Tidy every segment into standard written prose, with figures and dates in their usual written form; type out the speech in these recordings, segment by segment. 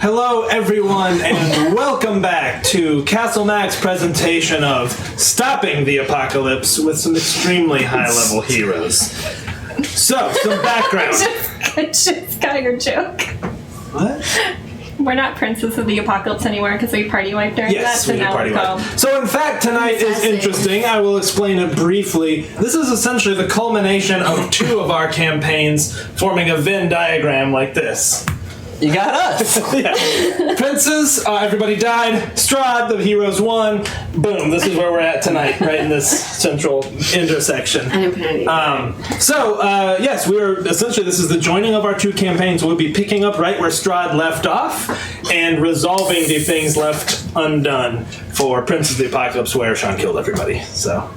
Hello, everyone, and welcome back to Castle Mac's presentation of Stopping the Apocalypse with some extremely high-level heroes. So, some background. I just got your joke. What? We're not Princess of the Apocalypse anymore because we party wiped during that, so we now party we're called... wipe. So, in fact, tonight is interesting. I will explain it briefly. This is essentially the culmination of two of our campaigns forming a Venn diagram like this. You got us! Yeah. Princes, everybody died. Strahd, the heroes won. Boom, this is where we're at tonight, right in this central intersection. Yes, this is the joining of our two campaigns. We'll be picking up right where Strahd left off and resolving the things left undone for Princes of the Apocalypse where Sean killed everybody. So,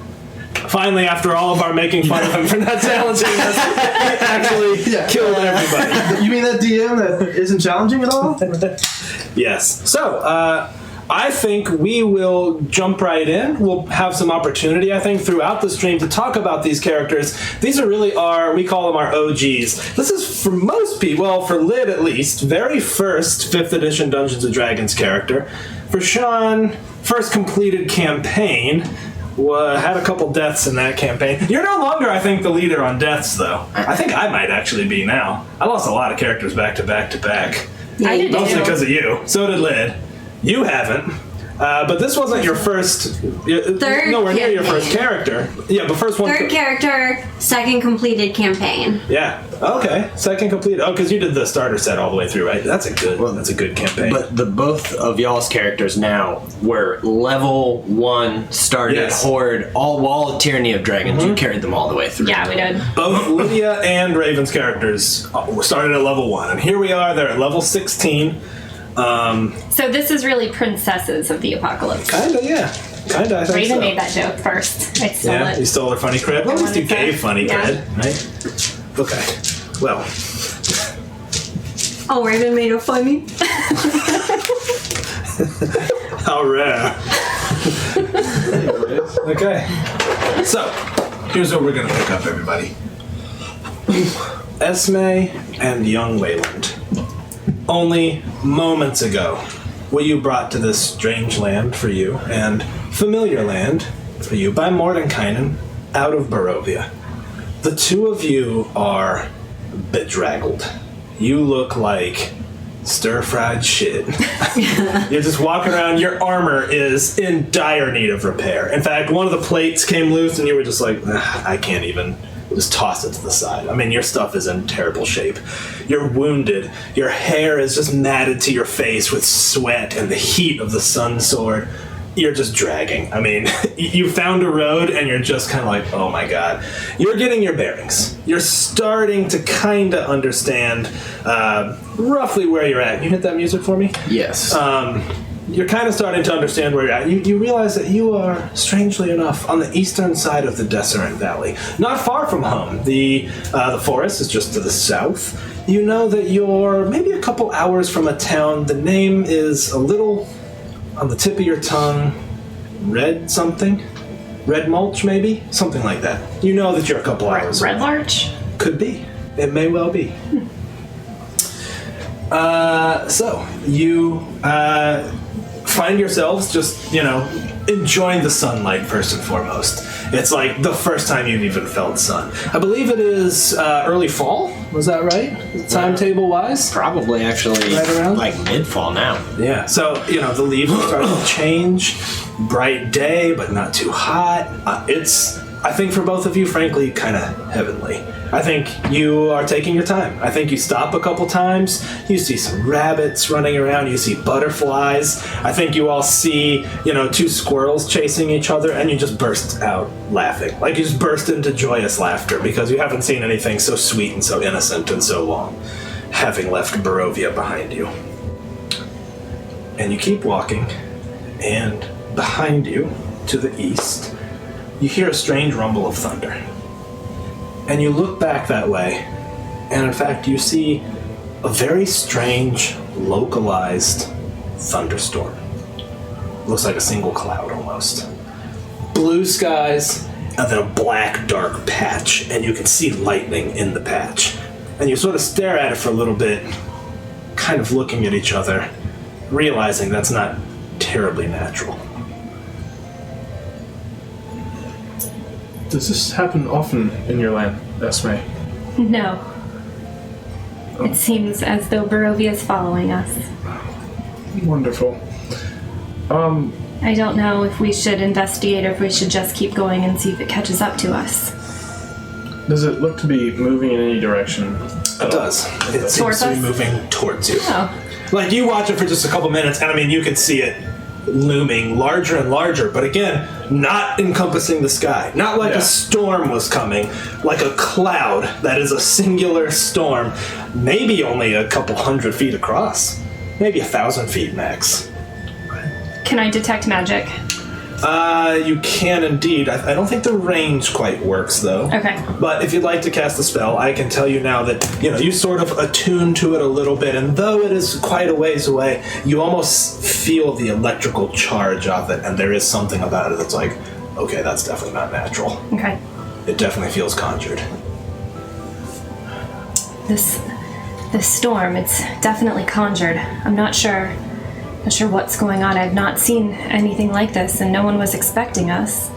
finally, after all of our making fun of him for not challenging us, he actually killed everybody. You mean that DM that isn't challenging at all? Yes. So, I think we will jump right in. We'll have some opportunity, I think, throughout the stream to talk about these characters. These are really we call them our OGs. This is, for most people, well, for Lyd at least, very first 5th edition Dungeons & Dragons character. For Sean, first completed campaign. Had a couple deaths in that campaign. You're no longer, I think, the leader on deaths, though. I think I might actually be now. I lost a lot of characters back to back to back. I did Mostly too. because of you. So did Lyd. You haven't. But this wasn't your first... nowhere near your first character. Yeah, but first one... Third character, second completed campaign. Yeah. Okay. Second completed. Oh, because you did the starter set all the way through, right? That's a good campaign. But both of y'all's characters now were level 1 started Horde, all of Tyranny of Dragons. You carried them all the way through. Yeah, we did. Both Lydia and Raven's characters started at level 1. And here we are. They're at level 16. So this is really Princesses of the Apocalypse. Kinda, yeah. Kinda, I think Raven so. made that joke first. I stole Yeah, it. you stole her funny cred. Well, at least you gave funny cred, right? Okay. Well. Oh, Raven made it funny. How rare. Okay. So, here's what we're going to pick up, everybody. Esme and young Wayland. Only moments ago were you brought to this strange land for you, and familiar land for you, by Mordenkainen out of Barovia. The two of you are bedraggled. You look like stir-fried shit. You're just walking around, your armor is in dire need of repair. In fact, one of the plates came loose and you were just like, I can't even... Just toss it to the side. I mean, your stuff is in terrible shape. You're wounded. Your hair is just matted to your face with sweat and the heat of the sun sword. You're just dragging. I mean, you found a road and you're just kind of like, oh my god. You're getting your bearings. You're starting to kind of understand roughly where you're at. Can you hit that music for me? Yes. You're kind of starting to understand where you're at. You realize that you are, strangely enough, on the eastern side of the Deseret Valley. Not far from home. The forest is just to the south. You know that you're maybe a couple hours from a town. The name is a little on the tip of your tongue. Red something? Red Mulch, maybe? Something like that. You know that you're a couple hours Red away. Larch? Could be. It may well be. So, you find yourselves just, enjoying the sunlight first and foremost. It's like the first time you've even felt sun. I believe it is early fall. Was that right? Timetable-wise? Probably, actually, Right around? like mid-fall now. Yeah. So, the leaves are starting to change. Bright day, but not too hot. It's, I think for both of you, frankly, kind of heavenly. I think you are taking your time. I think you stop a couple times. You see some rabbits running around. You see butterflies. I think you all see, two squirrels chasing each other, and you just burst out laughing. Like you just burst into joyous laughter because you haven't seen anything so sweet and so innocent in so long, having left Barovia behind you. And you keep walking, and behind you, to the east, you hear a strange rumble of thunder. And you look back that way, and in fact, you see a very strange, localized thunderstorm. Looks like a single cloud, almost. Blue skies, and then a black, dark patch, and you can see lightning in the patch. And you sort of stare at it for a little bit, kind of looking at each other, realizing that's not terribly natural. Does this happen often in your land, Esme? No. It seems as though Barovia is following us. Wonderful. I don't know if we should investigate or if we should just keep going and see if it catches up to us. Does it look to be moving in any direction? It does. It seems Towards to be us? moving towards you. Oh. Like, you watch it for just a couple minutes, and I mean, you can see it looming larger and larger, but again, not encompassing the sky. Not like Yeah. a storm was coming, like a cloud that is a singular storm, maybe only a couple 100 feet across. Maybe 1,000 feet max. Can I detect magic? You can indeed. I don't think the range quite works, though. Okay. But if you'd like to cast a spell, I can tell you now that, you sort of attune to it a little bit, and though it is quite a ways away, you almost feel the electrical charge of it, and there is something about it that's like, okay, that's definitely not natural. Okay. It definitely feels conjured. This storm, it's definitely conjured. I'm not sure what's going on. I've not seen anything like this, and no one was expecting us.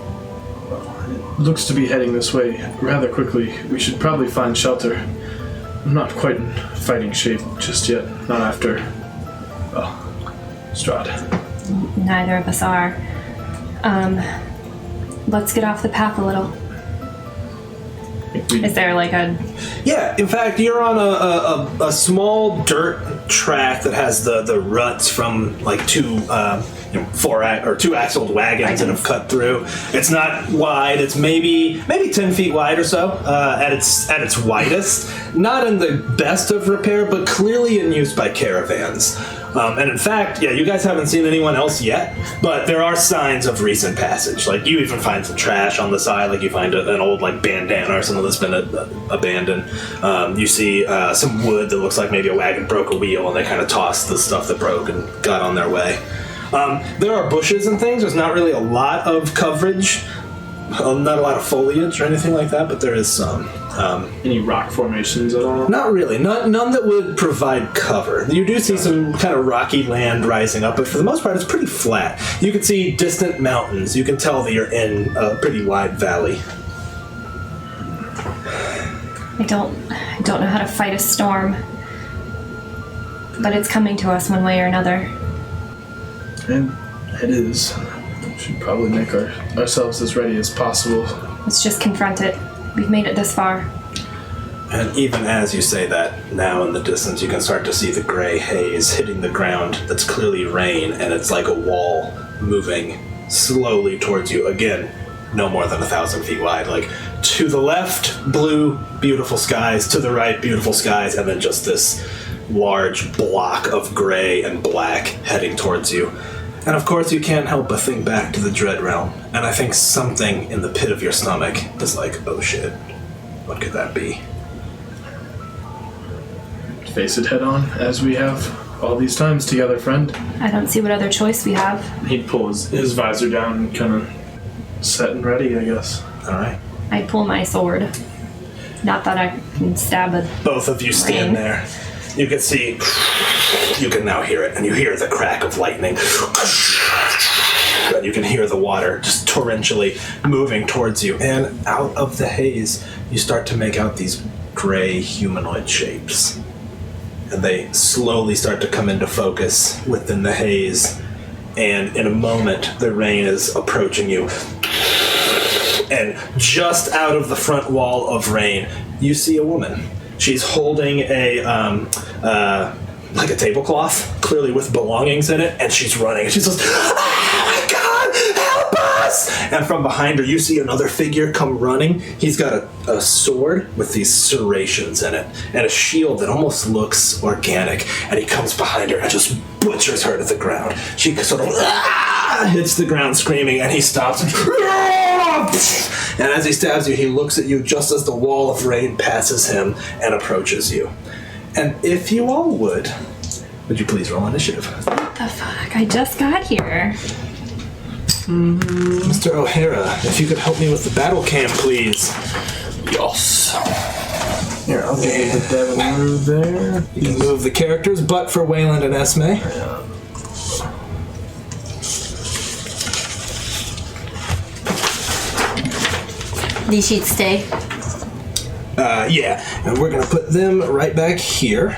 Looks to be heading this way rather quickly. We should probably find shelter. I'm not quite in fighting shape just yet. Not after. Strahd. Neither of us are. Let's get off the path a little. Is there like a... Yeah, in fact, you're on a small dirt track that has the ruts from like two two-axled wagons that have cut through. It's not wide. It's maybe 10 feet wide or so at its widest. Not in the best of repair, but clearly in use by caravans. And in fact, you guys haven't seen anyone else yet, but there are signs of recent passage. Like, you even find some trash on the side, like you find an old like bandana or something that's been abandoned. You see some wood that looks like maybe a wagon broke a wheel and they kind of tossed the stuff that broke and got on their way. There are bushes and things. There's not really a lot of coverage, not a lot of foliage or anything like that, but there is some. Any rock formations at all? Not really. None that would provide cover. You do see some kind of rocky land rising up, but for the most part, it's pretty flat. You can see distant mountains. You can tell that you're in a pretty wide valley. I don't know how to fight a storm. But it's coming to us one way or another. And it is. We should probably make ourselves as ready as possible. Let's just confront it. We've made it this far. And even as you say that, now in the distance, you can start to see the gray haze hitting the ground that's clearly rain, and it's like a wall moving slowly towards you. Again, no more than 1,000 feet wide. Like, to the left, blue, beautiful skies. To the right, beautiful skies. And then just this large block of gray and black heading towards you. And of course, you can't help but think back to the Dread Realm. And I think something in the pit of your stomach is like, oh shit, what could that be? Face it head on, as we have all these times together, friend. I don't see what other choice we have. He'd pull his visor down and kind of set and ready, I guess. All right. I pull my sword. Not that I can stab it. Both of you stand there. You can see, you can now hear it, and you hear the crack of lightning. And you can hear the water just torrentially moving towards you. And out of the haze, you start to make out these gray humanoid shapes. And they slowly start to come into focus within the haze. And in a moment, the rain is approaching you. And just out of the front wall of rain, you see a woman. She's holding a like a tablecloth, clearly with belongings in it, and she's running. And she says, "Oh my God, help us!" And from behind her, you see another figure come running. He's got a sword with these serrations in it, and a shield that almost looks organic. And he comes behind her and just butchers her to the ground. She sort of hits the ground screaming, and he stops. And as he stabs you, he looks at you just as the wall of rain passes him and approaches you. And if you all would you please roll initiative? What the fuck? I just got here. Mr. O'Hara, if you could help me with the battle cam, please. Yes. Here, I'll give you the Devanru there. You can move the characters, but for Wayland and Esme. These sheets stay. Yeah, and we're gonna put them right back here.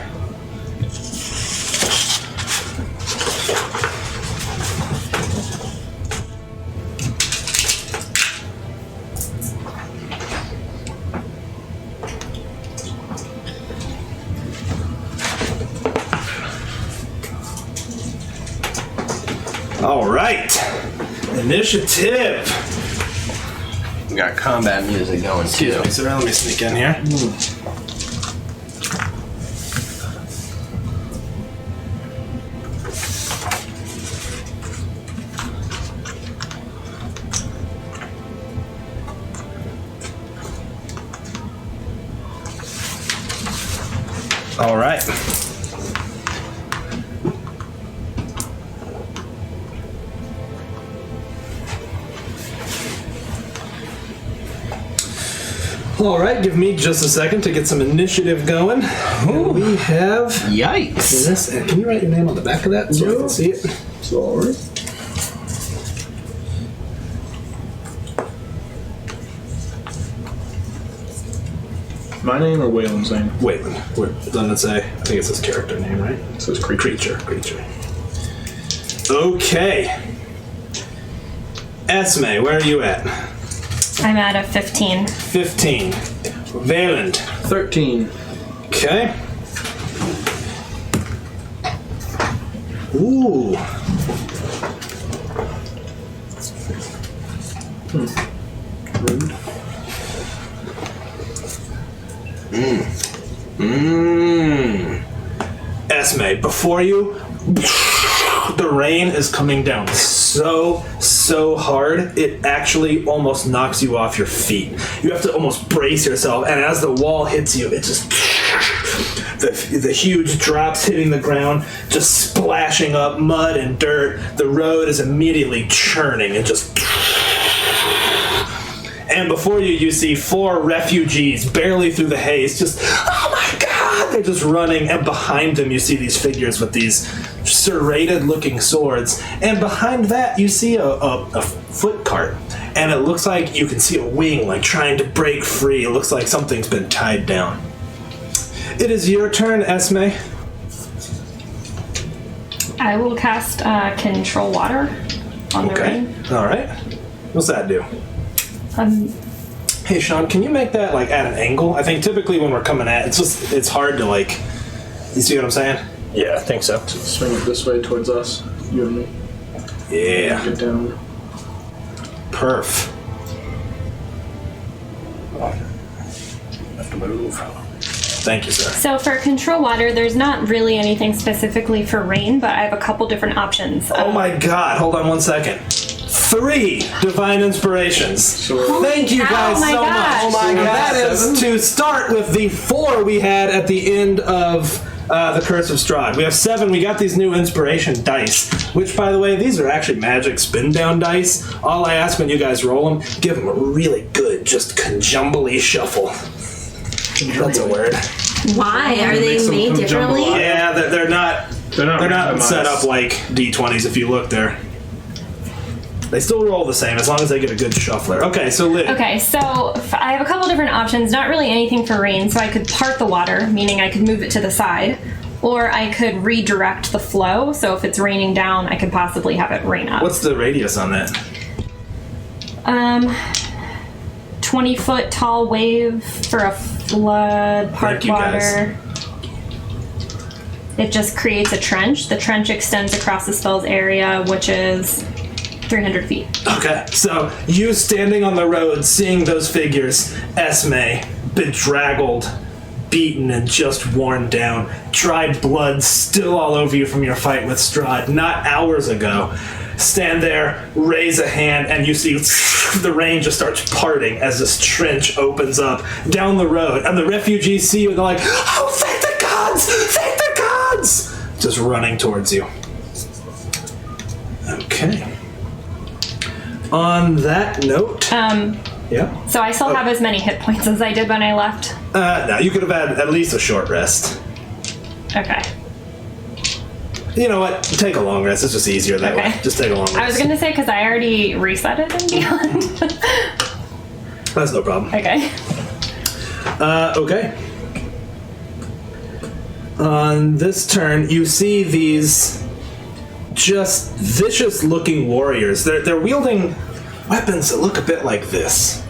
All right, initiative. We got combat music going too. Excuse me, sir. Let me sneak in here. All right. All right, give me just a second to get some initiative going. And we have Yikes! this. Can you write your name on the back of that so I can see it? Sorry. My name or Waylon's name? Wayland. What doesn't it say? I think it's his character name, right? It says creature. Creature. Okay. Esme, where are you at? I'm at a 15. 15. Wayland. 13. Okay. Ooh. Rude. Esme, before you, the rain is coming down so hard, it actually almost knocks you off your feet. You have to almost brace yourself, and as the wall hits you, it just, the huge drops hitting the ground, just splashing up mud and dirt. The road is immediately churning and just... And before you see 4 refugees barely through the haze, just, oh my god, they're just running. And behind them, you see these figures with these serrated-looking swords. And behind that, you see a foot cart. And it looks like you can see a wing, like, trying to break free. It looks like something's been tied down. It is your turn, Esme. I will cast Control Water on the Okay. rain. All right. What's that do? Hey, Sean, can you make that, like, at an angle? I think typically when we're coming at it's hard to, like... You see what I'm saying? Yeah, I think so. Swing it this way towards us. You and me. Yeah. Get down. Perf. Have to move. Thank you, sir. So for Control Water, there's not really anything specifically for rain, but I have a couple different options. Oh my god, hold on one second. 3 divine inspirations. Thank you guys Oh my so gosh. much. Oh my God. That is to start with the 4 we had at the end of the Curse of Strahd. We have 7. We got these new inspiration dice, which, by the way, these are actually magic spin down dice. All I ask when you guys roll them, give them a really good, just conjumbly shuffle. That's a word. Why? Are they Makes them made come differently? jumble. Yeah, they're not randomized. set up like D20s. If you look there, they still roll the same as long as they get a good shuffler. Okay, so Liv. Okay, so I have a couple different options. Not really anything for rain, so I could part the water, meaning I could move it to the side, or I could redirect the flow. So if it's raining down, I could possibly have it rain up. What's the radius on that? 20-foot tall wave for a flood, part Thank you, guys. water. It just creates a trench. The trench extends across the spell's area, which is 300 feet. Okay, so you standing on the road, seeing those figures, Esme, bedraggled, beaten, and just worn down, dried blood still all over you from your fight with Strahd, not hours ago. Stand there, raise a hand, and you see the rain just starts parting as this trench opens up down the road, and the refugees see you and they're like, oh, thank the gods! Thank the gods! Just running towards you. Okay. On that note, yeah. So I still have as many hit points as I did when I left. No, you could have had at least a short rest. Okay. You know what? Take a long rest. It's just easier that way. Just take a long rest. I was going to say, because I already reset it in Beyond. That's no problem. Okay. Okay. On this turn, you see these just vicious-looking warriors. They're wielding weapons that look a bit like this.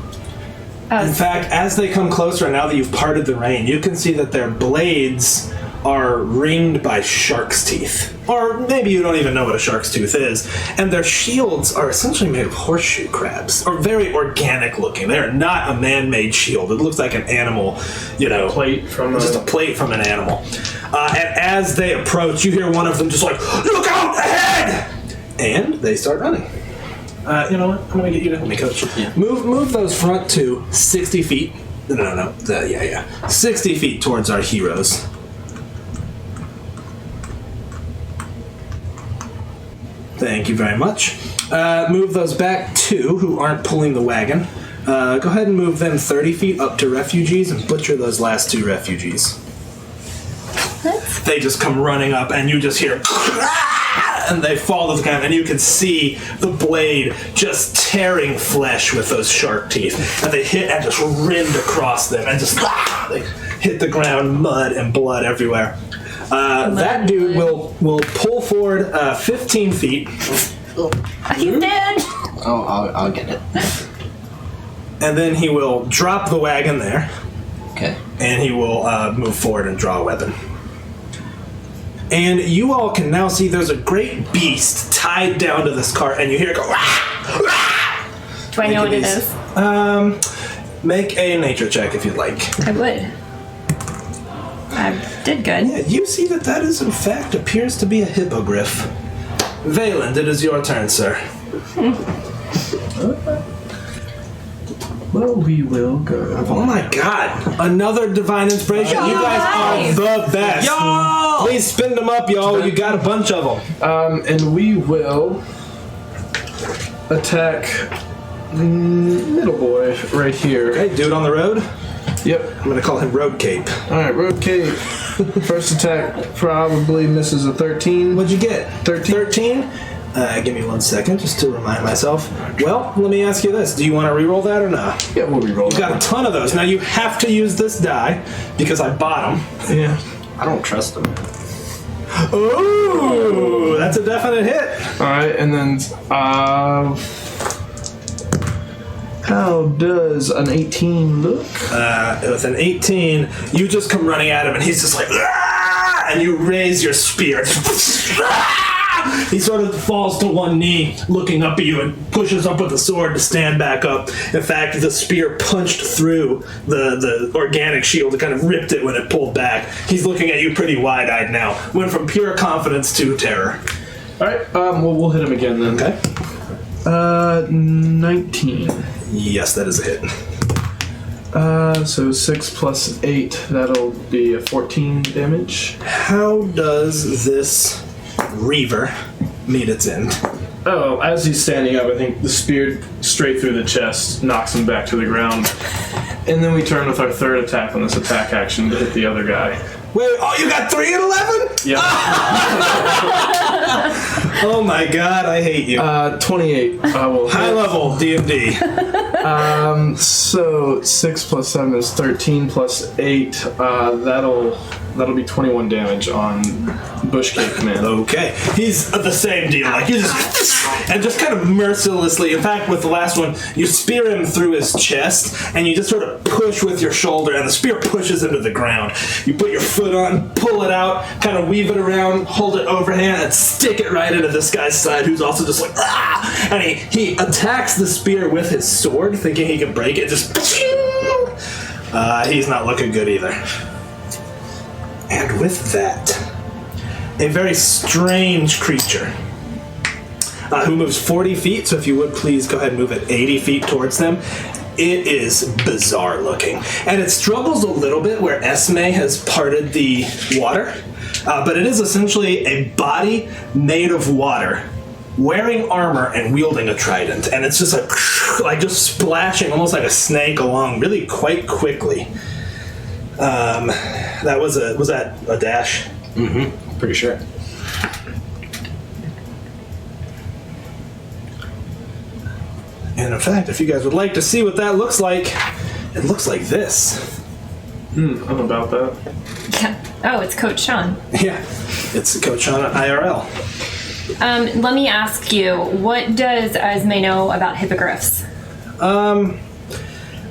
In fact, as they come closer, now that you've parted the rain, you can see that their blades are ringed by shark's teeth. Or maybe you don't even know what a shark's tooth is. And their shields are essentially made of horseshoe crabs, or very organic looking. They are not a man-made shield. It looks like an animal, Plate from just a plate from an animal. And as they approach, you hear one of them just like, "Look out ahead!" And they start running. You know what? I'm gonna get you to help me, coach. Yeah. Move those front two 60 feet. No. 60 feet towards our heroes. Thank you very much. Move those back two who aren't pulling the wagon. Go ahead and move them 30 feet up to refugees and butcher those last two refugees. They just come running up and you just hear and they fall to the ground and you can see the blade just tearing flesh with those shark teeth. And they hit and just rind across them and just they hit the ground, mud and blood everywhere. That dude will pull forward 15 feet. He's dead! Oh, I'll get it. And then he will drop the wagon there. Okay. And he will move forward and draw a weapon. And you all can now see there's a great beast tied down to this cart, and you hear it go, "Rah! Rah!" Do I know what it is? Make a nature check if you'd like. I would. I did good. Yeah, you see that is in fact appears to be a hippogriff. Vayland, it is your turn, sir. Well, we will go. Oh my god, another divine inspiration. You guys are the best. Y'all! Please spin them up, y'all. You got a bunch of them. And we will attack middle boy right here. Okay, dude on the road. Yep. I'm gonna call him Road Cape. Alright, Road Cape. First attack probably misses a 13. What'd you get? 13. Give me 1 second just to remind myself. Well, let me ask you this. Do you want to reroll that or not? Yeah, we'll reroll. You've got a ton of those. Now you have to use this die because I bought them. Yeah. I don't trust him. Ooh, that's a definite hit. Alright, and then how does an 18 look? With an 18, you just come running at him and he's just like, "Ah!" And you raise your spear. He sort of falls to one knee, looking up at you, and pushes up with the sword to stand back up. In fact, the spear punched through the organic shield. It kind of ripped it when it pulled back. He's looking at you pretty wide-eyed now. Went from pure confidence to terror. Alright, we'll hit him again then. Okay. 19. Yes, that is a hit. So 6 plus 8, that'll be a 14 damage. How does this Reaver meet its end? Oh, as he's standing up, I think the spear straight through the chest knocks him back to the ground. And then we turn with our third attack on this attack action to hit the other guy. Wait, oh, you got 3 and 11? Yeah. Oh my god, I hate you. 28. I will hit. High level D&D. So 6 plus 7 is 13 plus 8. That'll be 21 damage on Bushcake Man. Okay, he's the same deal. Like you just and just kind of mercilessly. In fact, with the last one, you spear him through his chest, and you just sort of push with your shoulder, and the spear pushes him to the ground. You put your foot on, pull it out, kind of weave it around, hold it overhand, and stick it right into this guy's side, who's also just like ah. And he attacks the spear with his sword, thinking he can break it. Just he's not looking good either. And with that, a very strange creature who moves 40 feet, so if you would please go ahead and move it 80 feet towards them. It is bizarre looking. And it struggles a little bit where Esme has parted the water, but it is essentially a body made of water, wearing armor and wielding a trident. And it's just like just splashing almost like a snake along really quite quickly. That was that a dash? Pretty sure. And in fact, if you guys would like to see what that looks like, it looks like this. I'm about that. Yeah. Oh, it's Coach Sean. Yeah, it's Coach Sean at IRL. Let me ask you, what does Esme know about hippogriffs? Well,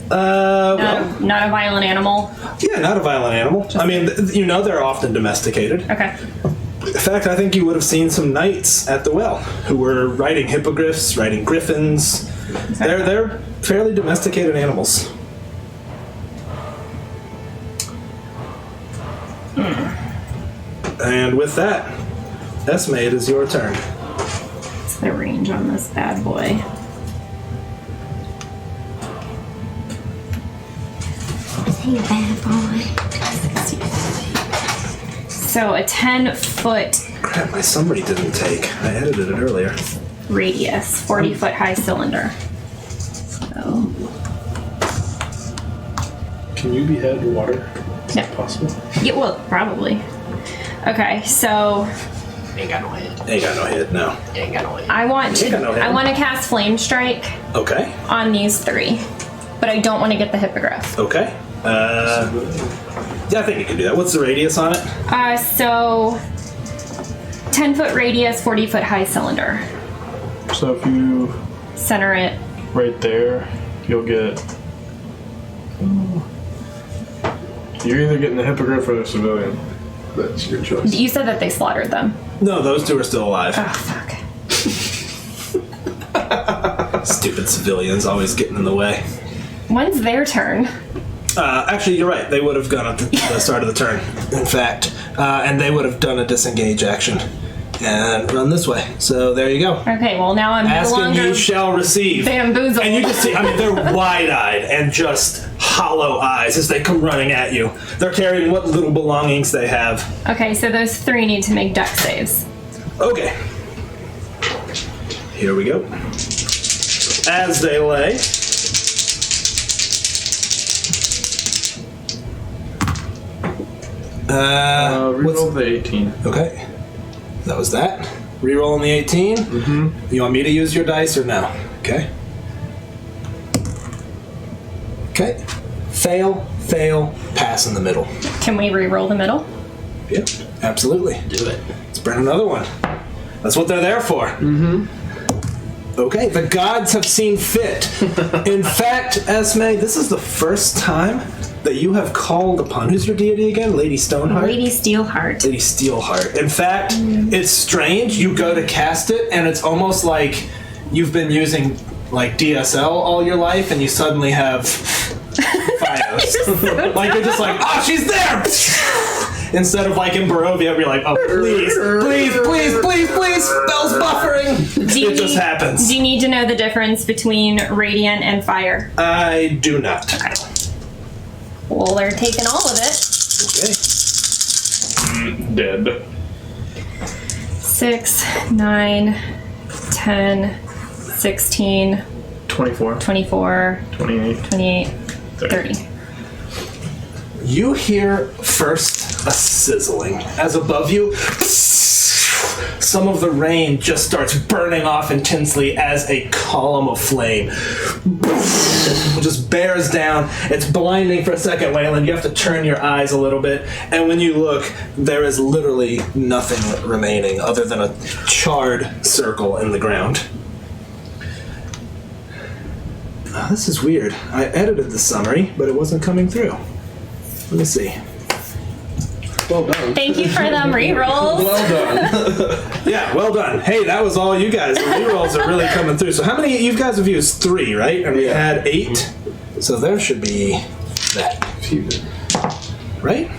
Not a violent animal. yeah, not a violent animal. I mean, you know they're often domesticated. Okay. In fact, I think you would have seen some knights at the well who were riding hippogriffs, riding griffins. They're fairly domesticated animals. And with that, Esme, it is your turn. What's the range on this bad boy? Hey, bad boy. So a 10-foot Crap, my summary didn't take. I edited it earlier. radius, 40-foot high cylinder. So, Can you behead water? Is No. that possible? yeah, well, probably. Okay, so Ain't got no head. Ain't got no hit, no. Ain't got no head. I want You got no to hand. I want to cast Flame Strike Okay, on these 3, but I don't want to get the hippogriff. okay. Yeah, I think you can do that. What's the radius on it? So 10-foot radius, 40-foot high cylinder. So if you Center it. right there, you'll get. You're either getting the hippogriff or the civilian. That's your choice. You said that they slaughtered them. No, those two are still alive. Oh fuck. Stupid civilians always getting in the way. When's their turn? Actually, you're right. They would have gone at the start of the turn. In fact, and they would have done a disengage action and run this way. So there you go. Okay, well now I'm no Asking longer you shall receive. bamboozled. And you just see, I mean, they're wide-eyed and just hollow eyes as they come running at you. They're carrying what little belongings they have. Okay, so those 3 need to make dex saves. Okay. Here we go. As they lay. Reroll the 18. Okay. That was that. Rerolling the 18. Mm-hmm. You want me to use your dice or no? Okay. Okay. Fail, fail, pass in the middle. Can we re-roll the middle? Yep, absolutely. Do it. Let's burn another one. That's what they're there for. Mm-hmm. Okay, the gods have seen fit. In fact, Esme, this is the first time that you have called upon. Who's your deity again? Lady Stoneheart? Lady Steelheart. Lady Steelheart. In fact, it's strange. You go to cast it, and it's almost like you've been using like DSL all your life, and you suddenly have Fios. Like you're just like, oh, she's there. Instead of like in Barovia, you're like, oh, please, please, please, please, please, spell's buffering. It just happens. Do you need to know the difference between radiant and fire? I do not. Okay. Well, they're taking all of it. Okay. Dead. 6, 9, 10, 16, 24. 24, 28. 28, 30. You hear first a sizzling as above you, some of the rain just starts burning off intensely as a column of flame just bears down. It's blinding for a second, Waylon. You have to turn your eyes a little bit, and when you look, there is literally nothing remaining other than a charred circle in the ground. This is weird. I edited the summary, but it wasn't coming through. Let me see. Well done. Thank you for them re-rolls. Well done. Yeah, well done. Hey, that was all you guys. The rerolls are really coming through. So how many, you guys have used 3, right? And we had 8. So there should be that, right?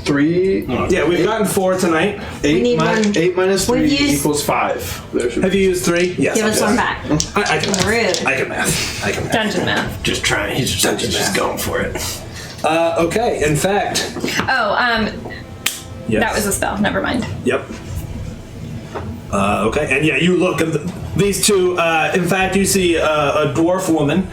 3. Yeah, we've gotten 4 tonight. 8, need one. 8 minus 3 We've used- equals 5. There should Have you used 3? Yes. Give us okay. one back. I can math. Rude. I can math. I can math. Dungeon math. Just trying. He's just going for it. Okay, in fact. Oh, Yes. that was a spell. Never mind. Yep. Okay, and yeah, you look at these two. In fact, you see a dwarf woman.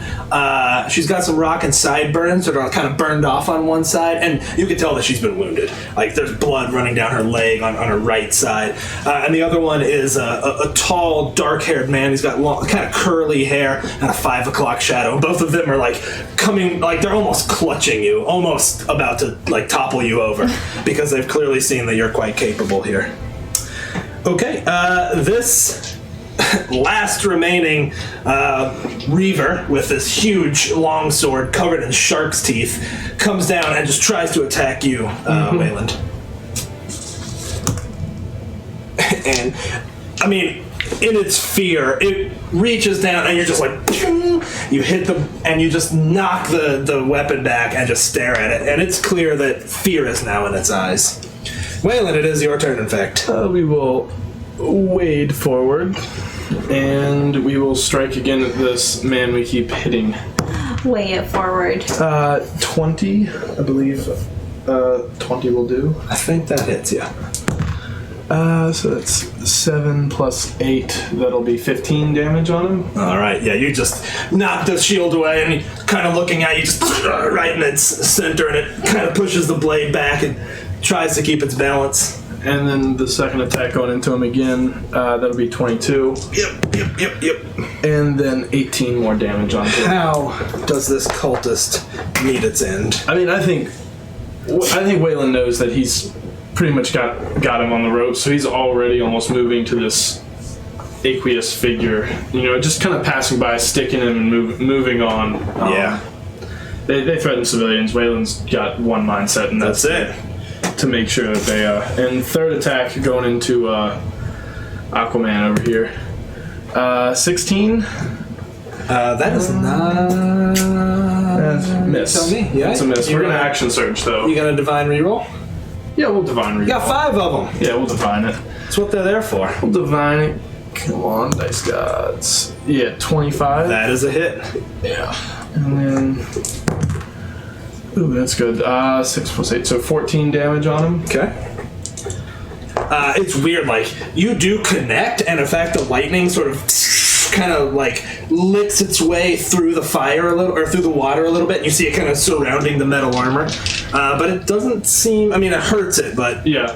She's got some rock and sideburns that are kind of burned off on one side, and you can tell that she's been wounded. Like there's blood running down her leg on her right side. And the other one is a tall, dark-haired man. He's got long, kind of curly hair and a 5 o'clock shadow. Both of them are like coming, like they're almost clutching you, almost about to like topple you over, because they've clearly seen that you're quite capable here. Okay, this last remaining Reaver with this huge long sword covered in shark's teeth comes down and just tries to attack you, Wayland. And, I mean, in its fear, it reaches down and you're just like, you hit the, and you just knock the weapon back and just stare at it. And it's clear that fear is now in its eyes. Wayland, it is your turn, in fact. We will wade forward, and we will strike again at this man we keep hitting. Way it forward. 20, I believe. 20 will do. I think that hits, yeah. So that's 7 plus 8. That'll be 15 damage on him. All right, yeah, you just knock the shield away, and kind of looking at you, just right in its center, and it kind of pushes the blade back and tries to keep its balance. And then the second attack going into him again, that'll be 22. Yep. And then 18 more damage on him. How does this cultist meet its end? I mean, I think Waylon knows that he's pretty much got him on the rope, so he's already almost moving to this aqueous figure. You know, just kind of passing by, sticking him and moving on. Yeah. They threaten civilians. Waylon's got one mindset, and that's it. To make sure that they and third attack going into Aquaman over here. 16. That is not. Miss. Tell me. Yeah, it's a miss. We're gonna action surge though. You got a divine reroll? Yeah, we'll divine reroll. You got 5 of them. Yeah, we'll divine it. That's what they're there for. We'll divine it. Come on, dice gods. Yeah, 25. That is a hit. Yeah, and then. Ooh, that's good. 6 plus 8, so 14 damage on him. Okay. It's weird, like, you do connect, and in fact the lightning sort of kind of, like, licks its way through the fire a little, or through the water a little bit, and you see it kind of surrounding the metal armor. But it doesn't seem, I mean, it hurts it, but... Yeah.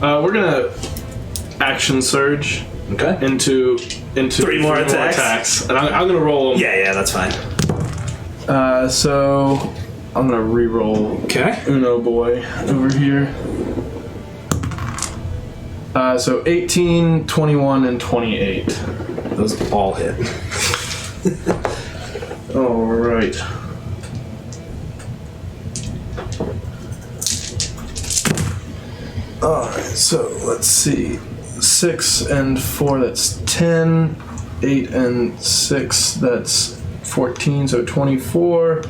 We're gonna action surge into 3 more attacks. And I'm gonna roll them. Yeah, that's fine. So... I'm gonna re-roll Uno Boy over here. So 18, 21, and 28. Those all hit. Alright. Alright, so let's see. 6 and 4, that's 10. 8 and 6, that's 14, so 24.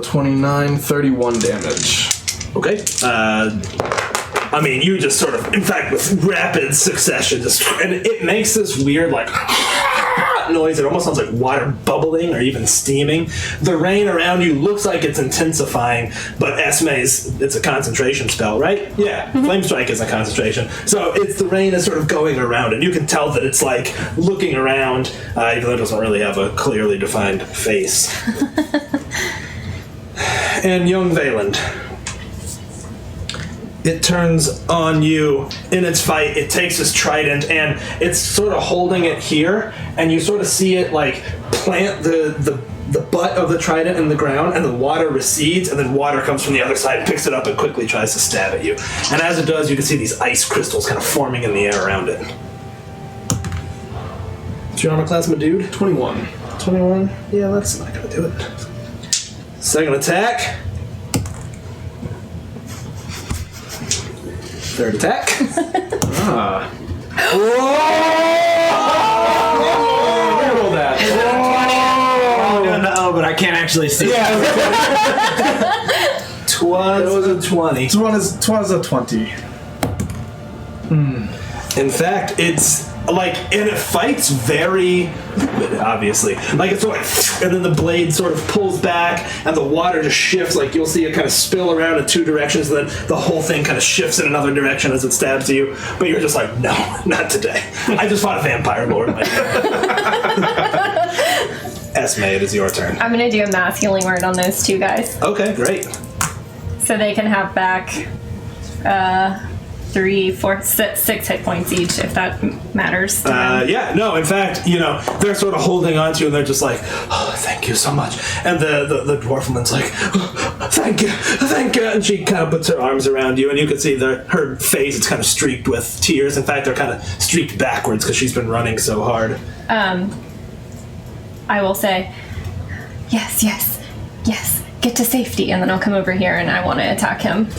29, 31 damage. Okay. I mean, you just sort of, in fact, with rapid succession, and it makes this weird, like, noise. It almost sounds like water bubbling or even steaming. The rain around you looks like it's intensifying, but it's a concentration spell, right? Yeah. Flame Strike is a concentration. So the rain is sort of going around, and you can tell that it's like looking around, even though it doesn't really have a clearly defined face. And young Valand, it turns on you in its fight. It takes its trident and it's sort of holding it here, and you sort of see it like plant the butt of the trident in the ground, and the water recedes, and then water comes from the other side, picks it up, and quickly tries to stab at you. And as it does, you can see these ice crystals kind of forming in the air around it. What's your armor class, my dude? 21. 21? Yeah, that's not gonna do it. Second attack. Third attack. Reroll that. Oh, but I can't actually see. Twas a 20. Twas a 20. In fact, it's and it fights very, obviously, like it's sort of, and then the blade sort of pulls back, and the water just shifts. Like you'll see it kind of spill around in two directions, and then the whole thing kind of shifts in another direction as it stabs you. But you're just like, no, not today. I just fought a vampire lord. Esme, it is your turn. I'm gonna do a mass healing word on those two guys, Okay, great. so they can have back 3, 4, 6 hit points each, if that matters. To them. Yeah, no, in fact, they're sort of holding on to you and they're just like, oh, thank you so much. And the dwarf woman's like, oh, thank you. And she kind of puts her arms around you and you can see her face is kind of streaked with tears. In fact, they're kind of streaked backwards because she's been running so hard. I will say, yes, get to safety, and then I'll come over here and I want to attack him.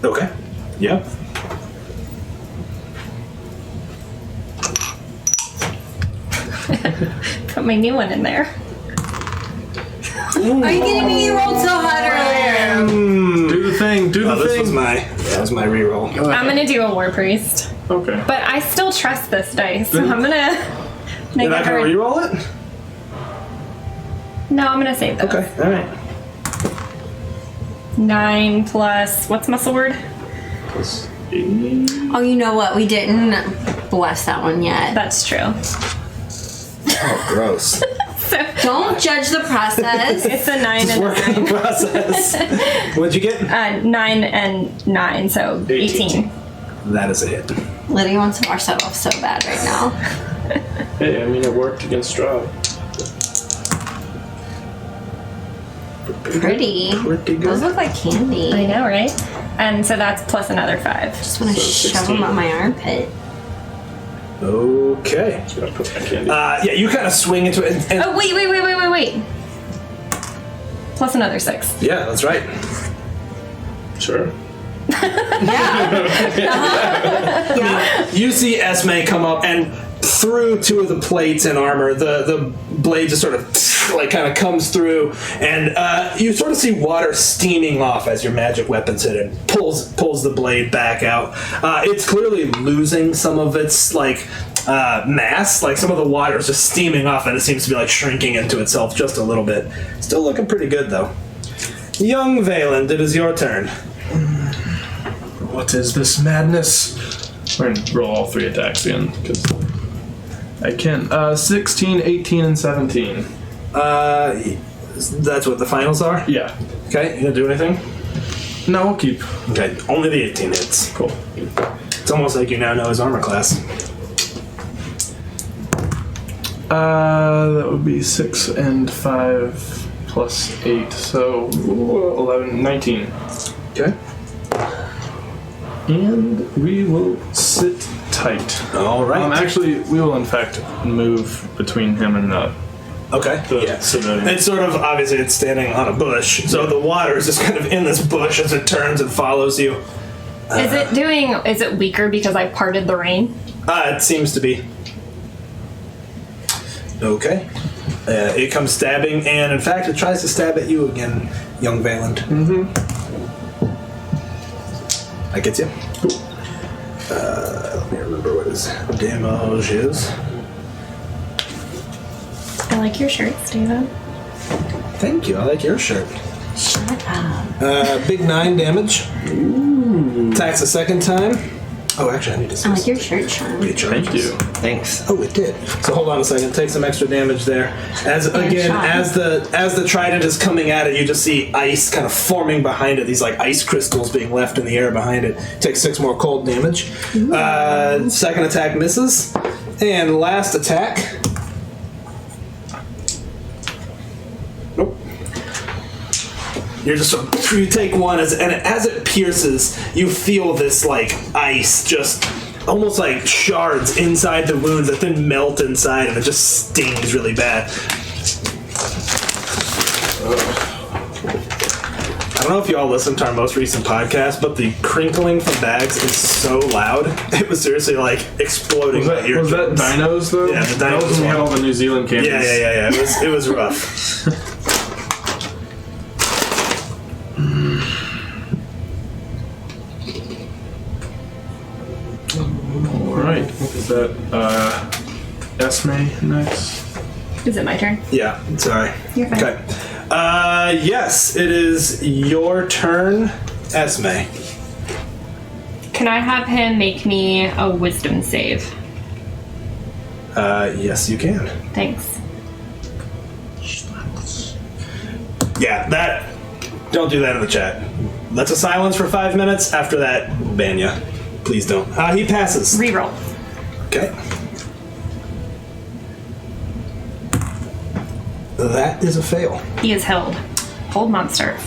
Okay. Yeah. Put my new one in there. Are you kidding me? You rolled so hard earlier. Do the thing. Do the This thing. was my reroll. I'm gonna do a war priest, Okay. but I still trust this dice, so I'm gonna make You're not it gonna hard. reroll it? No, I'm gonna save those. Okay, all right. 9 plus what's muscle word? Oh, you know what? We didn't bless that one yet. That's true. Oh, gross. Don't judge the process. It's a 9 and Work in the process. What'd you get? 9 and 9, so 18. That is a hit. Lydia wants to wash that off so bad right now. Hey, I mean, it worked against Strahd. Pretty. Pretty good. Those look like candy. I know, right? And so that's plus another 5. just want to So shove 16. them on my armpit. Okay. Gotta put my candy. Yeah, you kind of swing into it. And Oh, wait. Plus another 6. yeah, that's right. Sure. Yeah. You see Esme come up and through two of the plates and armor, the blade just sort of kind of comes through, and you sort of see water steaming off as your magic weapons hit and pulls the blade back out. It's clearly losing some of its mass. Like some of the water is just steaming off, and it seems to be shrinking into itself just a little bit. Still looking pretty good though. Young Valen, it is your turn. What is this madness? We're gonna roll all 3 attacks again, because I can. 16, 18, and 17. That's what the finals are? Yeah. Okay, you gonna do anything? No, I'll keep. Okay, only the 18 hits. Cool. It's almost like you now know his armor class. That would be 6 and 5 plus 8, so 11, 19. Okay. And we will sit tight. All right. Actually, we will in fact move between him and the Okay. Yeah. civilian. It's sort of obviously it's standing on a bush, so the water is just kind of in this bush as it turns and follows you. Is it weaker because I parted the rain? It seems to be. Okay. It comes stabbing, and in fact, it tries to stab at you again, young Valand. Mm-hmm. I get you. Cool. Let me remember what his damage is. I like your shirt, Steven. Thank you. I like your shirt. Shut up. Big 9 damage. Attacks a second time. Oh, actually, I need to. I like your shirt, Sean. Thank you. Thanks. Oh, it did. So hold on a second. Take some extra damage there. As the trident is coming at it, you just see ice kind of forming behind it. These ice crystals being left in the air behind it. Take 6 more cold damage. Second attack misses, and last attack. Nope. You're just you take one as it pierces, you feel this ice just almost like shards inside the wounds that then melt inside, and it just stings really bad. I don't know if you all listened to our most recent podcast, but the crinkling from bags is so loud. It was seriously exploding my eardrums. Was that dinos though? Yeah, the That was dinos when we had one. all the New Zealand candies. Yeah. It was rough. All right. Is that Esme next? Is it my turn? Yeah, sorry. You're fine. Okay. Yes, it is your turn, Esme. Can I have him make me a wisdom save? Yes, you can. Thanks. Yeah, that. Don't do that in the chat. That's a silence for 5 minutes. After that, ban ya. Please don't. He passes. Reroll. Okay. That is a fail. He is held. Hold monster.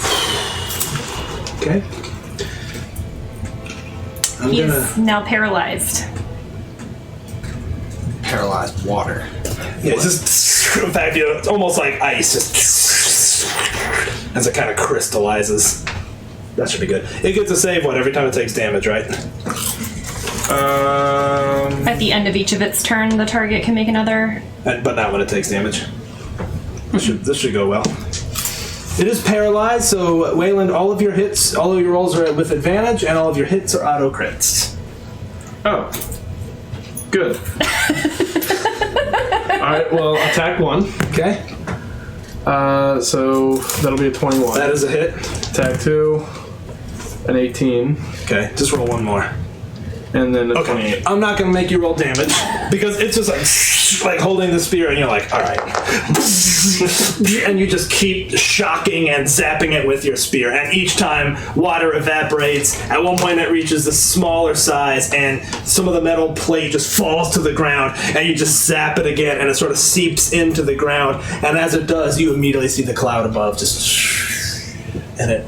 Okay. He is now paralyzed. Paralyzed water. Yeah, it's just, in fact, it's almost like ice, just as it kind of crystallizes. That should be good. It gets a save, every time it takes damage, right? At the end of each of its turn, the target can make another. But not when it takes damage. This should go well. It is paralyzed, so Wayland, all of your rolls are with advantage, and all of your hits are auto crits. Oh. Good. Alright, well, attack 1. Okay? So that'll be a 21. That is a hit. Attack 2, an 18, Okay, just roll one more. and then a Okay, 28. I'm not gonna make you roll damage because it's just like holding the spear, and you're like, all right, and you just keep shocking and zapping it with your spear, and each time water evaporates. At one point, it reaches the smaller size, and some of the metal plate just falls to the ground, and you just zap it again, and it sort of seeps into the ground. And as it does, you immediately see the cloud above just, and it.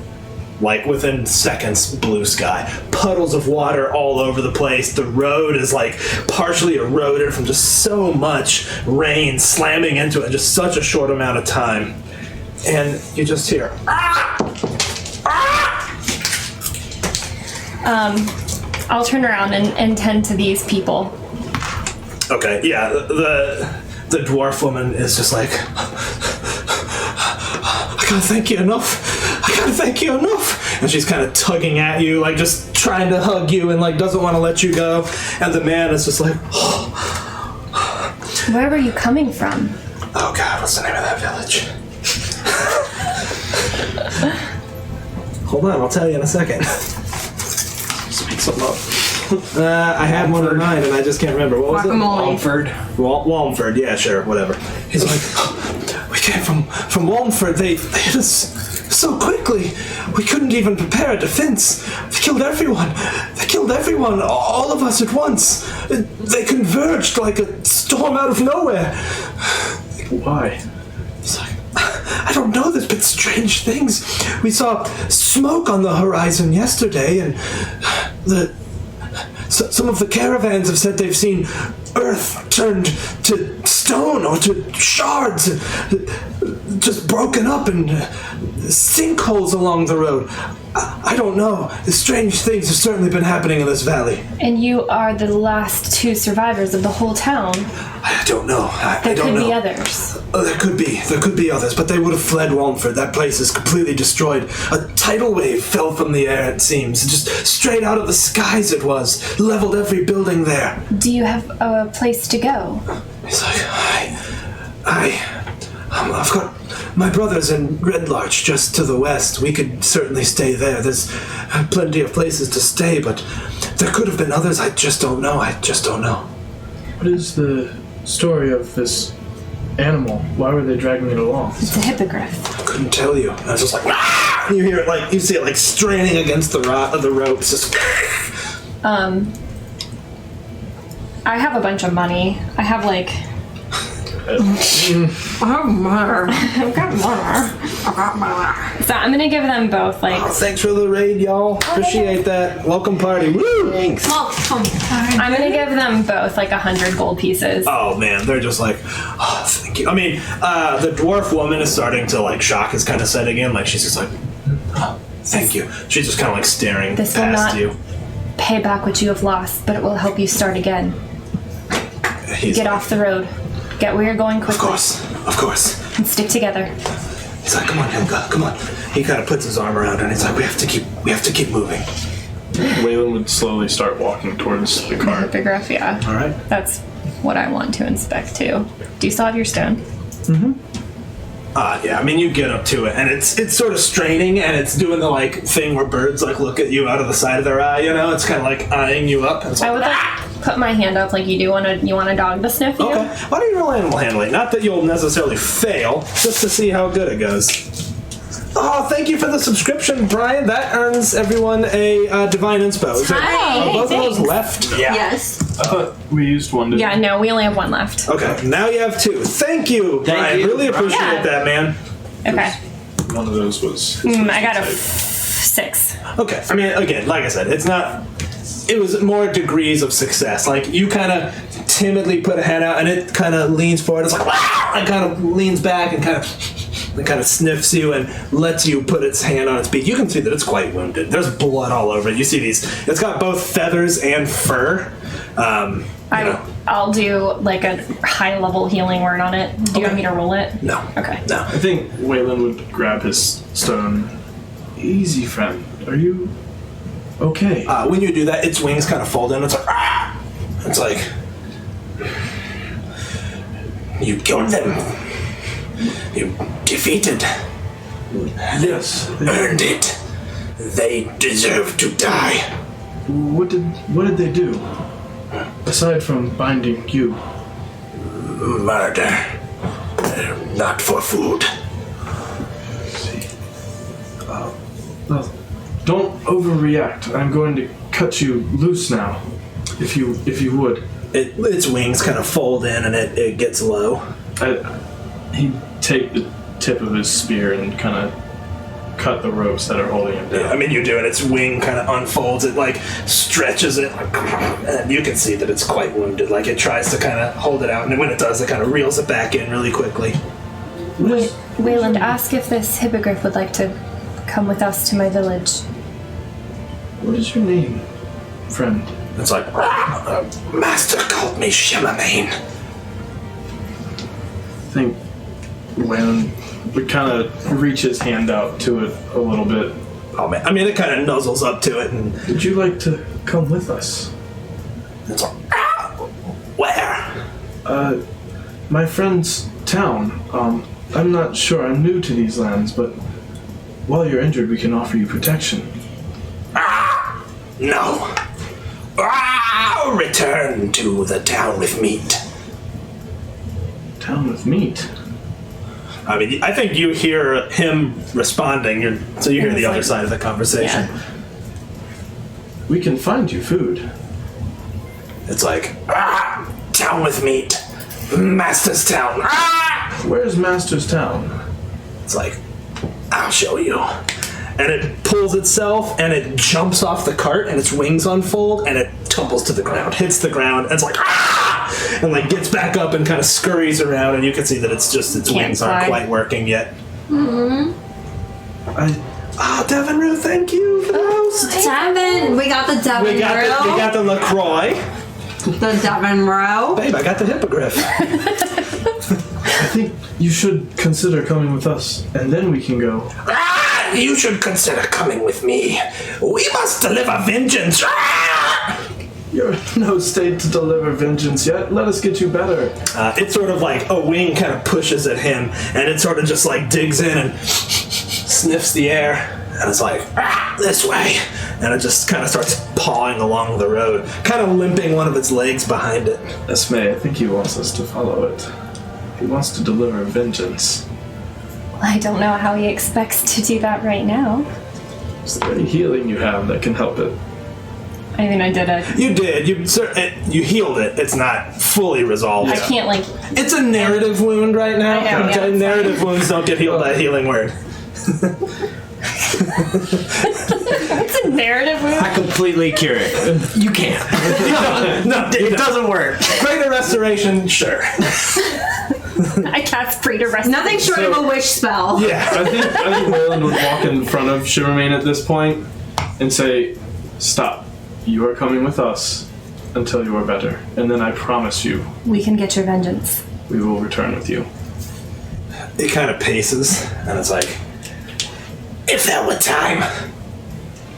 Like within seconds, blue sky. Puddles of water all over the place. The road is like partially eroded from just so much rain slamming into it in just such a short amount of time. And you just hear, I'll turn around and tend to these people. okay, yeah, the dwarf woman is just like, I can't thank you enough. I can't thank you enough. And she's kind of tugging at you, like just trying to hug you and like doesn't want to let you go. And the man is just like, Where were you coming from? oh God, what's the name of that village? Hold on, I'll tell you in a second. Just make something up. I had one in mind and I just can't remember. What was Guacamole. it? Walmford, yeah, sure, whatever. He's like, we came from Walmford. They hit us so quickly. We couldn't even prepare a defense. They killed everyone. All of us at once. They converged like a storm out of nowhere. Why? He's like, I don't know, there's been strange things. We saw smoke on the horizon yesterday, and some of the caravans have said they've seen earth turned to stone or to shards, just broken up, and sinkholes along the road. I don't know. The strange things have certainly been happening in this valley. And you are the last two survivors of the whole town. I don't know. I There don't could know. be others. There could be others, but they would have fled Walmford. That place is completely destroyed. A tidal wave fell from the air, it seems. Just straight out of the skies it was. Leveled every building there. Do you have a place to go? He's like, I've got my brother's in Red Larch, just to the west. We could certainly stay there. There's plenty of places to stay, but there could have been others. I just don't know. What is the story of this animal? Why were they dragging it along? It's a hippogriff. I couldn't tell you. I was just like, ah! You hear it like, you see it like straining against the ropes. Just I have a bunch of money. I have like... I have more. I've got more. I got more. So I'm gonna give them both like... oh, thanks for the raid, y'all. Appreciate that. Welcome party. Woo! Thanks. I'm gonna give them both like 100 gold pieces. Oh man, they're just like, oh, thank you. I mean, the dwarf woman is starting to like shock is kind of setting in. Like she's just like, oh, thank you. She's just kind of like staring This will past not you. pay back what you have lost, but it will help you start again. He's Get like, off the road. Get where you're going quickly. Of course. And stick together. He's like, come on, Helga, come on. He kind of puts his arm around her and he's like, we have to keep moving. Waylon would slowly start walking towards the cart. Hippogriff, yeah. All right. That's what I want to inspect too. Do you still have your stone? Yeah, I mean, you get up to it, and it's sort of straining, and it's doing the like thing where birds like look at you out of the side of their eye. You know, it's kind of like eyeing you up. And it's I like, would like put my hand up like you do. You want a dog to sniff you? okay. Why don't you roll animal handling? Not that you'll necessarily fail, just to see how good it goes. Oh, thank you for the subscription, Brian. That earns everyone a divine inspo. Is it- Hi. are both of those thanks. left? Yes. I thought we used one. Didn't Yeah, no, we only have one left. Okay, now you have 2. Thank you, Brian. you, Really appreciate Yeah. that, man. Okay. One of those was. I got a 6. Okay, I mean, again, like I said, it's not. It was more degrees of success. Like you kind of timidly put a head out, and it kind of leans forward. It's like, wow! It kind of leans back and kind of sniffs you and lets you put its hand on its beak. You can see that it's quite wounded. There's blood all over it. You see these. It's got both feathers and fur. You know. I'll do like a high level healing word on it. Do you want me to roll it? No. Okay. No. I think Waylon would grab his stone. Easy, friend. Are you okay? When you do that, its wings kind of fold in. It's like, ah! It's like, you killed them. You defeated. Yes. Earned it. They deserve to die. What did they do? Aside from binding you. Murder. Not for food. Well, don't overreact. I'm going to cut you loose now. If you would. Its wings kind of fold in and it gets low. He'd take the tip of his spear and kind of cut the ropes that are holding him down. I mean, you do it. Its wing kind of unfolds. It like stretches it, and you can see that it's quite wounded. Like it tries to kind of hold it out, and when it does, it kind of reels it back in really quickly. Wayland, ask if this hippogriff would like to come with us to my village. What is your name, friend? It's like, Master called me Shimmermane. I think Waylon would kind of reach his hand out to it a little bit. Oh man, I mean, it kind of nuzzles up to it, and Would you like to come with us? it's like, where? My friend's town. I'm not sure. I'm new to these lands, but while you're injured, we can offer you protection. No. Return to the town with meat. Town with meat. I mean, I think you hear him responding, so you hear It's the other like- side of the conversation. Yeah. We can find you food. It's like, town with meat. Master's town. Where's Master's town? It's like, I'll show you. And it pulls itself, and it jumps off the cart, and its wings unfold, and it tumbles to the ground, hits the ground, and it's like, and like gets back up and kind of scurries around, and you can see that its wings aren't fly. quite working yet. I Devin Rue, thank you for the host. Devin, we got the Devin We got the LaCroix. the Devin row. Babe, I got the hippogriff. I think you should consider coming with us, and then we can go. You should consider coming with me. We must deliver vengeance. You're in no state to deliver vengeance yet. Let us get you better. It's sort of like a wing kind of pushes at him, and it sort of just like digs in and sniffs the air, and it's like, this way. And it just kind of starts pawing along the road, kind of limping one of its legs behind it. Esme, I think he wants us to follow it. He wants to deliver vengeance. I don't know how he expects to do that right now. Is there any healing you have that can help it? I mean, I did it. You did. You healed it. It's not fully resolved. I can't like. It's a narrative wound right now. I know, yeah, Okay, it's narrative wounds don't get healed by a healing word. It's a narrative wound. I completely cure it. You can't. No, It doesn't work. Greater restoration, sure. I cast free to rest. Nothing short of a wish spell. Yeah. I think Waylon would walk in front of Shimmermane at this point and say, "Stop. You are coming with us until you are better. And then I promise you, We can get your vengeance. we will return with you." It kind of paces, and it's like, if there were time,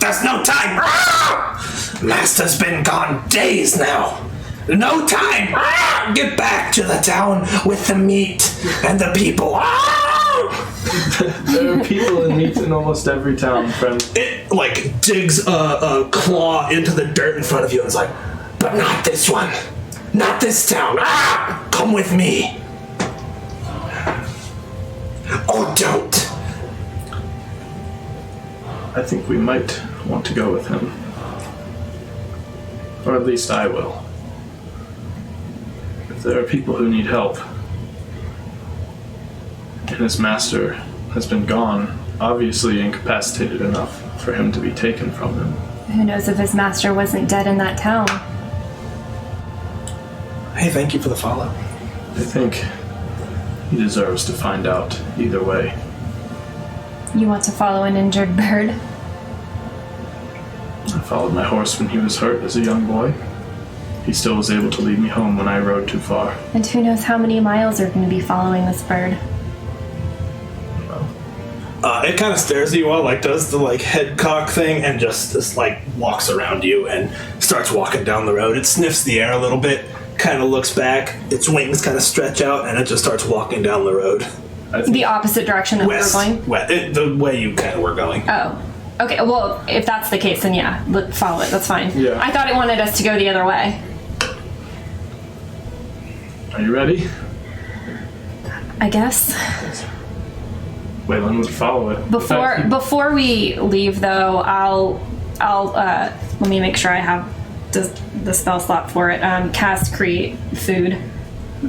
There's no time! Ah! Master's been gone days now. No time! Ah! Get back to the town with the meat and the people. Ah! There are people and meat in almost every town, friend. It like digs a claw into the dirt in front of you and is like, but not this one. Not this town. Ah! Come with me. Or don't. I think we might want to go with him. Or at least I will. If there are people who need help, and his master has been gone, obviously incapacitated enough for him to be taken from him. Who knows if his master wasn't dead in that town? Hey, thank you for the follow. I think he deserves to find out either way. You want to follow an injured bird? I followed my horse when he was hurt as a young boy. He still was able to lead me home when I rode too far. And who knows how many miles are going to be following this bird? It kind of stares at you all, like does the like head cock thing, and just like walks around you and starts walking down the road. It sniffs the air a little bit, kind of looks back. Its wings kind of stretch out, and it just starts walking down the road. I think The opposite direction that West, we're going? the way you kind of were going. Oh. Okay, well, if that's the case, then yeah, follow it. That's fine. Yeah. I thought it wanted us to go the other way. Are you ready? I guess. Waylon would follow it. Before we leave, though, I'll let me make sure I have the spell slot for it. Cast create food.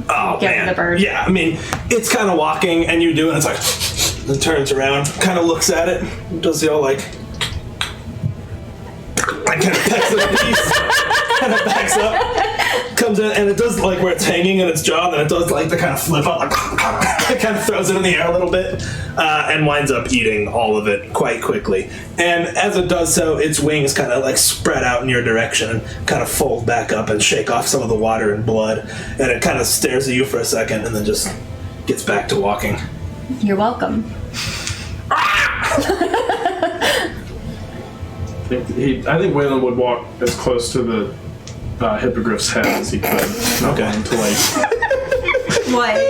Oh Get man, the bird. yeah. I mean, it's kind of walking, and you do, and it's like, and turns around, kind of looks at it, does the old like, kind of pecks it a piece, kind of backs up, comes in, and it does like where it's hanging in its jaw, and then it does like the kind of flip up, like it kind of throws it in the air a little bit, and winds up eating all of it quite quickly. And as it does so, its wings kind of like spread out in your direction and kind of fold back up and shake off some of the water and blood, and it kind of stares at you for a second and then just gets back to walking. You're welcome. I think Waylon would walk as close to the hippogriff's head as he could. Not Okay. wanting to like. What?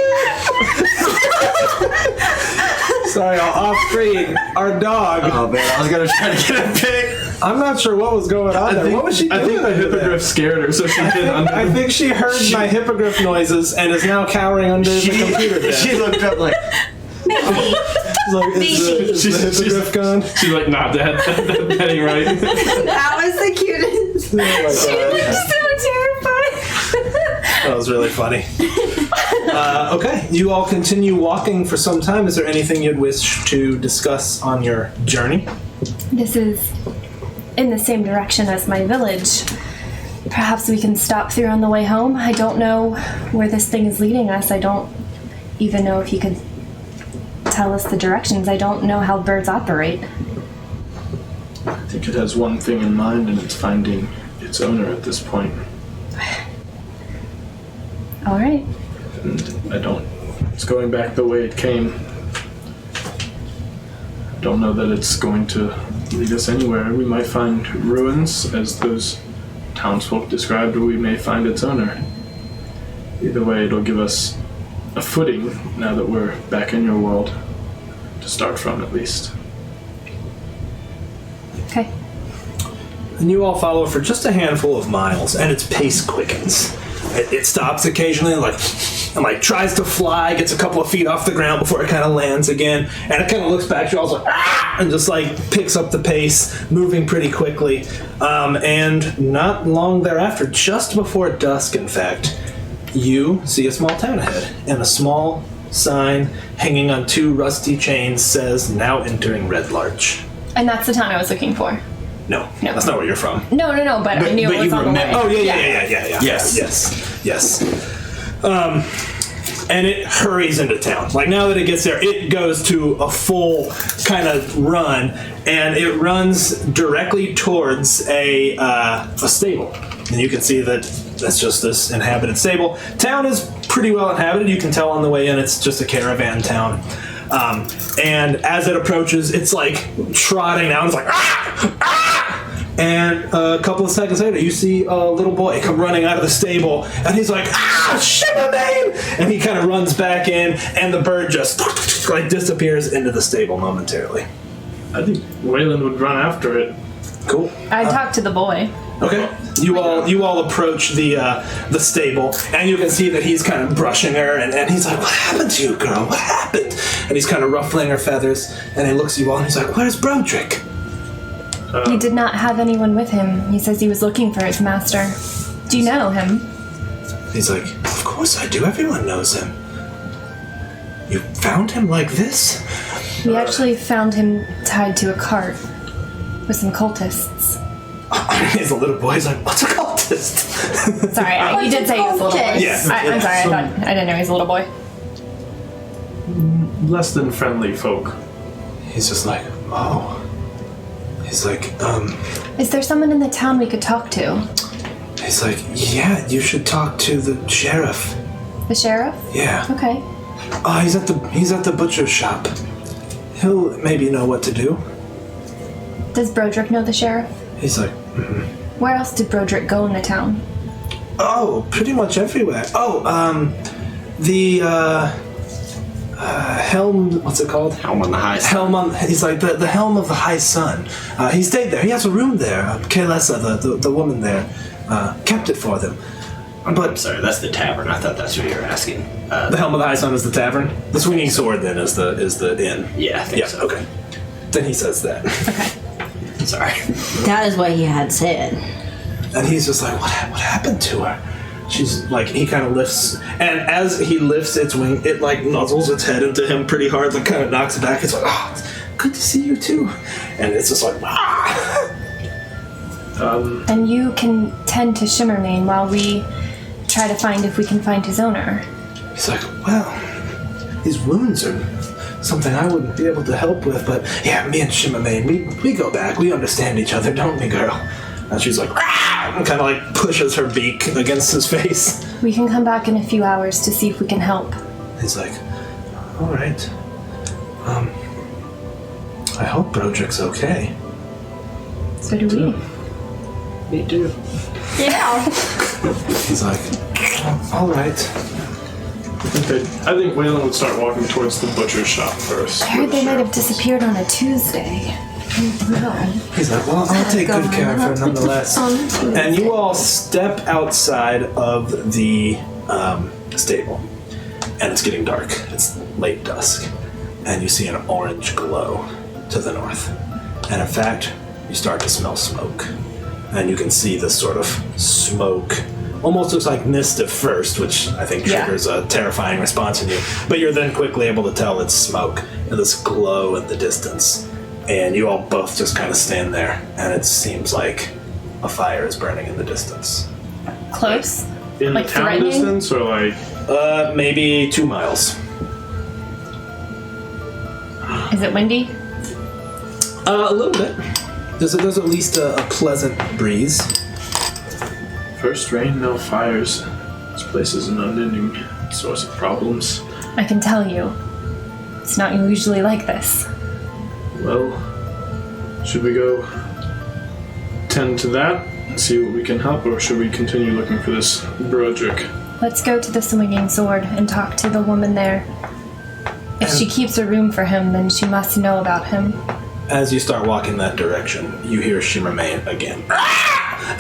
Sorry, off screen, our dog. Oh man, I was gonna try to get a pic. I'm not sure what was going on there. What was she doing? I think the over there? hippogriff scared her, so she hid under. I think she heard my hippogriff noises and is now cowering under the computer desk. She looked up like, She's like, is the hippogriff gone? She's like, nah, Dad, that ain't right. That was the cutest. Oh my God. So terrified. That was really funny. Okay, you all continue walking for some time. Is there anything you'd wish to discuss on your journey? This is in the same direction as my village. Perhaps we can stop through on the way home. I don't know where this thing is leading us. I don't even know if you could tell us the directions. I don't know how birds operate. I think it has one thing in mind, and it's finding its owner at this point. All right. And I don't. It's going back the way it came. I don't know that it's going to lead us anywhere. We might find ruins, as those townsfolk described, or we may find its owner. Either way, it'll give us a footing now that we're back in your world to start from, at least. Okay. And you all follow for just a handful of miles, and its pace quickens. It stops occasionally, and tries to fly, gets a couple of feet off the ground before it kind of lands again, and it kind of looks back. You all like, ah! And just like picks up the pace, moving pretty quickly. And not long thereafter, just before dusk, in fact, you see a small town ahead, and a small sign hanging on two rusty chains says, "Now entering Red Larch." And that's the town I was looking for. No, that's not where you're from. No, but I knew but it was you on the way. remember- Oh yeah. Yes. Yes. And it hurries into town. Like now that it gets there, it goes to a full kind of run, and it runs directly towards a stable. And you can see that that's just this inhabited stable. Town is pretty well inhabited. You can tell on the way in it's just a caravan town. And as it approaches, it's like trotting out. It's like, ah! And a couple of seconds later, you see a little boy come running out of the stable, and he's like, "Ah, Shimmermane!" And he kind of runs back in, and the bird just like disappears into the stable momentarily. I think Waylon would run after it. Cool. I talked to the boy. Okay. You all approach the stable, and you can see that he's kind of brushing her, and he's like, "What happened to you, girl? What happened?" And he's kind of ruffling her feathers, and he looks at you all, and he's like, "Where's Broderick?" He did not have anyone with him. He says he was looking for his master. Do you know him? He's like, "Of course I do. Everyone knows him. You found him like this?" We actually found him tied to a cart with some cultists. He's a little boy. He's like, "What's a cultist?" Sorry, you did say he was a little boy. Yeah. I'm sorry, I didn't know he was a little boy. Less than friendly folk. He's just like, "Oh." He's like, Is there someone in the town we could talk to? he's like, "Yeah, you should talk to the sheriff." The sheriff? Yeah. Okay. Oh, he's at the butcher's shop. He'll maybe know what to do. Does Broderick know the sheriff? He's like, Where else did Broderick go in the town? "Oh, pretty much everywhere." Oh, the helm. What's it called? Helm on the high side. Helm on. He's like the helm of the High Sun. He stayed there. He has a room there. Kaelessa, the woman there, kept it for them. But Sorry, that's the tavern. I thought that's what you were asking. the helm of the High Sun is the tavern. The swinging sword then is the inn. Yeah, I think Yeah. so. Okay. Then he says that, Okay. Sorry. That is what he had said. and he's just like, "What happened to her?" She's like, he kind of lifts, and as he lifts its wing, it like nuzzles its head into him pretty hard, like kind of knocks it back. It's like, "Oh, it's good to see you too," and it's just like, "Ah." And you can tend to Shimmermane while we try to find if we can find his owner. He's like, "Well, these wounds are something I wouldn't be able to help with, but yeah, me and Shimmermane, we go back. We understand each other, don't we, girl?" And she's like, "Ah!" and kind of like pushes her beak against his face. We can come back in a few hours to see if we can help. He's like, "All right. I hope Broderick's okay." So do we. Me too. Yeah. He's like, "All right." I think Waylon would start walking towards the butcher's shop first. I heard they might have disappeared on a Tuesday. No. He's like, "Well, I'll take good care of her nonetheless." And you all step outside of the stable, and it's getting dark. It's late dusk, and you see an orange glow to the north. And in fact, you start to smell smoke, and you can see this sort of smoke. Almost looks like mist at first, which I think Yeah. triggers a terrifying response in you. But you're then quickly able to tell it's smoke and this glow in the distance. And you all both just kind of stand there, and it seems like a fire is burning in the distance. Close? In Like the town threatening? distance, or like Maybe 2 miles. Is it windy? A little bit. There's at least a pleasant breeze. first rain, no fires. This place is an unending source of problems. I can tell you. It's not usually like this. Well, should we go tend to that and see what we can help, or should we continue looking for this Broderick? Let's go to the swinging sword and talk to the woman there. If she keeps a room for him, then she must know about him. As you start walking that direction, you hear Shimmermane again.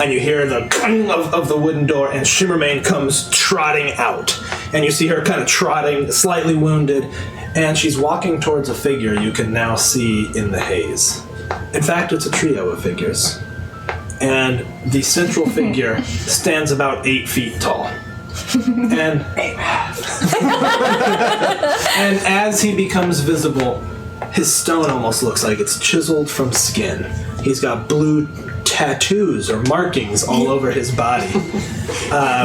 And you hear the clang of the wooden door, and Shimmermane comes trotting out. And you see her kind of trotting, slightly wounded, and she's walking towards a figure you can now see in the haze. In fact, it's a trio of figures. And the central figure stands about 8 feet tall. And, and as he becomes visible, his stone almost looks like it's chiseled from skin. He's got blue tattoos or markings all over his body,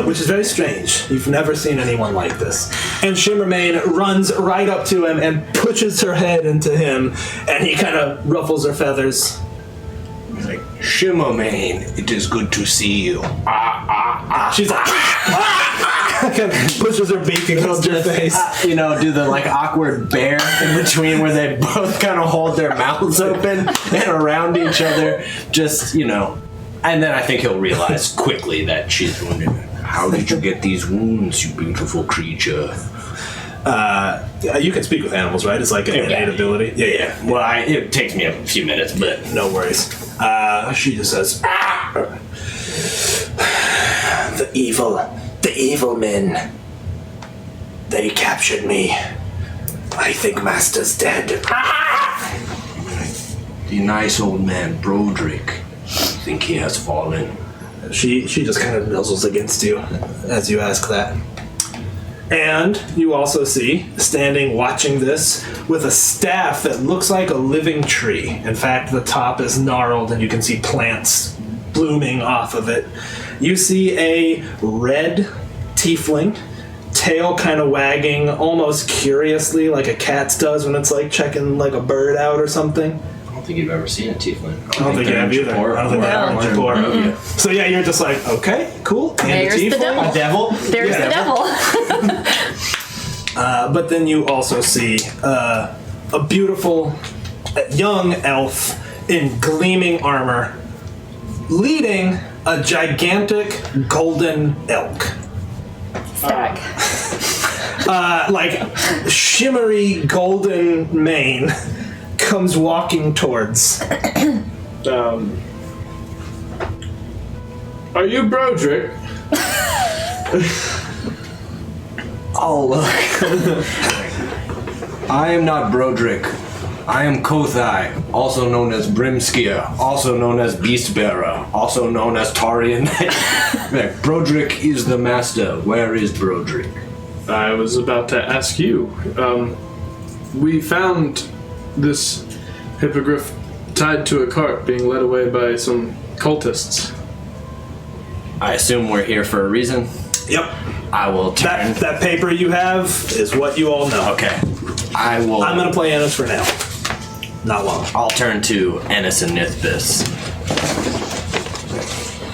which is very strange. You've never seen anyone like this. And Shimmermane runs right up to him and pushes her head into him, and he kind of ruffles her feathers. He's like, Shimmermane, it is good to see you. She's like, kind of pushes her beak against your face. You know, do the like awkward bear in between where they both kind of hold their mouths open and around each other, just, you know, And then I think he'll realize quickly that she's wounded. How did you get these wounds, you beautiful creature? You can speak with animals, right? It's like an innate ability. Yeah. Well, it takes me a few minutes, but No worries. She just says, the evil men. They captured me. I think Master's dead. the nice old man Broderick, I think he has fallen. She just kind of nuzzles against you as you ask that. And you also see, standing watching this, with a staff that looks like a living tree. In fact, the top is gnarled and you can see plants blooming off of it. You see a red tiefling, tail kind of wagging almost curiously like a cat's does when it's like checking like a bird out or something. I don't think you've ever seen a tiefling. I don't think you have either. I don't think they have one before. So yeah, you're just like, okay, cool. And There's the devil. Devil? There's the devil. But then you also see a beautiful young elf in gleaming armor leading a gigantic golden elk. Stack. Like shimmery golden mane comes walking towards. Are you Broderick? Oh, look. I am not Broderick. I am Kothai, also known as Brimskia, also known as Beastbearer, also known as Tarian. Broderick is the master. Where is Broderick? I was about to ask you. We found this hippogriff tied to a cart being led away by some cultists. I assume we're here for a reason. Yep. I will turn. That paper you have is what you all know. Okay. I will. I'm gonna play Ennis for now. Not long. I'll turn to Ennis and Nithbis.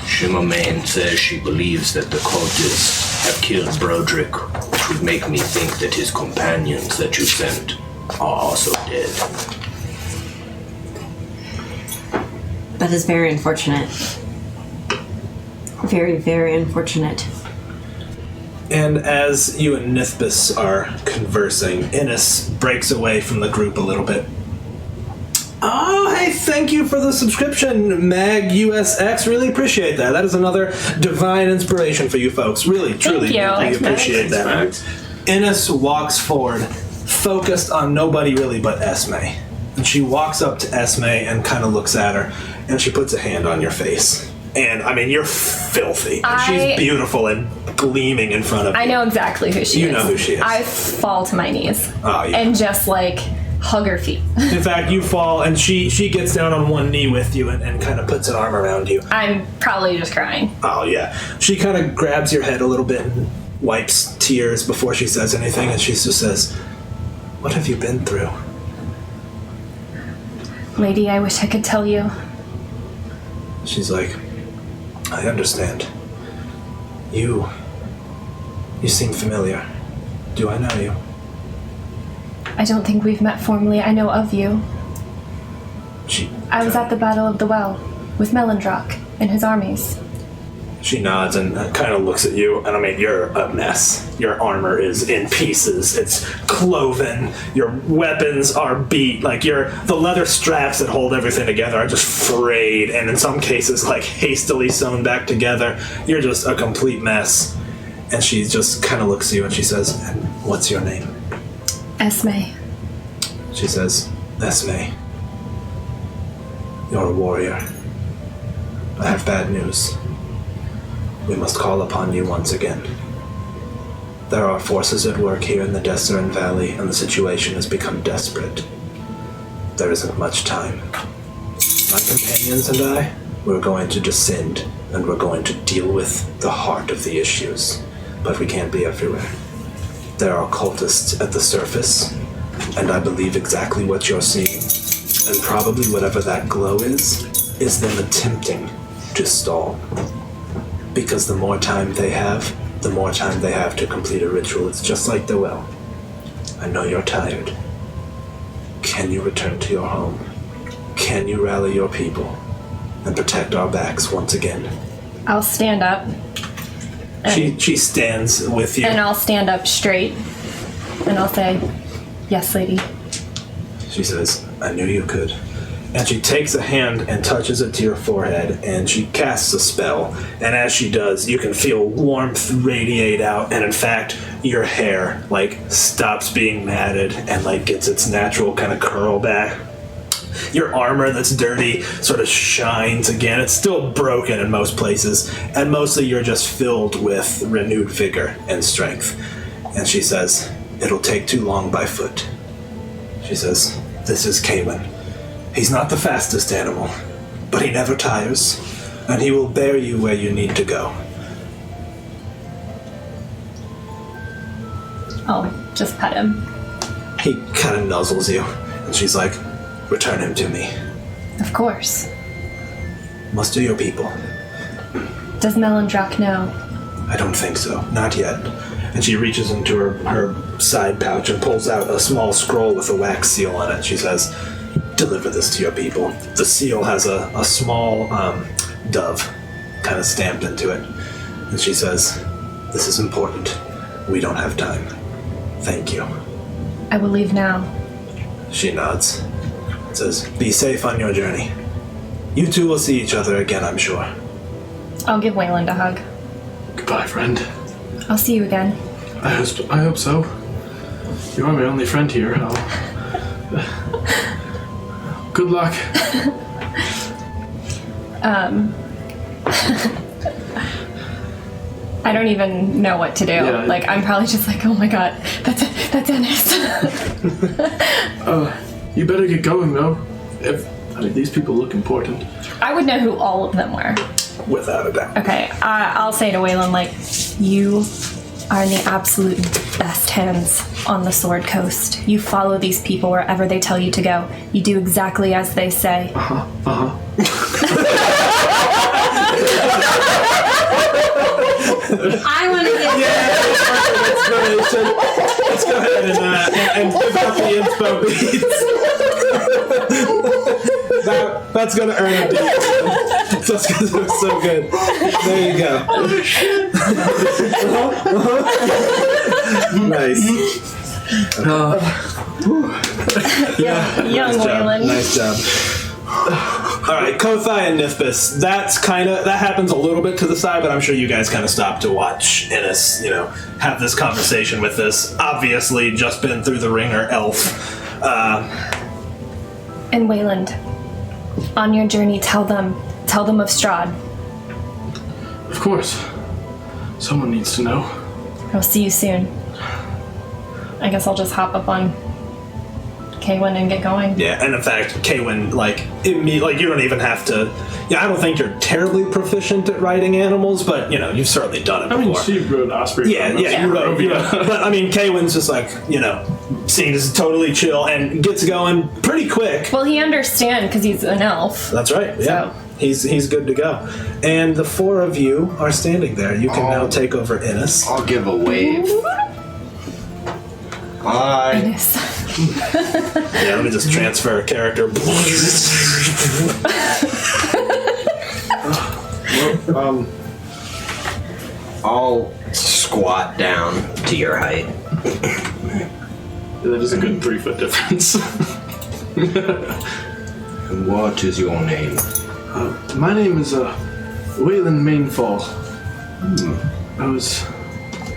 Shimmermane says she believes that the cultists have killed Broderick, which would make me think that his companions that you sent are also dead. That is very unfortunate. Very, very unfortunate. And as you and Nithbis are conversing, Ennis breaks away from the group a little bit. Oh, hey, thank you for the subscription, Mag USX. Really appreciate that. That is another divine inspiration for you folks. Really, truly, you. really Thanks, appreciate that. Ennis walks forward, focused on nobody really but Esme. And she walks up to Esme and kind of looks at her, and she puts a hand on your face. And, I mean, you're filthy. And she's beautiful and gleaming in front of you. I know exactly who she is. You know who she is. I fall to my knees. Oh, yeah. And just like hug her feet. In fact, you fall, and she gets down on one knee with you and kind of puts an arm around you. I'm probably just crying. Oh, yeah. She kind of grabs your head a little bit and wipes tears before she says anything, and she just says, "What have you been through?" Lady, I wish I could tell you. She's like, "I understand. You seem familiar. Do I know you?" I don't think we've met formally. I know of you. I was at the Battle of the Well with Melendrock and his armies. She nods and kind of looks at you, and I mean, you're a mess. Your armor is in pieces. It's cloven. Your weapons are beat. Like, the leather straps that hold everything together are just frayed, and in some cases, like, hastily sewn back together. You're just a complete mess. And she just kind of looks at you and she says, "And what's your name?" Esme. She says, "Esme, you're a warrior. I have bad news. We must call upon you once again. There are forces at work here in the Desserin Valley, and the situation has become desperate. There isn't much time. My companions and I, we're going to descend, and we're going to deal with the heart of the issues, but we can't be everywhere. There are cultists at the surface, and I believe exactly what you're seeing, and probably whatever that glow is them attempting to stall. Because the more time they have, the more time they have to complete a ritual. It's just like the well. I know you're tired. Can you return to your home? Can you rally your people? and protect our backs once again. I'll stand up. She stands with you. And I'll stand up straight. And I'll say, yes, lady. She says, I knew you could. And she takes a hand and touches it to your forehead, and she casts a spell. And as she does, you can feel warmth radiate out, and in fact, your hair, stops being matted and, gets its natural kind of curl back. Your armor that's dirty sort of shines again. It's still broken in most places, and mostly you're just filled with renewed vigor and strength. And she says, it'll take too long by foot. She says, this is Kaywin. He's not the fastest animal, but he never tires, and he will bear you where you need to go. I'll just pet him. He kind of nuzzles you, and she's like, return him to me. Of course. Must do your people. Does Melandrak know? I don't think so. Not yet. And she reaches into her side pouch and pulls out a small scroll with a wax seal on it. She says, deliver this to your people. The seal has a small dove kind of stamped into it. And she says, this is important. We don't have time. Thank you. I will leave now. She nods. Says, be safe on your journey. You two will see each other again, I'm sure. I'll give Wayland a hug. Goodbye, friend. I'll see you again. I hope so. You are my only friend here. Good luck. I don't even know what to do. Yeah. I'm probably just oh my god, that's Ennis. You better get going, though. These people look important. I would know who all of them were. Without a doubt. Okay, I'll say to Wayland, you are in the absolute best hands on the Sword Coast. You follow these people wherever they tell you to go. You do exactly as they say. I want to get Let's go ahead and give out the inspo beads. That's gonna earn a beat. Just because it was so good. There you go. Nice. Young Wayland. Nice job. All right, Kothai and Nithbis. That happens a little bit to the side, but I'm sure you guys kind of stop to watch Ennis, have this conversation with this obviously just been through the ringer elf. And Wayland, on your journey, tell them of Strahd. Of course. Someone needs to know. I'll see you soon. I guess I'll just hop up on Kaywin and get going. Yeah, and in fact, Kaywin, you don't even have to. Yeah, I don't think you're terribly proficient at riding animals, but you've certainly done it before. She rode Osprey. Yeah, you rode. But Kaywin's just seeing this is totally chill and gets going pretty quick. Well, he understands because he's an elf. That's right. Yeah, he's good to go. And the four of you are standing there. You can now take over Ennis. I'll give a wave. Hi. Ennis. Yeah, let me just transfer a character. I'll squat down to your height. That is a good 3-foot difference. And what is your name? My name is Wayland Mainfall. I was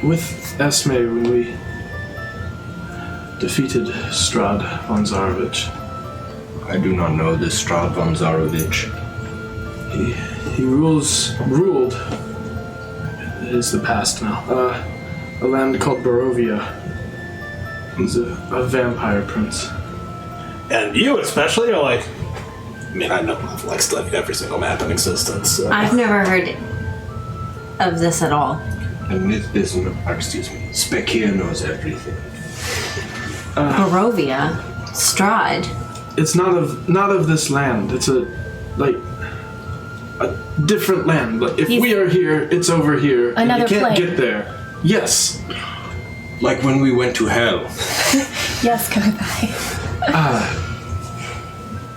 with Esme when we defeated Strahd von Zarovich. I do not know this Strahd von Zarovich. He ruled. It is the past now. A land called Barovia. He's a vampire prince. And you especially are I know I've studied every single map in existence. So. I've never heard of this at all. And this, Spec here knows everything. Barovia, Strahd. It's not of this land. It's a different land. If we are here, it's over here. Another and you can't plane. get there. Yes. Like when we went to hell. Yes, Kothai.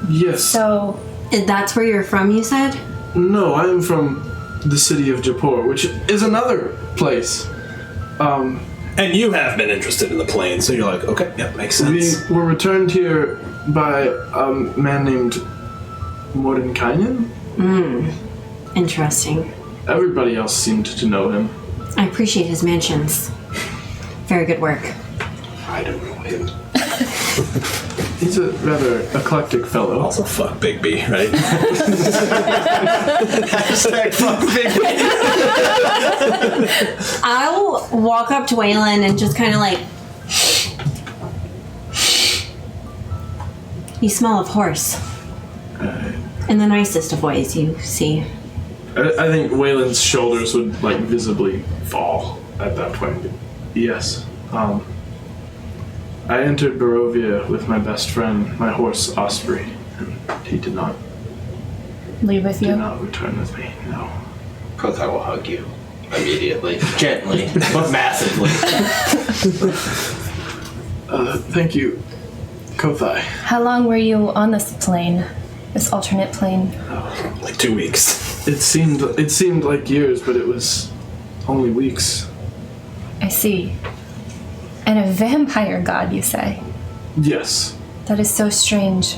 Yes. So, And that's where you're from, you said? No, I am from the city of Jaipur, which is another place. And you have been interested in the plane, so you're like, okay, yep, makes We sense. were returned here by a man named Mordenkainen. Interesting. Everybody else seemed to know him. I appreciate his mentions. Very good work. I don't know him. He's a rather eclectic fellow. Also, fuck Big B, right? Hashtag fuck Big B. I'll walk up to Waylon and just kind of like. You smell of horse. In the nicest of ways, you see. I think Waylon's shoulders would like visibly fall at that point. Yes. I entered Barovia with my best friend, my horse Osprey, and he did not Leave with you. return with me. No. Kothai will hug you immediately, gently, but massively. Thank you, Kothai. How long were you on this plane? This alternate plane? Like 2 weeks. It seemed like years, but it was only weeks. I see. And a vampire god, you say? Yes. That is so strange.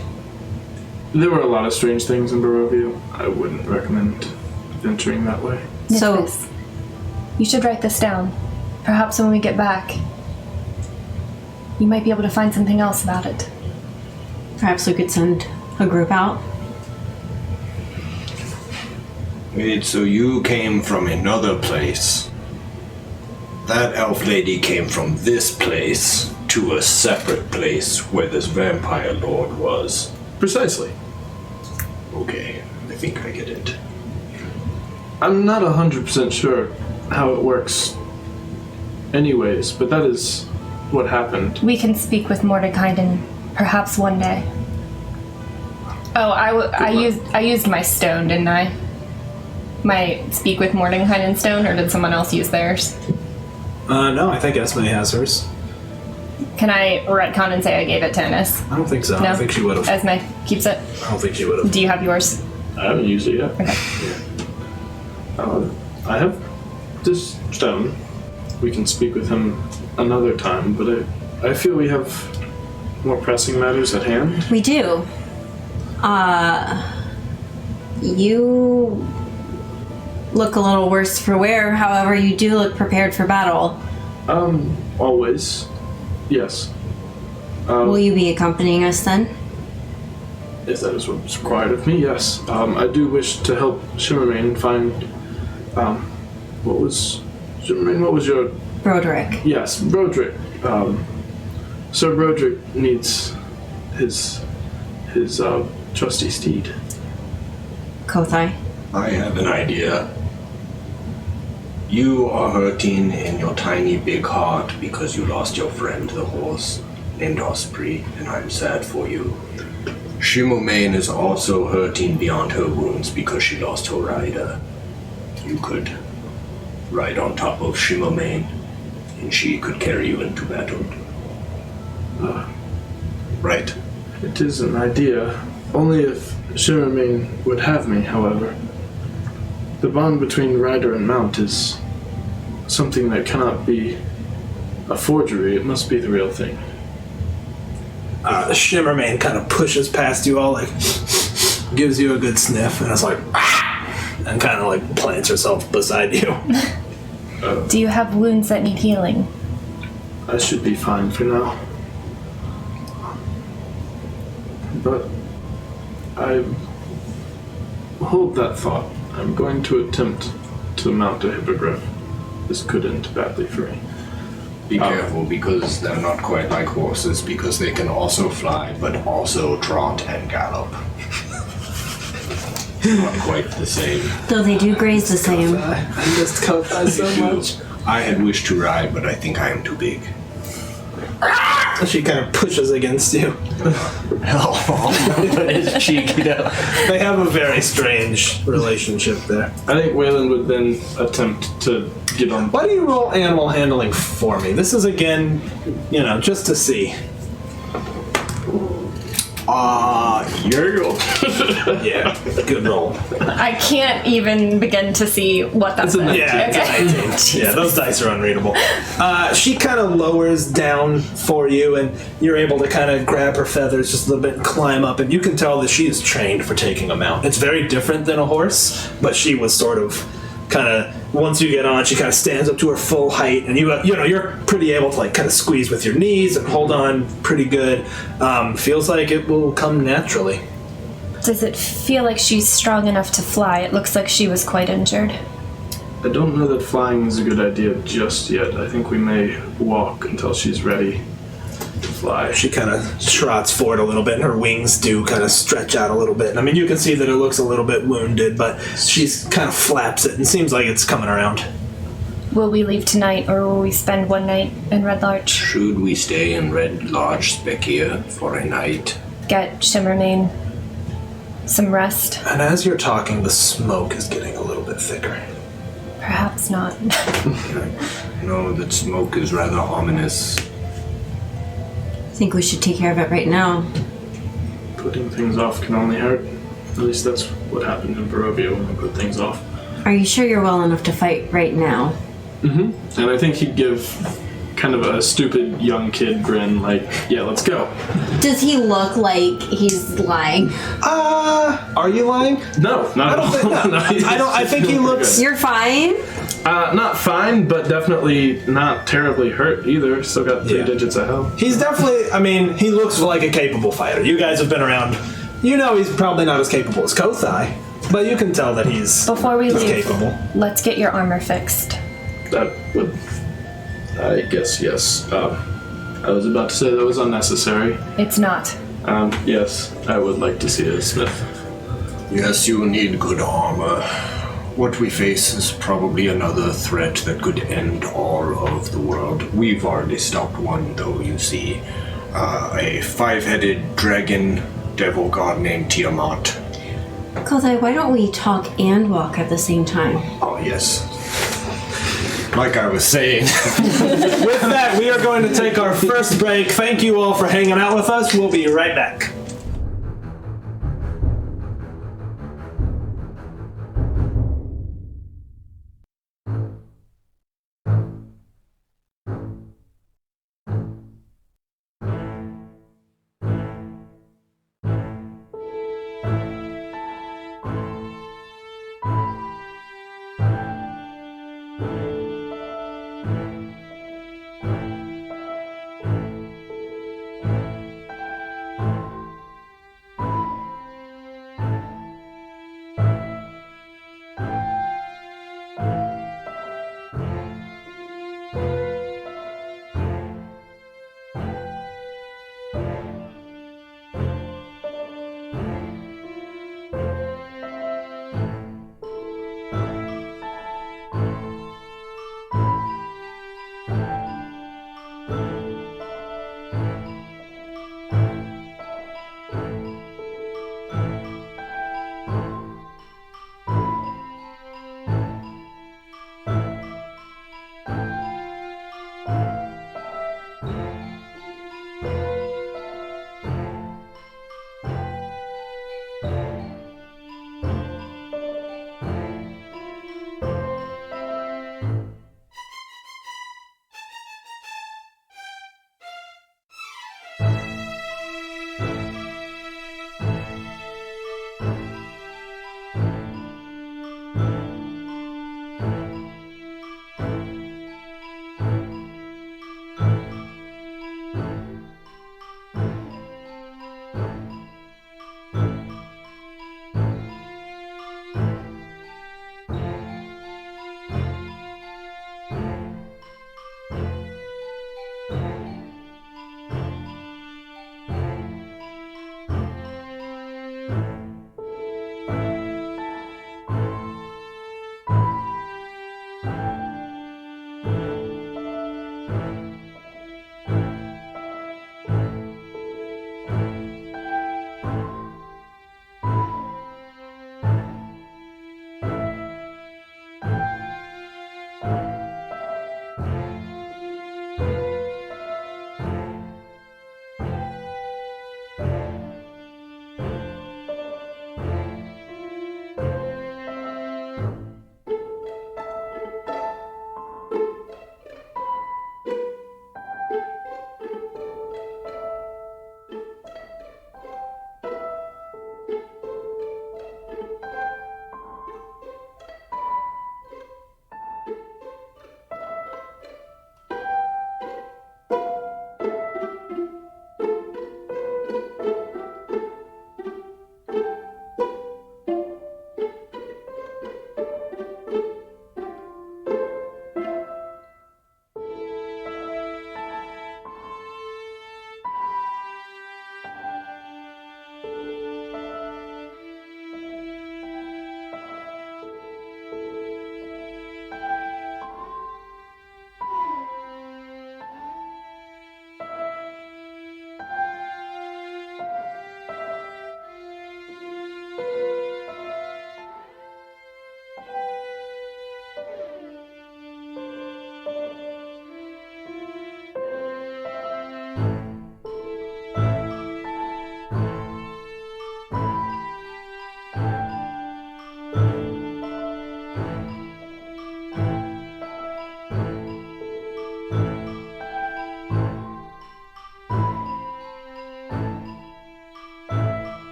There were a lot of strange things in Barovia. I wouldn't recommend venturing that way. So- Nicholas, you should write this down. Perhaps when we get back, you might be able to find something else about it. Perhaps we could send a group out. Wait, so you came from another place? That elf lady came from this place to a separate place where this vampire lord was. Precisely. Okay, I think I get it. I'm not 100% sure how it works anyways, but that is what happened. We can speak with Mordekainen perhaps one day. Oh, I used my stone, didn't I? My speak with Mordekainen stone, or did someone else use theirs? No, I think Esme has hers. Can I retcon and say I gave it to Ennis? I don't think so. I No? don't think she would have. Esme keeps it. I don't think she would have. Do you have yours? I haven't used it yet. Okay. I have this stone. We can speak with him another time, but I feel we have more pressing matters at hand. We do. You look a little worse for wear, however, you do look prepared for battle. Always. Yes. Will you be accompanying us then? If that is what's required of me, yes. I do wish to help Shimmermane find, what was your... Broderick. Yes, Broderick. Sir Broderick needs his trusty steed. Kothai. I have an idea. You are hurting in your tiny big heart because you lost your friend, the horse, named Osprey, and I'm sad for you. Shimmermane is also hurting beyond her wounds because she lost her rider. You could ride on top of Shimmermane, and she could carry you into battle. Right. It is an idea. Only if Shimmermane would have me, however. The bond between rider and mount is something that cannot be a forgery. It must be the real thing. Shimmermane kind of pushes past you all, like, gives you a good sniff, and it's like, and kind of like plants herself beside you. Do you have wounds that need healing? I should be fine for now. But I hold that thought. I'm going to attempt to mount a hippogriff. This could end badly for me. Be careful, because they're not quite like horses, because they can also fly, but also trot and gallop. Not quite the same. Though they do graze the same. I missed Kothai so much. I had wished to ride, but I think I am too big. She kind of pushes against you. It's cheeky though. They have a very strange relationship there. I think Waylon would then attempt to get on. Why do you roll animal handling for me? This is again, just to see. Yeah. Yeah, good roll. I can't even begin to see what that's. Yeah, it's a 19. Yeah, those dice are unreadable. She kind of lowers down for you, and you're able to kind of grab her feathers just a little bit and climb up, and you can tell that she is trained for taking a mount. It's very different than a horse, but she was sort of kind of, once you get on, she kind of stands up to her full height, and you're pretty able to like kind of squeeze with your knees and hold on pretty good. Feels like it will come naturally. Does it feel like she's strong enough to fly? It looks like she was quite injured. I don't know that flying is a good idea just yet. I think we may walk until she's ready to fly. She kind of trots forward a little bit, and her wings do kind of stretch out a little bit. And I mean, you can see that it looks a little bit wounded, but she's kind of flaps it and seems like it's coming around. Will we leave tonight, or will we spend one night in Red Larch? Should we stay in Red Lodge Spekia for a night? Get Shimmermane some rest? And as you're talking, the smoke is getting a little bit thicker. Perhaps not. No, that smoke is rather ominous. I think we should take care of it right now. Putting things off can only hurt. At least that's what happened in Barovia when we put things off. Are you sure you're well enough to fight right now? And I think he'd give kind of a stupid young kid grin, like, yeah, let's go. Does he look like he's lying? Are you lying? No, not at all. No, he's I think he doing pretty looks- good. You're fine? Not fine, but definitely not terribly hurt either. Still got 3 Yeah. digits of health. He's definitely, I mean, he looks like a capable fighter. You guys have been around. You know he's probably not as capable as Kothai, but you can tell that he's Before we leave, capable. let's get your armor fixed. That would, I guess, yes. I was about to say that was unnecessary. It's not. Yes, I would like to see a smith. Yes, you need good armor. What we face is probably another threat that could end all of the world. We've already stopped one, though, you see. A 5-headed dragon devil god named Tiamat. Kozai, why don't we talk and walk at the same time? Oh, yes. Like I was saying. With that, we are going to take our first break. Thank you all for hanging out with us. We'll be right back.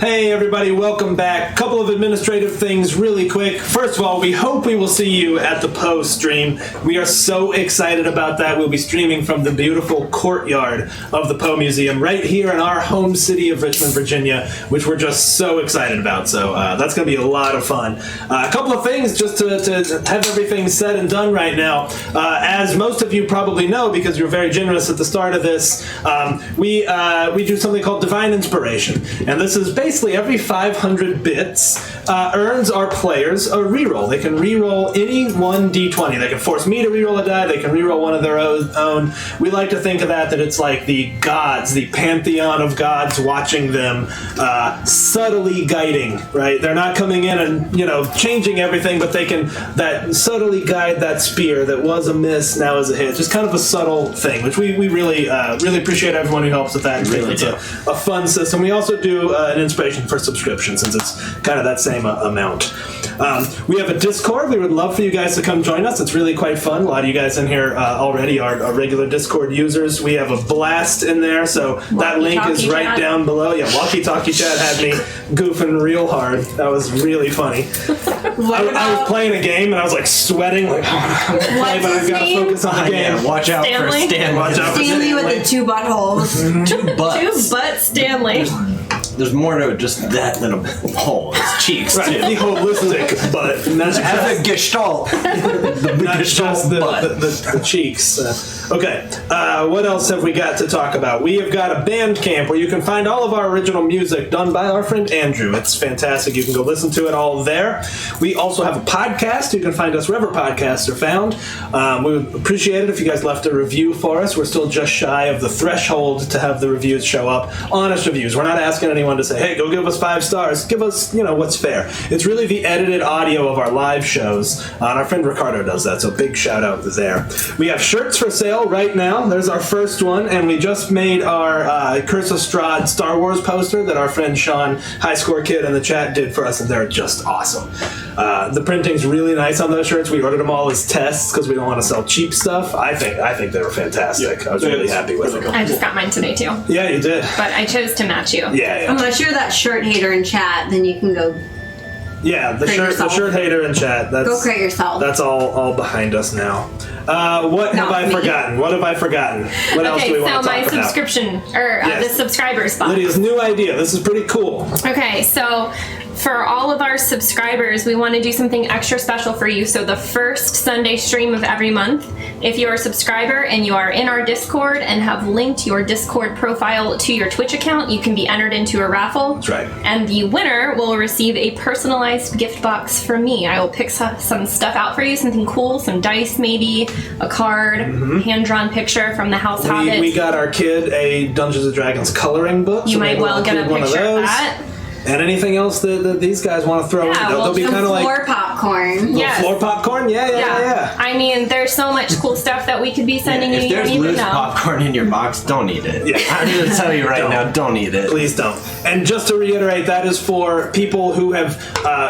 Hey everybody, welcome back. Couple of administrative things really quick. First of all, we hope we will see you at the Poe stream. We are so excited about that. We'll be streaming from the beautiful courtyard of the Poe Museum right here in our home city of Richmond, Virginia, which we're just so excited about. So that's going to be a lot of fun. A couple of things just to have everything said and done right now. As most of you probably know, because you were very generous at the start of this, we do something called Divine Inspiration. And this is basically every 500 bits earns our players a reroll. They can reroll any one d20. They can force me to reroll a die. They can reroll one of their own. We like to think of that it's like the gods, the pantheon of gods watching them, subtly guiding, right? They're not coming in and, changing everything, but they can that subtly guide that spear that was a miss, now is a hit. Just kind of a subtle thing, which we really appreciate everyone who helps with that. Really it's a fun system. We also do an inspiration for subscription, since it's kind of that same amount. We have a Discord. We would love for you guys to come join us. It's really quite fun. A lot of you guys in here already are regular Discord users. We have a blast in there, so that link is right chat. down below. Yeah, walkie-talkie chat had me goofing real hard. That was really funny. I was playing a game and I was like sweating, like, but I've got to focus on the game. Yeah, watch out Stanley? for Stanley. Watch out for Stanley with the two buttholes. Two butts. Two butt Stanley. There's more to it just that than a hole. It's cheeks, Right, too. the holistic butt. And that's Have a gestalt. The not gestalt just butt. the cheeks. Okay, what else have we got to talk about? We have got a Bandcamp where you can find all of our original music done by our friend Andrew. It's fantastic. You can go listen to it all there. We also have a podcast. You can find us wherever podcasts are found. We would appreciate it if you guys left a review for us. We're still just shy of the threshold to have the reviews show up. Honest reviews. We're not asking anyone to say, hey, go give us 5 stars. Give us, what's fair. It's really the edited audio of our live shows. And our friend Ricardo does that, so big shout out there. We have shirts for sale right now. There's our first one, and we just made our Curse of Strahd Star Wars poster that our friend Sean, High Score Kid, in the chat did for us, and they're just awesome. The printing's really nice on those shirts. We ordered them all as tests because we don't want to sell cheap stuff. I think they were fantastic. I was really happy with them. I just got mine today too, Yeah, you did. but I chose to match you. Yeah. Unless you're that shirt hater in chat, then you can go The Create yourself. shirt hater in chat. go create yourself. That's all behind us now. What have I me. forgotten? What have I forgotten? What else do Okay, we want so to my talk about? subscription, or Yes. the subscriber spot. Lydia's new idea. This is pretty cool. Okay, so for all of our subscribers, we want to do something extra special for you. So the first Sunday stream of every month, if you're a subscriber and you are in our Discord and have linked your Discord profile to your Twitch account, you can be entered into a raffle. That's right. And the winner will receive a personalized gift box from me. I will pick some stuff out for you, something cool, some dice maybe, a card, hand-drawn picture from the House Hobbit. We got our kid a Dungeons and Dragons coloring book. You so might maybe well we'll get a include one picture of those. that. And anything else that these guys want to throw in? Yeah, They'll well, be Some kind of like floor popcorn. Yes. floor popcorn. Yeah. I mean, there's so much cool stuff that we could be sending you. If You don't there's even loose know. popcorn in your box, don't eat it. Yeah. I'm going to tell you right Don't. now, don't eat it. Please don't. And just to reiterate, that is for people who have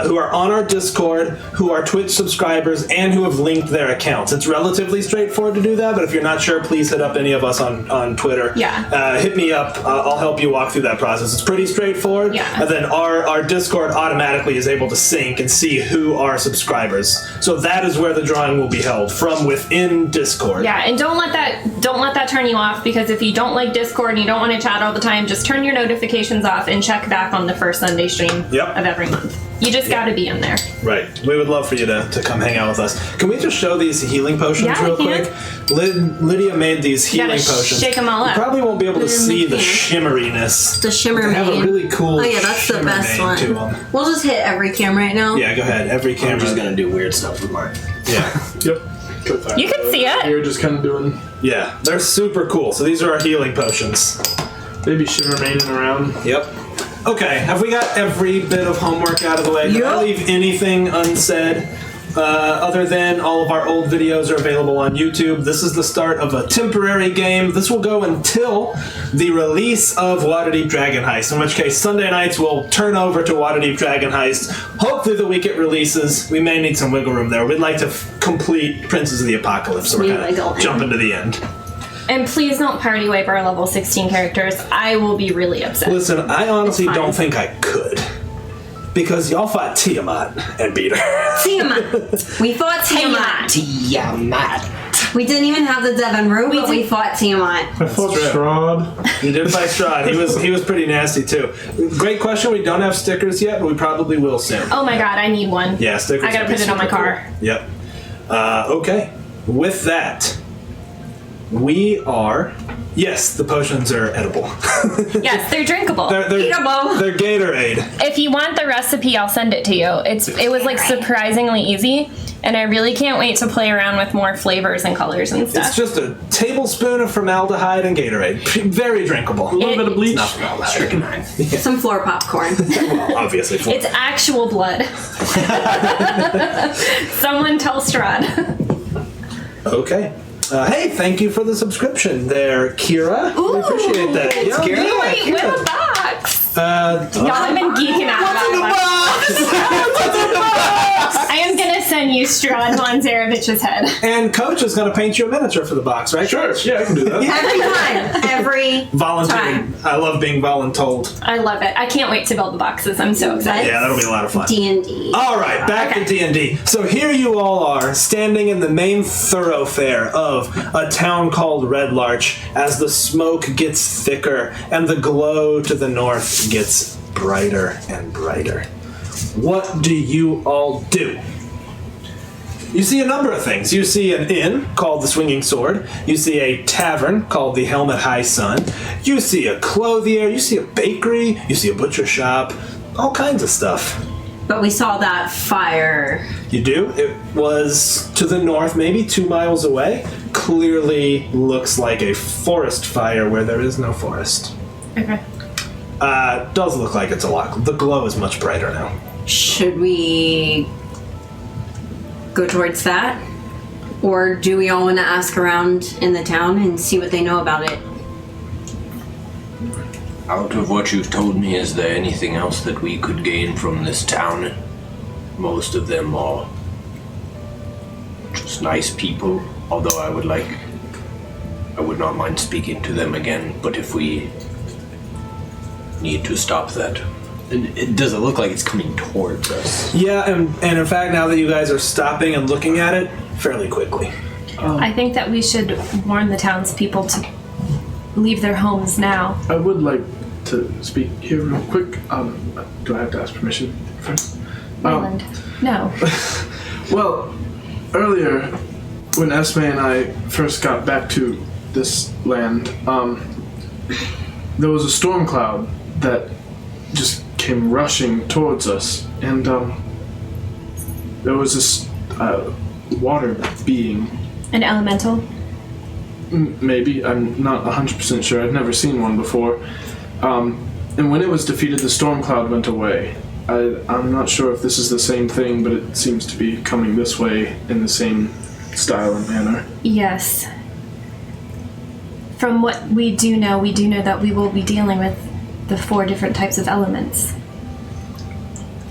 who are on our Discord, who are Twitch subscribers, and who have linked their accounts. It's relatively straightforward to do that, but if you're not sure, please hit up any of us on Twitter. Yeah. Hit me up. I'll help you walk through that process. It's pretty straightforward. Yeah. And then our Discord automatically is able to sync and see who are subscribers. So that is where the drawing will be held, from within Discord. Yeah, and don't let that turn you off, because if you don't like Discord and you don't want to chat all the time, just turn your notifications off and check back on the first Sunday stream Yep. of every month. You just got to be in there. Right. We would love for you to come hang out with us. Can we just show these healing potions Yeah, real we can. quick? Lydia made these You healing gotta potions. shake 'em all You up. probably won't be able to see the can. shimmeriness. The shimmer They have a mane. really cool Oh yeah, that's the shimmer best mane to one. 'em. We'll just hit every cam right now. Yeah, go ahead. Every camera. I'm just going to do weird stuff with mine. Yeah. Yep. You can see it. You're just kind of doing Yeah. They're super cool. So these are our healing potions. maybe shimmer maining around. Yep. Okay, have we got every bit of homework out of the way? Did I Yep. leave anything unsaid? Other than all of our old videos are available on YouTube. This is the start of a temporary game. This will go until the release of Waterdeep Dragon Heist, in which case Sunday nights will turn over to Waterdeep Dragon Heist. Hopefully the week it releases. We may need some wiggle room there. We'd like to complete Princes of the Apocalypse, so we're Need kind wiggle of room. jumping to the end. And please don't party wipe our level 16 characters. I will be really upset. Listen, I honestly It's fine. don't think I could. because y'all fought Tiamat and beat her. Tiamat. We fought Tiamat. Tiamat. We didn't even have the Devon room, but we fought Tiamat. I fought Strahd. You did fight Strahd. He was pretty nasty too. Great question. We don't have stickers yet, but we probably will soon. Oh my god, I need one. Yeah, stickers. I gotta would be put it on my super car. cool. Yep. Okay. With that, we are. Yes, the potions are edible. Yes, they're drinkable. they're Eatable. They're Gatorade. If you want the recipe, I'll send it to you. It was like surprisingly easy, and I really can't wait to play around with more flavors and colors and stuff. It's just a tablespoon of formaldehyde and Gatorade. Very drinkable. A little bit of bleach. Not formaldehyde. Some floor popcorn. Well, obviously. It's actual blood. Someone tell Strahd. Okay. Hey, thank you for the subscription there, Kira. We appreciate that. It's Yeah, Kira. yeah, Wait, Kira. with a box. Uh, Y'all have been geeking out about it. I am gonna send you Strahd von Zarevich's head. and Coach is going to paint you a miniature for the box, right? Sure, Coach? yeah, I can do that. Every time. Every Volunteering. time. I love being voluntold. I love it. I can't wait to build the boxes. I'm so excited. Yeah, that'll be a lot of fun. D&D. All right, back to D&D. So here you all are, standing in the main thoroughfare of a town called Red Larch as the smoke gets thicker and the glow to the north gets brighter and brighter. What do you all do? You see a number of things. You see an inn called the Swinging Sword. You see a tavern called the Helmet High Sun. You see a clothier. You see a bakery. You see a butcher shop. All kinds of stuff. But we saw that fire. You do? It was to the north, maybe 2 miles away. Clearly looks like a forest fire where there is no forest. Okay. Does look like it's a lot. The glow is much brighter now. Should we go towards that? Or do we all want to ask around in the town and see what they know about it? Out of what you've told me, is there anything else that we could gain from this town? Most of them are just nice people, although I would not mind speaking to them again, but if we need to stop that. It doesn't look like it's coming towards us. Yeah, and in fact, now that you guys are stopping and looking at it fairly quickly. I think that we should warn the townspeople to leave their homes now. I would like to speak here real quick. Do I have to ask permission first? Roland. No. Well, earlier, when Esme and I first got back to this land, there was a storm cloud that just came rushing towards us, and there was this water being. An elemental. Maybe, I'm not 100% sure. I've never seen one before. And when it was defeated, the storm cloud went away. I'm not sure if this is the same thing, but it seems to be coming this way in the same style and manner. Yes. From what we do know that we will be dealing with the 4 different types of elements.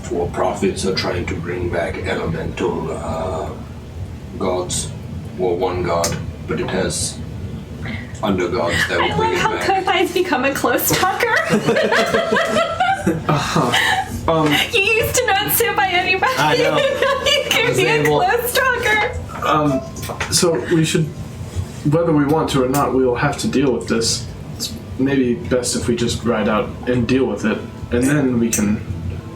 4 prophets are trying to bring back elemental gods, or 1 god, but it has undergods that will I bring love it how back. Kothai's become a close talker. You used to not sit by anybody. I know. You can be a able- close talker. So we should, whether we want to or not, we will have to deal with this. It's maybe best if we just ride out and deal with it, and then we can.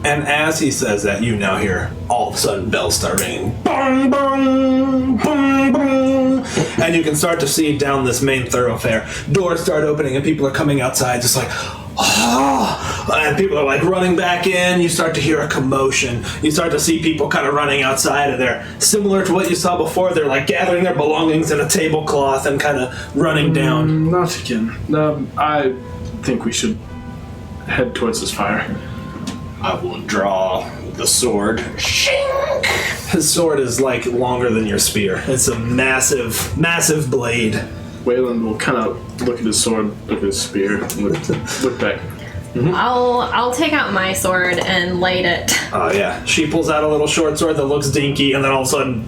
And as he says that, you now hear all of a sudden bells start ringing. Bong, bong, bong, bong. And you can start to see down this main thoroughfare, doors start opening and people are coming outside just like, oh, and people are like running back in. You start to hear a commotion. You start to see people kind of running outside, and they're similar to what you saw before. They're like gathering their belongings in a tablecloth and kind of running down. Not again. I think we should head towards this fire. I will draw the sword. His sword is like longer than your spear. It's a massive, massive blade. Waylon will kind of look at his sword, look at his spear, and look back. I'll take out my sword and light it. Oh yeah, she pulls out a little short sword that looks dinky, and then all of a sudden,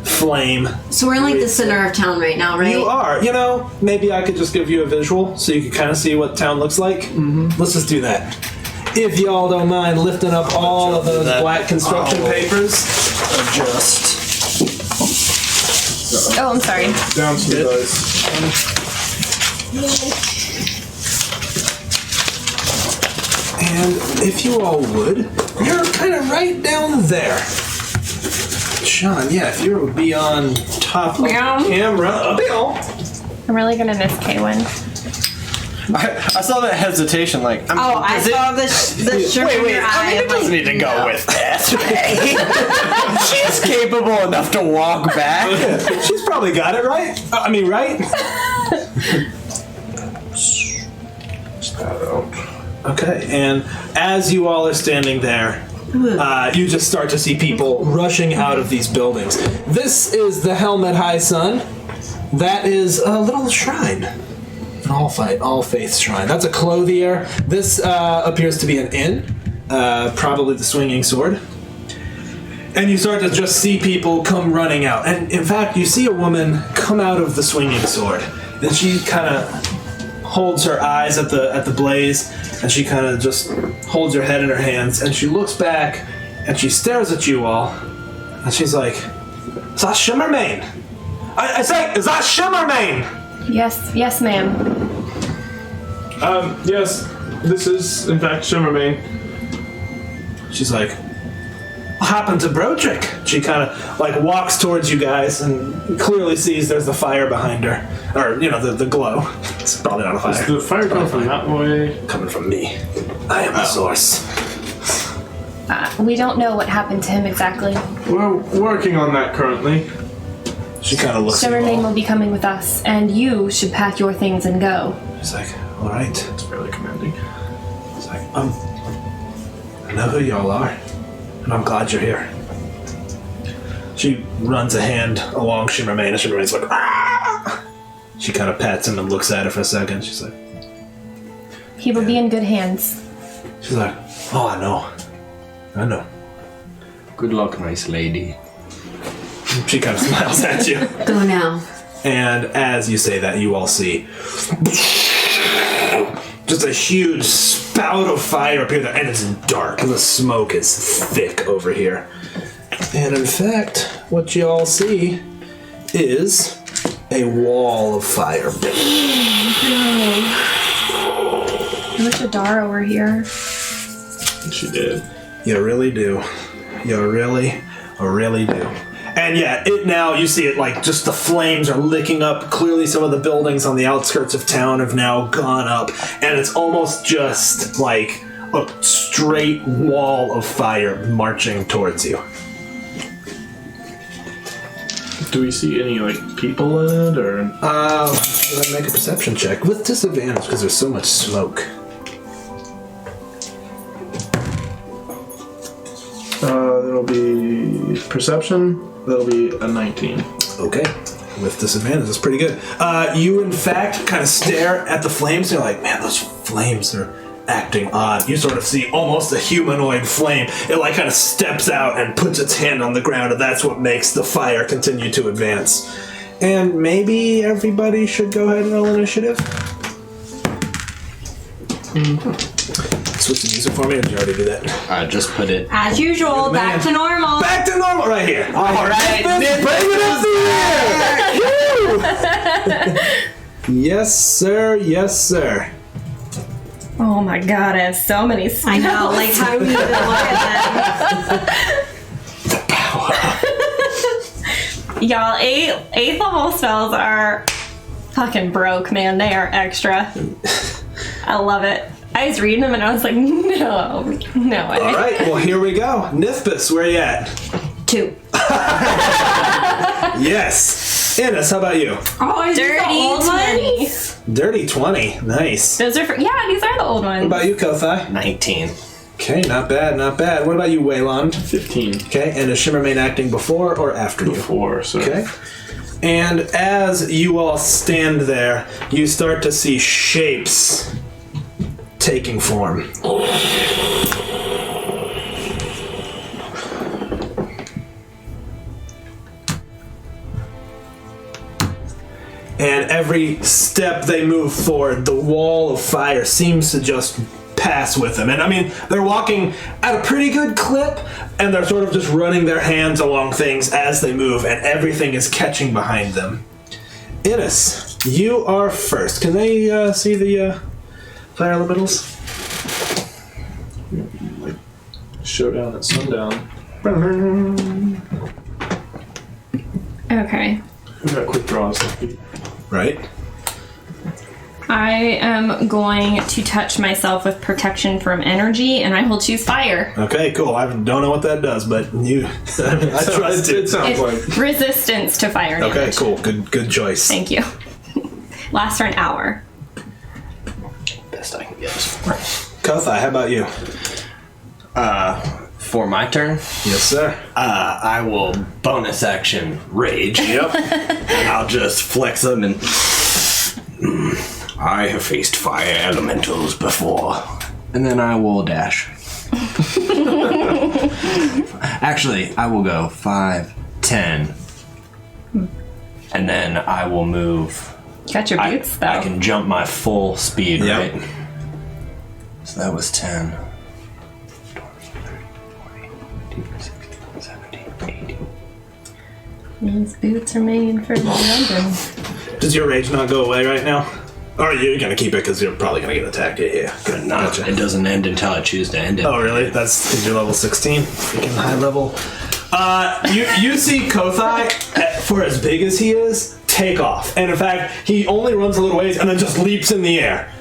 flame. So we're in like the center of town right now, right? You are. You know, maybe I could just give you a visual so you can kind of see what town looks like. Let's just do that. if y'all don't mind lifting up all of those black construction papers. Adjust. Oh, I'm sorry. Down to the dice. And if you all would, you're kind of right down there. Sean, yeah, if you would be on top of the Meow. camera. I'm really gonna miss Kaylin. I saw that hesitation. Like, Oh, I saw the sugar in your eye. it doesn't need to go with that. She's capable enough to walk back. She's probably got it right. Right? Okay, and as you all are standing there, you just start to see people rushing out of these buildings. This is the Helmet High Sun. That is a little shrine. An all faith shrine. That's a clothier. This appears to be an inn, probably the Swinging Sword. And you start to just see people come running out. And in fact, you see a woman come out of the Swinging Sword. Then she kind of holds her eyes at the blaze, and she kind of just holds her head in her hands, and she looks back, and she stares at you all, and she's like, "Is that Shimmermane? I say, is that Shimmermane?" Yes, ma'am. Yes, this is in fact Shimmermane. She's like, "What happened to Broderick?" She kind of like walks towards you guys and clearly sees there's the fire behind her, or the glow. It's probably not a Does fire. the fire come from that way? Coming from me. I am the source. We don't know what happened to him exactly. We're working on that currently. She kind of looks at you Shimmermane all. will be coming with us, and you should pack your things and go. She's like, "All right." It's fairly commanding. It's like, I know who y'all are, and I'm glad you're here. She runs a hand along Shimmermane, and Shimmermane's like, "Ah!" She kind of pats him and looks at her for a second. She's like, He will be in good hands. she's like, "Oh, I know. Good luck, nice lady. She kind of smiles at you. Go now. And as you say that, you all see just a huge spout of fire appear there, and it's dark. The smoke is thick over here. And in fact, what you all see is a wall of fire. I wish Adara were here. She did. You really do. You really do. And yeah, now you see it like just the flames are licking up. Clearly some of the buildings on the outskirts of town have now gone up. And it's almost just like a straight wall of fire marching towards you. Do we see any people in it, or? Go ahead and make a perception check with disadvantage because there's so much smoke. That'll be perception. That'll be a 19. Okay. With disadvantage, that's pretty good. You, in fact, kind of stare at the flames, and you're like, man, those flames are acting odd. You sort of see almost a humanoid flame. It, kind of steps out and puts its hand on the ground, and that's what makes the fire continue to advance. And maybe everybody should go ahead and roll initiative? Switch the music for me, or did you already do that? I just put it. As usual, back to normal. Back to normal right here. All right, Bring it up the air. Yes, sir. Yes, sir. Oh my god, I have so many spells. I know, how do we even look at them? Y'all, eighth level spells are fucking broke, man. They are extra. I love it. I was reading them and I was like, no way. All right, well, here we go. Nithbis, where you at? 2. Yes. Innes, how about you? Oh, is this the Dirty old 20. ones? Dirty 20. Nice. Those are these are the old What ones. about you, Kothai? 19. Okay, not bad, not bad. What about you, Waylon? 15. Okay, and is Shimmermane acting before or after you? 4, so. Okay. And as you all stand there, you start to see shapes taking form. And every step they move forward, the wall of fire seems to just pass with them. And I mean, they're walking at a pretty good clip, and they're sort of just running their hands along things as they move, and everything is catching behind them. Innis, you are first. Can they see the fire elementals? Showdown at sundown. Okay. We got quick draws. Right. I am going to touch myself with protection from energy, and I will choose fire. Okay, cool. I don't know what that does, but I trust It it. sounds like. It's resistance to fire damage. Okay, cool. Good choice. Thank you. Lasts for an hour. Best I can get. Kothai, how about you? For my turn, Yes, sir. I will bonus action rage. Yep. And I'll just flex them and. I have faced fire elementals before. And then I will dash. Actually, I will go 5, 10. And then I will move. Got your boots, though. I can jump my full speed, Yep. right? So that was 10. 70, 80. These boots are made for London. Does your rage not go away right now? Or are you going to keep it because you're probably going to get attacked? Yeah. Good. No, Gotcha. it doesn't end until I choose to end it. Oh, really? That's because you're level 16? Freaking high level. You see Kothai, for as big as he is, take off. And in fact, he only runs a little ways and then just leaps in the air.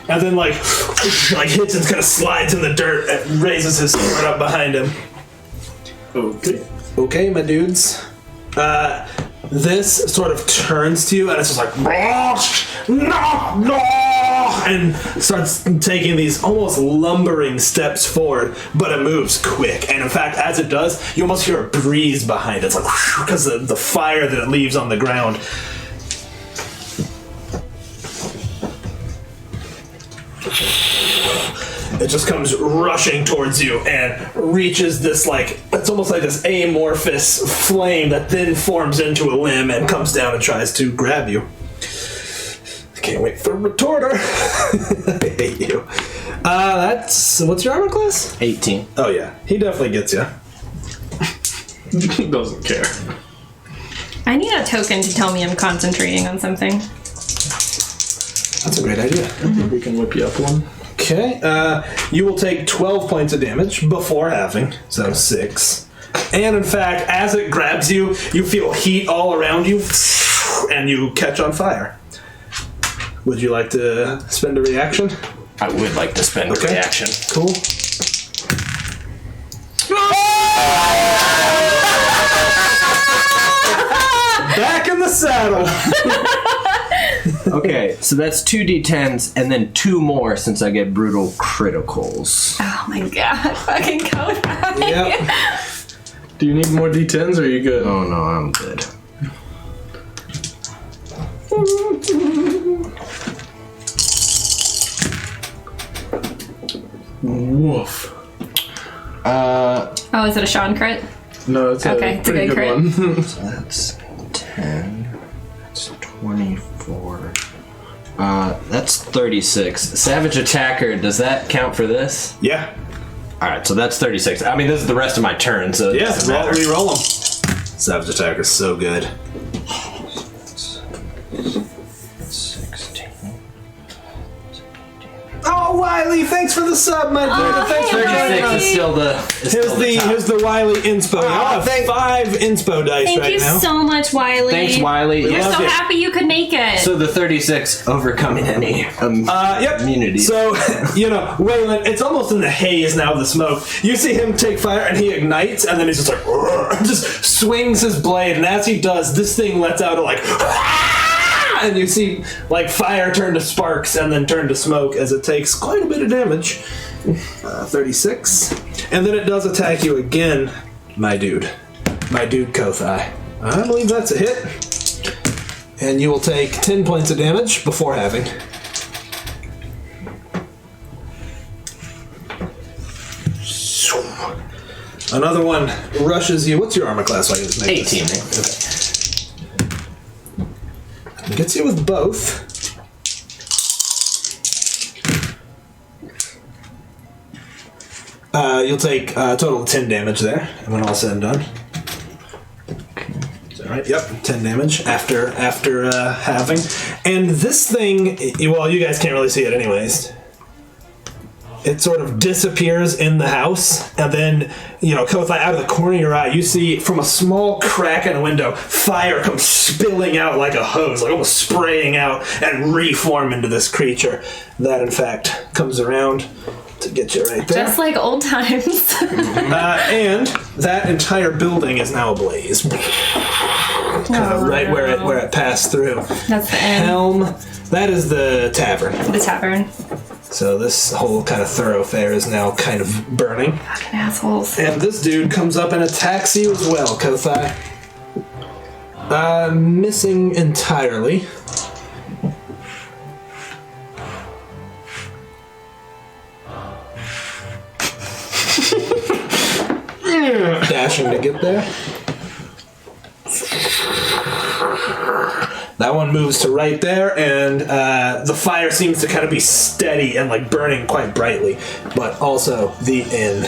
And then, like hits and kind of slides in the dirt and raises his sword up behind him. Okay. Okay, my dudes. This sort of turns to you and it's just like, no, and starts taking these almost lumbering steps forward, but it moves quick. And in fact, as it does, you almost hear a breeze behind it. It's like, because of the fire that it leaves on the ground. It just comes rushing towards you and reaches this, like, it's almost like this amorphous flame that then forms into a limb and comes down and tries to grab you. I can't wait for Retorter. I hate you. What's your armor class? 18. Oh yeah, he definitely gets you. Doesn't care. I need a token to tell me I'm concentrating on something. That's a great idea. We can whip you up one. Okay, you will take 12 points of damage before halving, so 6. And in fact, as it grabs you, you feel heat all around you, and you catch on fire. Would you like to spend a reaction? I would like to spend a reaction. Cool. Back in the saddle. Okay, so that's 2d10s and then 2 more since I get brutal criticals. Oh my god, fucking Kothai. Yep. Do you need more D10s or are you good? Oh no, I'm good. Woof. Oh, is it a Sean crit? No, it's Okay, a it's a pretty good good crit. one. So that's 10. That's 24. That's 36. Savage Attacker, does that count for this? Yeah. Alright, so that's 36. I mean, this is the rest of my turn, so it Yeah, doesn't matter. re-roll them. Savage Attacker is so good. 16. Oh, Wiley, thanks for the sub, my dude. Thanks for joining 36 us. is still the. Is still the top. Here's the Wiley inspo. You have 5 inspo dice Thank right you now. so much, Wiley. Thanks, Wiley. We're love so you. happy you could make it. So the 36 overcoming any Yep. immunity. So, Waylon, it's almost in the haze now of the smoke. You see him take fire and he ignites, and then he's just like, just swings his blade, and as he does, this thing lets out a like, and you see like fire turn to sparks and then turn to smoke as it takes quite a bit of damage. 36. And then it does attack you again, my dude. My dude Kothai. I believe that's a hit. And you will take 10 points of damage before halving. Another one rushes you. What's your armor class? So I can just make 18. This. Okay. Gets you with both. You'll take a total of 10 damage there, and when all said and done. Is that right? Yep, 10 damage after halving. And this thing, well, you guys can't really see it anyways. It sort of disappears in the house, and then, Kothai, out of the corner of your eye, you see from a small crack in a window, fire comes spilling out like a hose, like almost spraying out, and reform into this creature that, in fact, comes around to get you right there. Just like old times. And that entire building is now ablaze. Kind of right where it passed through. That's the end. Helm, that is the tavern. The tavern. So this whole kind of thoroughfare is now kind of burning. Fucking assholes. And this dude comes up and attacks you as well, Kothai. Missing entirely. Dashing to get there. That one moves to right there, and the fire seems to kind of be steady and like burning quite brightly, but also the inn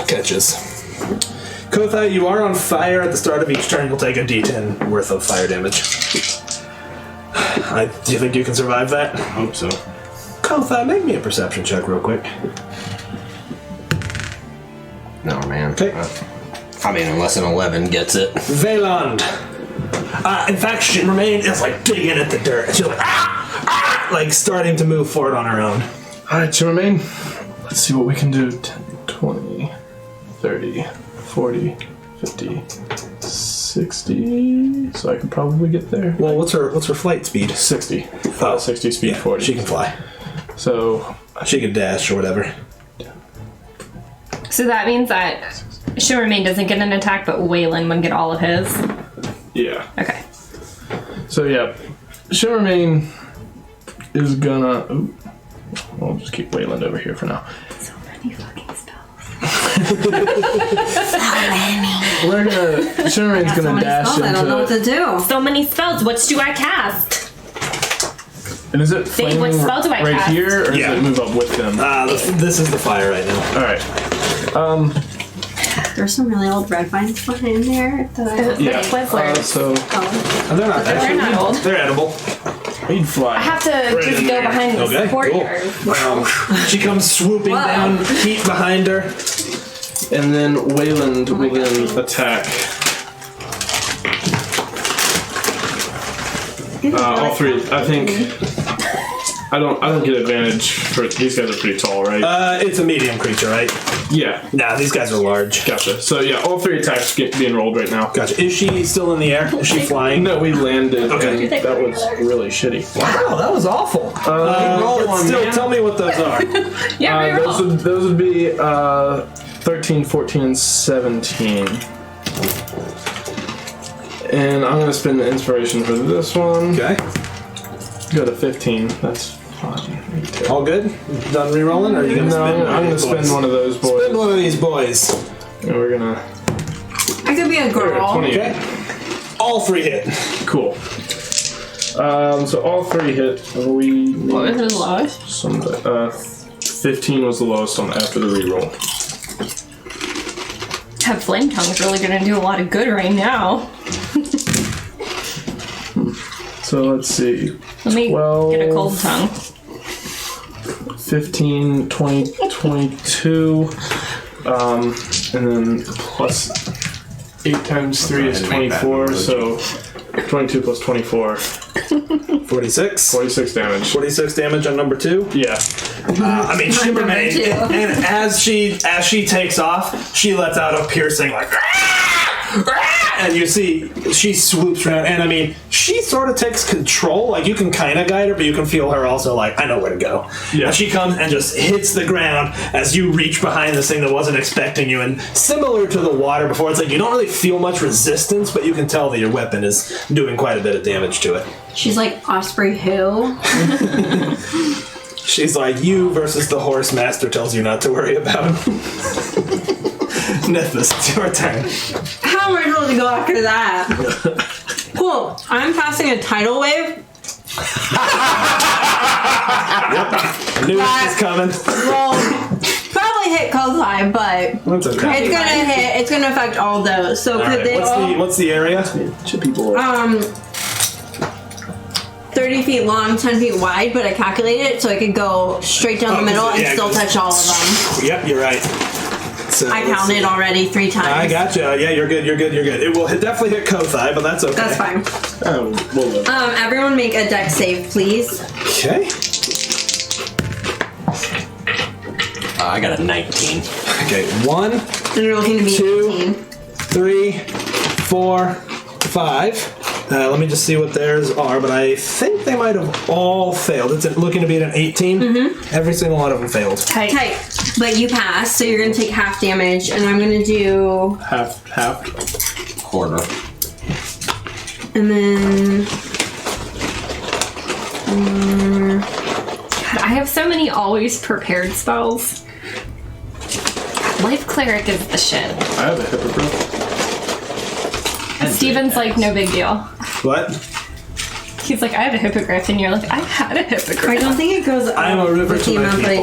catches. Kothai, you are on fire at the start of each turn. You'll take a d10 worth of fire damage. Do you think you can survive that? I hope so. Kothai, make me a perception check real quick. No, man. Okay. I mean, unless an 11 gets it. Valand. In fact, she remained is like digging at the dirt. She's like, like starting to move forward on her own. Alright, Jermaine. Let's see what we can do. 10, 20, 30, 40, 50, 60. So I can probably get there. Well, what's her flight speed? 60. Oh. 60 speed, 40. She can fly. So, She can dash or whatever. So that means that Shimmermane doesn't get an attack, but Waylon would get all of his. yeah. Okay. So, yeah. Shimmermane is gonna... Ooh, I'll just keep Wayland over here for now. So many fucking spells. We're gonna... Shimmermane's gonna dash I don't know what into... to do. So many spells. Which do I cast? And is it Dave, flaming what spell do I right cast? here, or Yeah. does it move up with them? This is the fire right now. Alright. There's some really old red vines behind there. Yeah. Twizzlers. So, Oh, they're not They're not old. They're edible. we'd fly. I have to just go behind the Okay, courtyard. She comes swooping down, heat behind her. And then Wayland will then attack. All three. I think. I don't get advantage for these guys are pretty tall, right? It's a medium creature, right? Yeah. Nah, these guys are large. Gotcha. So yeah, all three attacks being rolled right now. Gotcha. Is she still in the air? Is she flying? No, we landed. Okay. And that was really shitty. Wow, that was awful. But still, tell me what those are. Yeah, reroll. Those would be 13, 14, and 17. And I'm gonna spend the inspiration for this one. Okay. Go to 15. That's fine. All good? Done re-rolling? Or are you gonna No, spend I'm gonna spend one of those boys. Spend one of these boys. And we're gonna. I could be a girl. 28. Okay. All three hit. Cool. So all three hit. We What was his lowest? 15 was the lowest on after the reroll. That flame tongue's really gonna do a lot of good right now. So let's see. Let me 12. get a cold tongue. 15, 20, 22. And then plus 8 times 3 is 24. So 22 plus 24. 46. 46 damage. 46 damage on number 2. Yeah. I mean, Shimmermane, two. and as she takes off, she lets out a piercing like, and you see she swoops around, and I mean, she sort of takes control. Like you can kind of guide her, but you can feel her also like, I know where to go. Yeah. And she comes and just hits the ground as you reach behind this thing that wasn't expecting you. And similar to the water before, it's like you don't really feel much resistance, but you can tell that your weapon is doing quite a bit of damage to it. She's like Osprey who? She's like, you versus the horse master tells you not to worry about. Nithis, it's your turn. How am I supposed to go after that? Cool. I'm casting a tidal wave. News is coming. Roll hit Kozai, but That's okay. it's gonna affect all those. So All could right, they all what's the area? Two people. 30 feet long, 10 feet wide, but I calculated it so I could go straight down the middle and yeah, still 'cause- touch all of them. Yep, you're right. So I let's counted see. already 3 times. I gotcha. Yeah, you're good. It will definitely hit Kothai, but that's okay. That's fine. Everyone make a deck save, please. Okay. I got a 19. Okay. 1, And you're looking to be 2. 18. 3, 4, 5. Let me just see what theirs are, but I think they might have all failed. It's looking to be at an 18. Mm-hmm. Every single one of them failed. Tight. Tight. But you pass, so you're gonna take half damage, and I'm gonna do. Half. Quarter. And then. God, I have so many always prepared spells. Life Cleric is the shit. I have a hippogriff. Steven's like, no big deal. What? He's like, I have a hippogriff, and you're like, I had a hippogriff. I don't think it goes. I am a river with to the my amount that I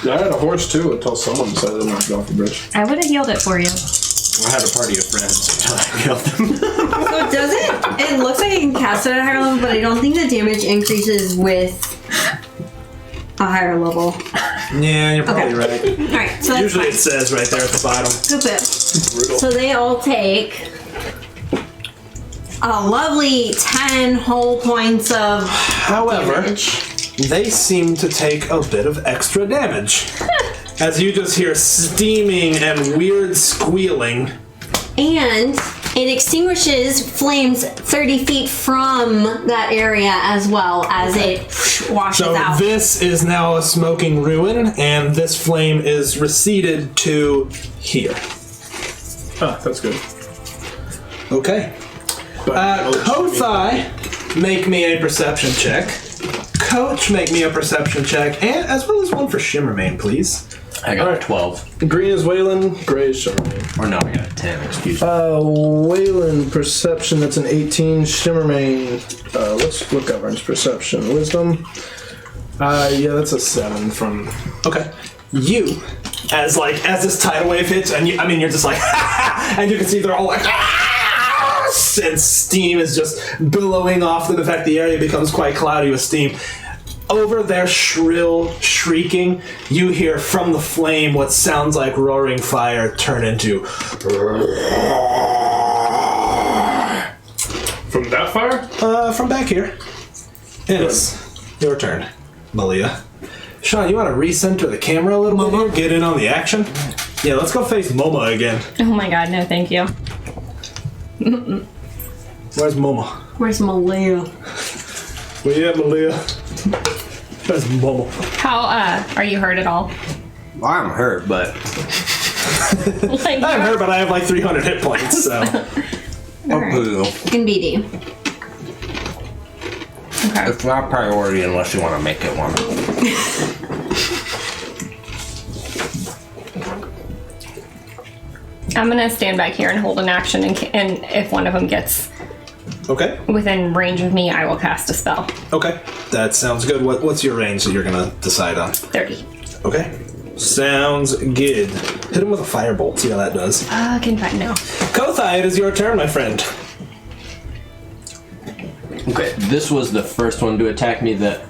do. I had a horse too until someone decided to knock it off the bridge. I would have healed it for you. I had a party of friends until I killed them. So it doesn't. It looks like I can cast it at a higher level, but I don't think the damage increases with a higher level. Yeah, you're probably right. All right, so that's Usually fine. it says right there at the bottom. Good bit. So they all take a lovely 10 whole points of However, damage. they seem to take a bit of extra damage. As you just hear steaming and weird squealing. And it extinguishes flames 30 feet from that area as well as it washes So out. this is now a smoking ruin, and this flame is receded to here. Ah, that's good. Okay. But Kothai, make me a perception check. Coach, make me a perception check, and as well as one for Shimmermane, please. I got Alright. a 12. green is Waylon, gray is Charmaine. Or no, I got a 10, excuse me. Waylon, perception, that's an 18. Shimmermane, let's look up his perception. Wisdom. Yeah, that's a 7 from. Okay. You, as this tidal wave hits, and you're just like, and you can see they're all like, and steam is just billowing off. And in fact, the area becomes quite cloudy with steam. Over their shrill shrieking, you hear from the flame what sounds like roaring fire turn into. From that fire? From back here. It's your turn, Malia. Sean, you want to recenter the camera a little bit here? Get in on the action? Yeah, let's go face Momo again. Oh my god, no thank you. Where's Momo? Where's Malaya? Where you at, Malia? Where's Momo? How, are you hurt at all? I'm hurt, but Like, I'm hurt, but I have like 300 hit points, so. boo. Can BD. okay. It's not priority unless you want to make it one. I'm gonna stand back here and hold an action, and if one of them gets Okay, within range of me, I will cast a spell. okay. That sounds good. What's your range that you're gonna decide on? 30. Okay. Sounds good. Hit him with a firebolt, see how that does. Can find no. Kothai, it is your turn, my friend. Okay, this was the first one to attack me that.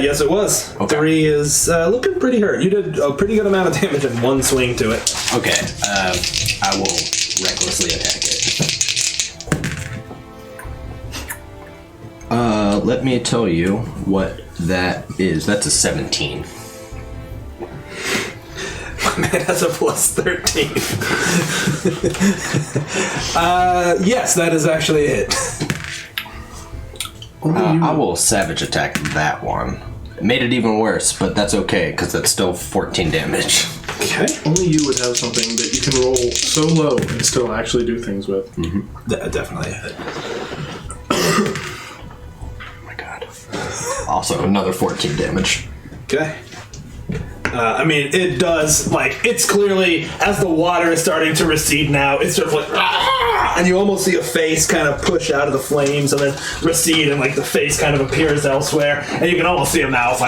Yes, it was. Okay. 3 is looking pretty hurt. You did a pretty good amount of damage in one swing to it. Okay, I will recklessly attack it. Let me tell you what that is. That's a 17. Man has a plus 13. Yes, that is actually it. I will savage attack that one. It made it even worse, but that's okay, because that's still 14 damage. Okay. Only you would have something that you can roll so low and still actually do things with. Definitely a hit. Oh my god. Also, another 14 damage. Okay. It does, it's clearly, as the water is starting to recede now, it's sort of like, and you almost see a face kind of push out of the flames and then recede, and the face kind of appears elsewhere, and you can almost see a mouth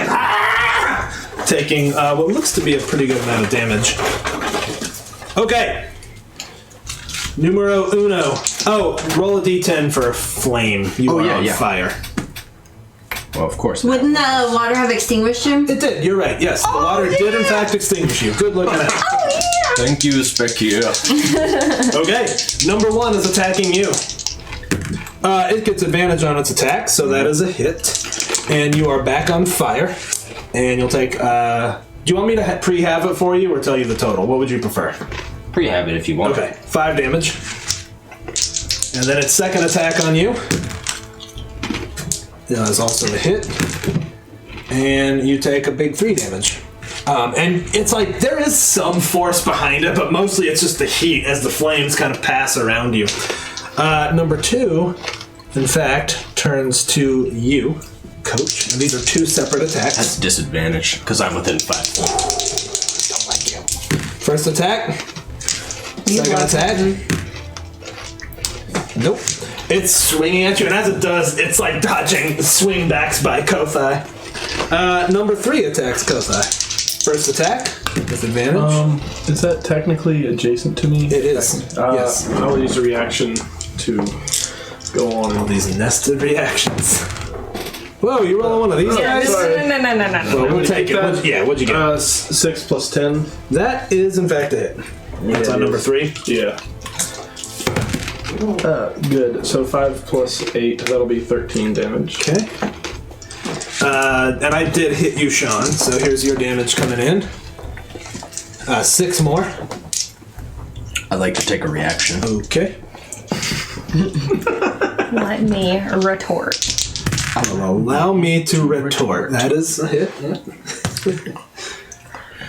taking what looks to be a pretty good amount of damage. Okay. Numero uno. Oh, roll a d10 for flame. You are on fire. Well, of course. Not. Wouldn't the water have extinguished him? It did. You're right. Yes, the water did in fact extinguish you. Good looking at. Thank you, Specia. Okay, number 1 is attacking you. It gets advantage on its attack, so that is a hit. And you are back on fire. And you'll take. Do you want me to pre-have it for you or tell you the total? What would you prefer? Pre-have it if you want. Okay, 5 damage. And then its second attack on you. That is also a hit. And you take a big 3 damage. And it's like there is some force behind it, but mostly it's just the heat as the flames kind of pass around you. Number 2, in fact, turns to you, Coach. And these are 2 separate attacks. That's disadvantage because I'm within 5. Don't like you. First attack. Second attack. Nope. It's swinging at you, and as it does, it's like dodging swingbacks by Kothai. Number 3 attacks Kothai. First attack with advantage. Is that technically adjacent to me? It is. Yes. I will use a reaction to go on. All these nested reactions. Whoa, you rolling one of these guys? No. Well, we'll take it. What'd you get? 6 plus 10. That is, in fact, a hit. That's on number 3. Yeah. Good. So 5 plus 8, that'll be 13 damage. Okay. And I did hit you, Sean, so here's your damage coming in. 6 more. I'd like to take a reaction. Okay. Let me retort. Allow me to retort. That is a hit.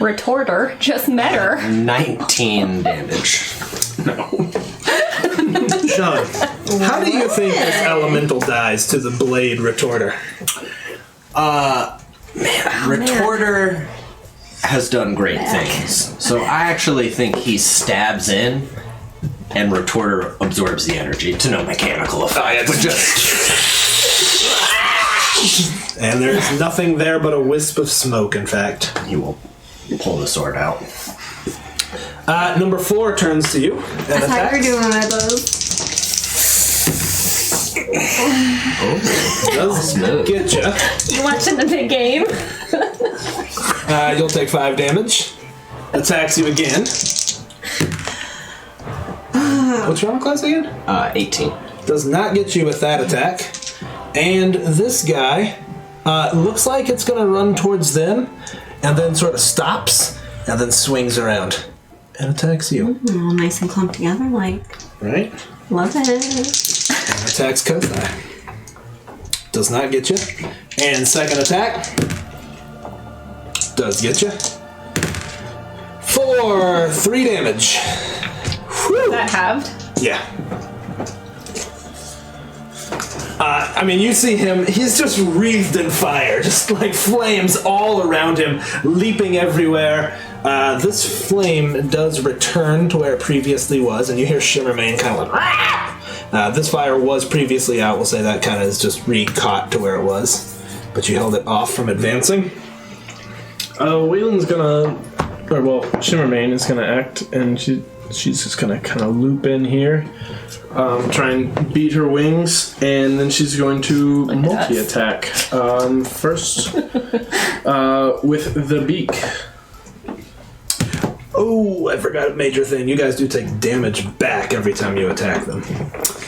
Retorter just met her. 19 damage. Sean, how do you think this elemental dies to the blade retorter? Retorter has done great things. So I actually think he stabs in and Retorter absorbs the energy to no mechanical effect. But And there's nothing there but a wisp of smoke, in fact. he will pull the sword out. Number 4 turns to you and That's how attacks. you're doing my bows. Does get you. You watching the big game? You'll take 5 damage. Attacks you again. What's your armor class again? 18. Does not get you with that attack. And this guy looks like it's going to run towards them and then sort of stops and then swings around and attacks you. All nice and clumped together, like, Right? love it. And attacks Kothai. Does not get you. And second attack. Does get you. For 3 damage. Whew. That halved. Yeah. I mean, you see him, he's just wreathed in fire, just like flames all around him, leaping everywhere. This flame does return to where it previously was, and you hear Shimmermane kind of like, "Ah!" This fire was previously out, we'll say that kind of is just re-caught to where it was. But you held it off from advancing. Wayland's gonna, or well, Shimmermane is gonna act, and she's just gonna kind of loop in here, try and beat her wings, and then she's going to multi-attack. First, with the beak. Oh, I forgot a major thing. You guys do take damage back every time you attack them.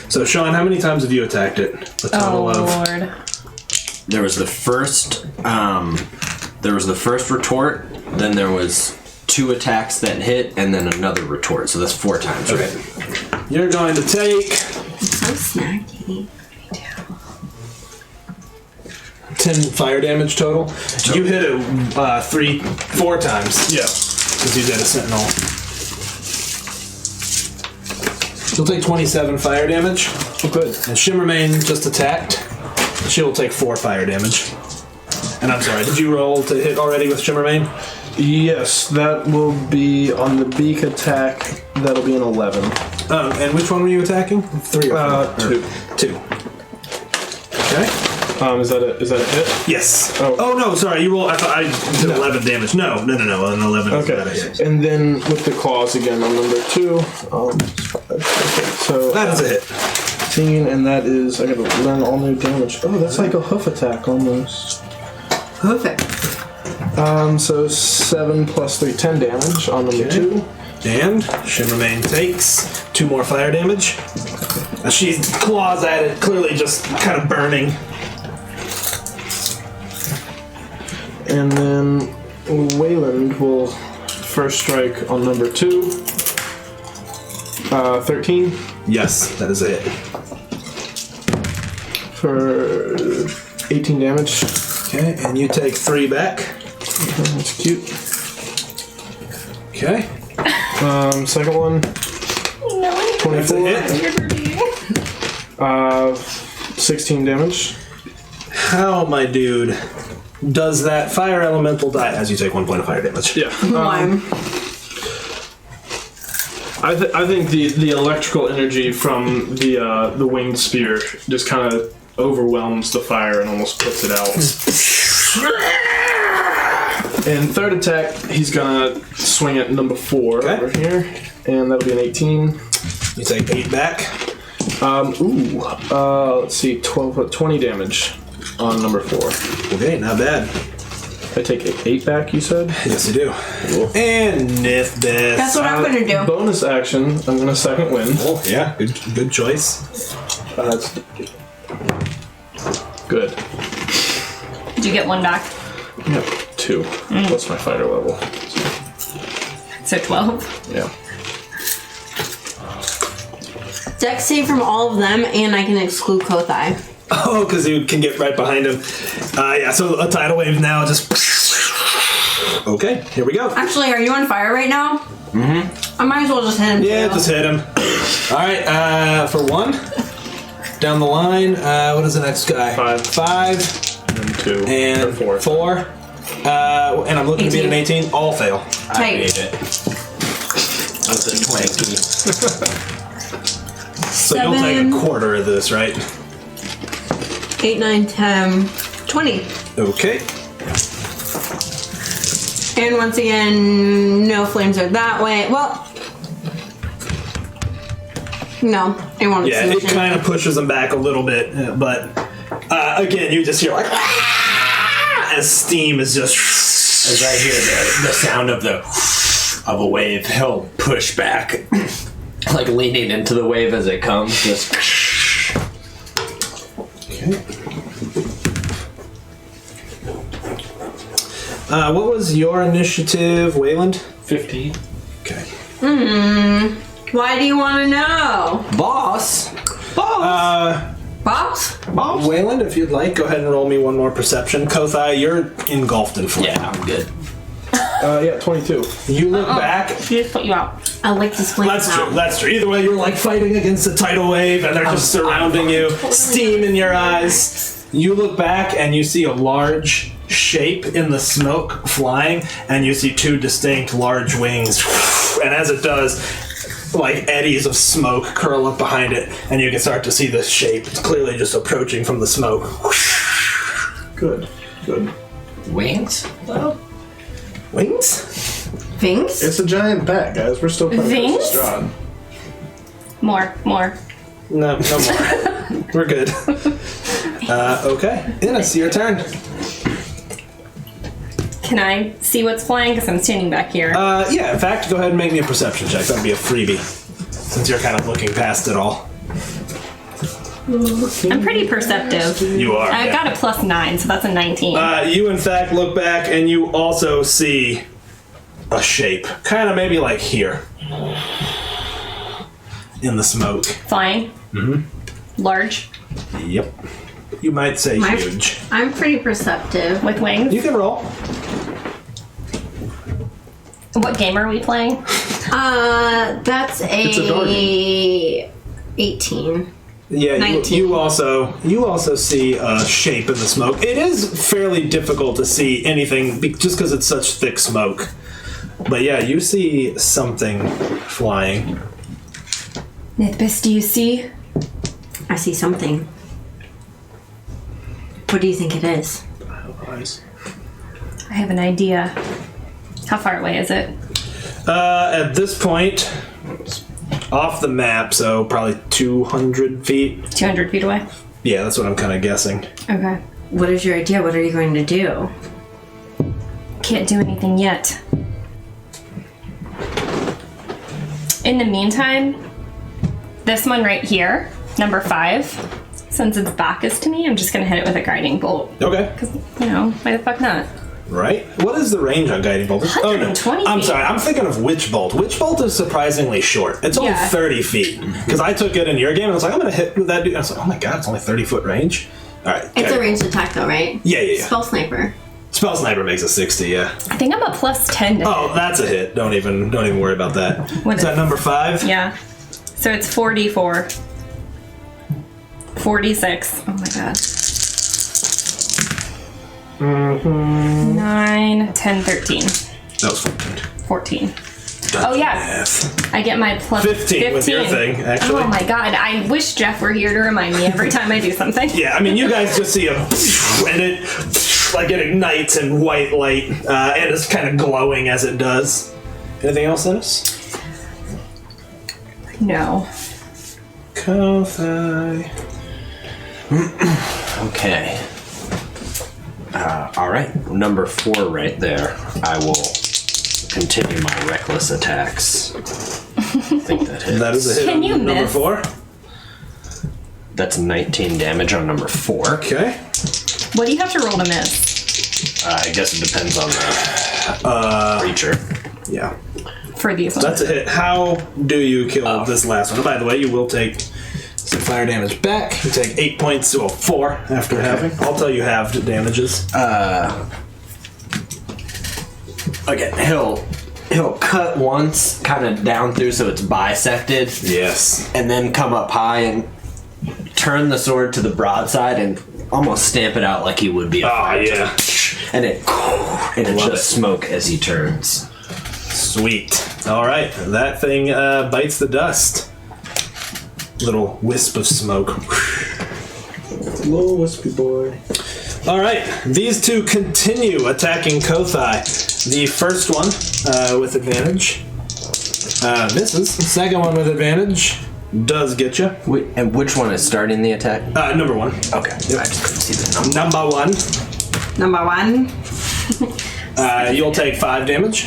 So, Sean, how many times have you attacked it? A total of... Lord. There was the first retort, then there was 2 attacks that hit, and then another retort. So that's 4 times, right? You're going to take So snacky. 10 fire damage total. You hit it 4 times. Yeah. Because you did a sentinel. She'll take 27 fire damage. Oh, good. And Shimmermane just attacked. She'll take 4 fire damage. And I'm sorry, did you roll to hit already with Shimmermane? Yes, that will be on the beak attack. That'll be an 11. And which one were you attacking? 3 or 4? 2. 2. Okay. Is that a hit? Yes. Oh. No, sorry. You roll. I thought I did 11 damage. No. An 11 is not a hit. Okay. And then with the claws again on number 2. So That is a hit. 15, and that is, I gotta learn all new damage. Oh, that's like a hoof attack almost. Perfect. So 7 plus 3, 10 damage on number 2. And Shimmermane takes 2 more fire damage. As she claws at it, clearly just kind of burning. And then Wayland will first strike on number 2. 13 Yes, that is a hit. for 18 damage. Okay, and you take 3 back. That's cute. Okay. Second one, That's a 24. hit. 16 damage. How, my dude, does that fire elemental die as you take 1 point of fire damage? Yeah. One. I think the electrical energy from the winged spear just kind of overwhelms the fire and almost puts it out. And third attack, he's gonna swing at number 4 Okay. over here, and that'll be an 18. You take 8 back. Let's see, 20 damage on number 4. Okay, not bad. I take 8 back, you said? Yes, you do. And Nithbis. That's what I'm gonna do. Bonus action, I'm gonna second wind. Oh, yeah, good choice. That's good. Did you get 1 back? Yep, 2. Plus my fighter level. So 12. Yeah. Dex save from all of them, and I can exclude Kothai. Oh, because you can get right behind him. Yeah, so a tidal wave now just... Okay, here we go. Actually, are you on fire right now? Mm-hmm. I might as well just hit him. Yeah, too. just hit him. All right, for 1. Down the line, what is the next guy? 5. 5. And 2. And or 4. 4. And I'm looking to beat an 18. All fail. I Tight. made it. With the 20. So you'll take a 7. quarter of this, right? 8, 9, 10, 20. Okay. And once again, no flames are that way. Well, no, it won't. Yeah, it kind of pushes them back a little bit, but again, you just hear like as steam is just. As I hear the sound of a wave, he'll push back, like leaning into the wave as it comes. Just Okay. What was your initiative, Wayland? 15. Okay. Why do you want to know? boss. Boss? Wayland, if you'd like, go ahead and roll me 1 more perception. Kothai, you're engulfed in flame. Yeah, I'm good. Yeah, 22. You look back. She just put you out. I like to split That's them true. out. That's true. Either way, you're like fighting against a tidal wave, and they're just surrounding you. Steam in your eyes. You look back, and you see a large shape in the smoke flying, and you see 2 distinct large wings. And as it does, like eddies of smoke curl up behind it, and you can start to see this shape. It's clearly just approaching from the smoke. Good. Wings? Wings? Things? It's a giant bat, guys. We're still playing Vings? this Strahd. More. No more. We're good. Okay. Innes, your turn. Can I see what's flying? Because I'm standing back here. Yeah, in fact, go ahead and make me a perception check. That'd be a freebie, since you're kind of looking past it all. I'm pretty perceptive. You are. I yeah. got a +9, so that's a 19. You, in fact, look back and you also see a shape. Kind of maybe like here. In the smoke. Flying. Mm-hmm. Large. Yep. You might say My- huge. I'm pretty perceptive. With wings. You can roll. What game are we playing? That's a darkie. 18. Yeah, 19. you also see a shape in the smoke. It is fairly difficult to see anything just because it's such thick smoke. But yeah, you see something flying. Nithbis, do you see? I see something. What do you think it is? I have an idea. How far away is it? At this point, off the map, so probably 200 feet. 200 feet away? Yeah, that's what I'm kind of guessing. Okay. What is your idea? What are you going to do? Can't do anything yet. In the meantime, this one right here, number 5, since its back is to me, I'm just gonna hit it with a guiding bolt. Okay. Because, why the fuck not? Right? What is the range on guiding bolt? 120 I'm feet. sorry. I'm thinking of witch bolt. Witch bolt is surprisingly short. It's only Yeah. 30 feet. Because I took it in your game and I was like, I'm going to hit with that dude. I was like, oh my god, it's only 30-foot range. All right. It's a ranged attack, though, right? Yeah. Spell sniper. Spell sniper makes a 60. Yeah. I think I'm a plus 10 to Oh, that's a hit. Don't even worry about that. What Is is- that number 5? Yeah. So it's 44. 46. Oh my god. 9, 10, 13. That was 14. 14. Oh yeah. Math. I get my plus 15 with your thing, actually. Oh my god. I wish Jeff were here to remind me every time I do something. Yeah, I mean, you guys just see a and it like it ignites in white light, and it's kind of glowing as it does. Anything else, Dennis? No. Kothai. Okay. All right. Number 4 right there. I will continue my reckless attacks. I think that hits. That is a hit. Can on you number miss? 4? That's 19 damage on number 4. Okay. What do you have to roll to miss I guess it depends on the creature. Yeah. for these ones? That's a hit. How do you kill this last one? Oh, by the way, you will take some fire damage back. You take 8 points to a 4 after having. I'll tell you halved damages. Again, he'll cut once, kind of down through so it's bisected, Yes. and then come up high and turn the sword to the broadside and almost stamp it out like he would be a Oh, fire. yeah. And it's Love just it. smoke as he turns. Sweet. All right. That thing bites the dust. Little wisp of smoke. Little wispy boy. All right. These two continue attacking Kothai. The first one with advantage misses. Second one with advantage does get you. And which one is starting the attack? Number 1. Okay, I just couldn't see the number. Number 1. Number 1. You'll take 5 damage.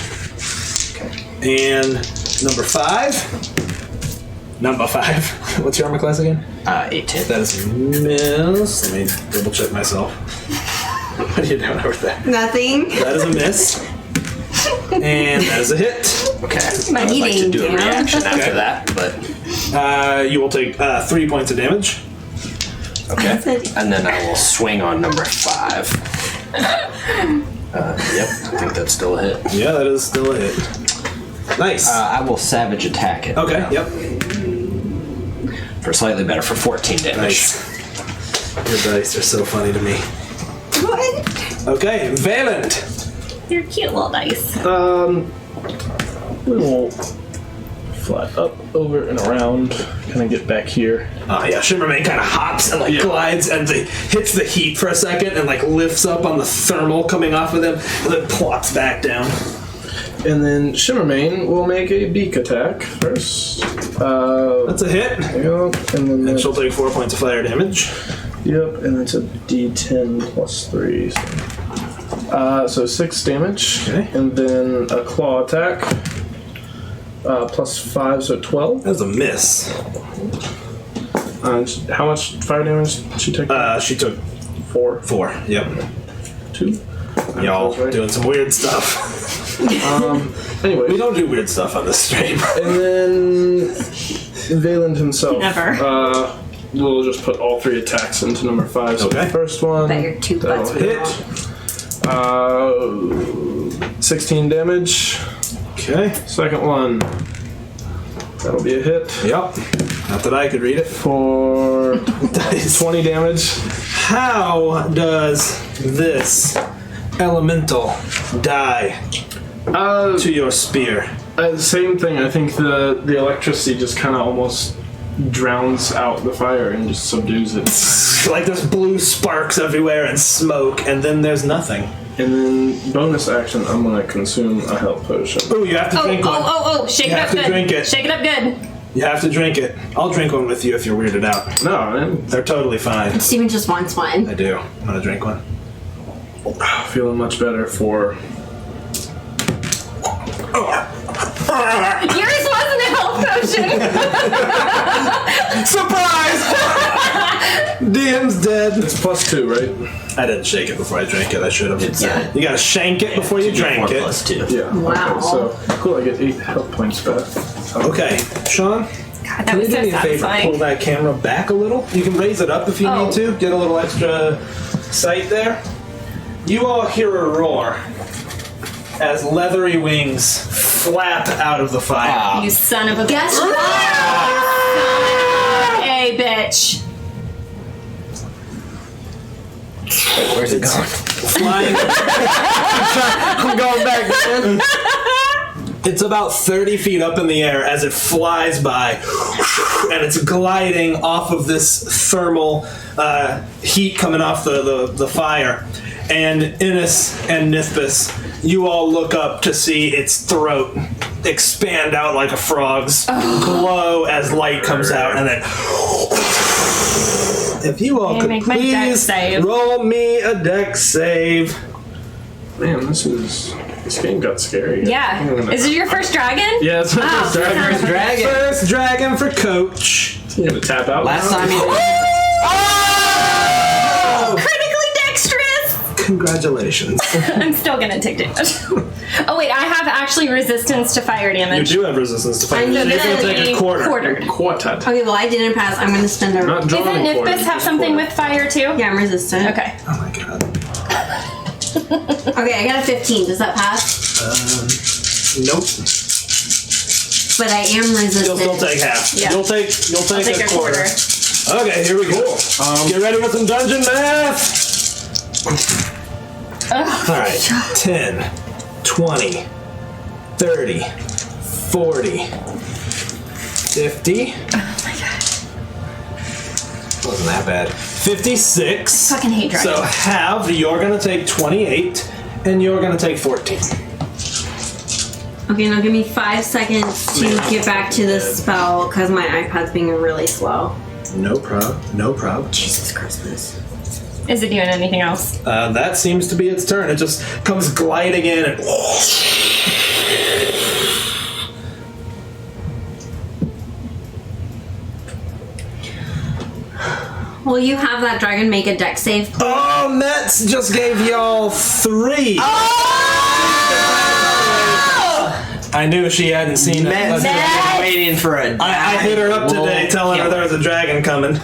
And number 5. Number 5. What's your armor class again? 18. That is a miss. Let me double check myself. What are you doing over there? Nothing. That is a miss. And that is a hit. Okay. My I would like to eating, do a damn. reaction after Okay. that, but You will take 3 points of damage. okay. And then I will swing on number 5. Yep, I think that's still a hit. Yeah, that is still a hit. Nice. I will savage attack it. Okay, yep. For slightly better, for 14 damage. Nice. Your dice are so funny to me. What? Okay, Valent. They're cute little dice. We will fly up, over, and around. Kind of get back here. Oh yeah, Shimmermane kind of hops and glides and hits the heat for a second and lifts up on the thermal coming off of them and then plops back down. And then Shimmermane will make a beak attack first. That's a hit. Yep, and then And she'll take 4 points of fire damage. yep, and it's a D10 plus 3. So 6 damage. Okay. And then a claw attack. Plus 5, so 12. That's a miss. How much fire damage did she take? She took 4. 4. Yep. 2. Y'all That's right. doing some weird stuff. Anyway, We don't do weird stuff on this stream. and then Valand himself. Never. We'll just put all 3 attacks into number 5. So Okay. the first one. Bet your 2 that'll butts hit. 16 damage. Okay. Second one. That'll be a hit Yep. Not that I could read it. for Dice. 20 damage. How does this elemental die to your spear? Same thing. I think the electricity just kind of almost drowns out the fire and just subdues it. Like there's blue sparks everywhere and smoke, and then there's nothing. And then bonus action, I'm gonna consume a health potion. Ooh, you have to drink one. Shake You it have up to good. drink it. Shake it up good. You have to drink it. I'll drink one with you if you're weirded out. No, man. They're totally fine. Steven just wants one. I do. I'm gonna drink one. Feeling much better for. Yours wasn't a health potion. Surprise! DM's dead. It's +2, right? I didn't shake it before I drank it. I should have. It's, You gotta shank it before you drank it. +2. Yeah. Wow. Okay, so cool. I get 8 health points back. Okay, Sean, God, that can was you do so me a favor? Pull satisfying. that camera back a little. You can raise it up if you Oh. need to. Get a little extra sight there. You all hear a roar as leathery wings flap out of the fire. You son of a Guess what? Hey, bitch. Where's it going? Flying. I'm going back, man. It's about 30 feet up in the air as it flies by, and it's gliding off of this thermal heat coming off the fire. And Innis and Nithbis, you all look up to see its throat expand out like a frog's, glow as light comes out, and then. If you all Hey, could make my dex please save. roll me a dex save. Man, this game got scary. Yeah. Is it your first dragon? Yeah, it's my first dragon. First dragon. First dragon for Coach. You gonna tap out? Last now? time you Critically dexterous. Congratulations. I'm still gonna take damage. Oh wait, I have actually resistance to fire You damage. do have resistance to fire. I'm You're gonna gonna take a quarter. Quartered. Quartet. Okay, well, I didn't pass. I'm gonna spend a. Not Doesn't drawing Nithbis quarter, have just something quarter. with fire too? Yeah, I'm resistant. Okay. Oh my god. Okay, I got a 15. Does that pass? Nope. But I am You'll resistant. still take half. Yeah. You'll take I'll take a quarter. Okay, here we go. Get ready for some dungeon math. All right. 10, 20, 30, 40, 50. Oh my god. Wasn't that bad. 56. Fucking hate dragons. So half, you're gonna take 28, and you're gonna take 14. Okay, now give me 5 seconds to get back to the spell because my iPad's being really slow. No prob. No prob. Jesus Christmas. Is it doing anything else? That seems to be its turn. It just comes gliding in and. Will you have that dragon make a dex save? Oh, Mets just gave y'all 3. I knew she hadn't seen it. Man's been waiting for a I hit her up today, telling her there was a dragon coming.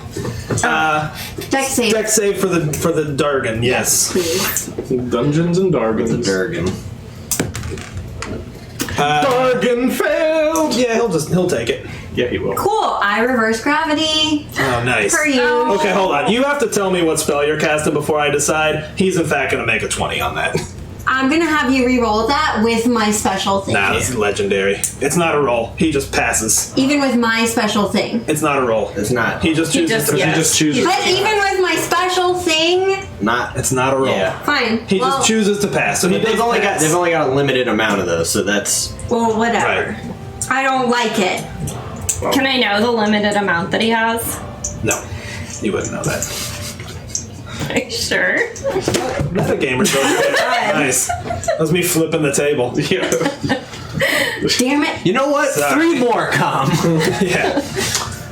Dex save, Dex save for the Dargon, yes. please. Dungeons and Dargons. Durgan. Dargon failed. Yeah, he'll take it. Yeah, he will. Cool. I reverse gravity Oh, nice. for you. Okay, hold on. You have to tell me what spell you're casting before I decide. He's in fact going to make a 20 on that. I'm gonna have you re-roll that with my special thing. Nah, this is legendary. It's not a roll. He just passes. Even with my special thing. It's not a roll. It's not. He just chooses just- to yeah. You just choose it. But even with my special thing, Not. It's not a roll. Yeah. fine. He well, just chooses to pass. So he They've does only pass. got a limited amount of those, so that's well, whatever. Right. I don't like it. Can I know the limited amount that he has? No, you wouldn't know that. Are you sure? Not a gamer. Nice. That was me flipping the table. Yeah. Damn it. You know what? Sorry. 3 more come. Yeah.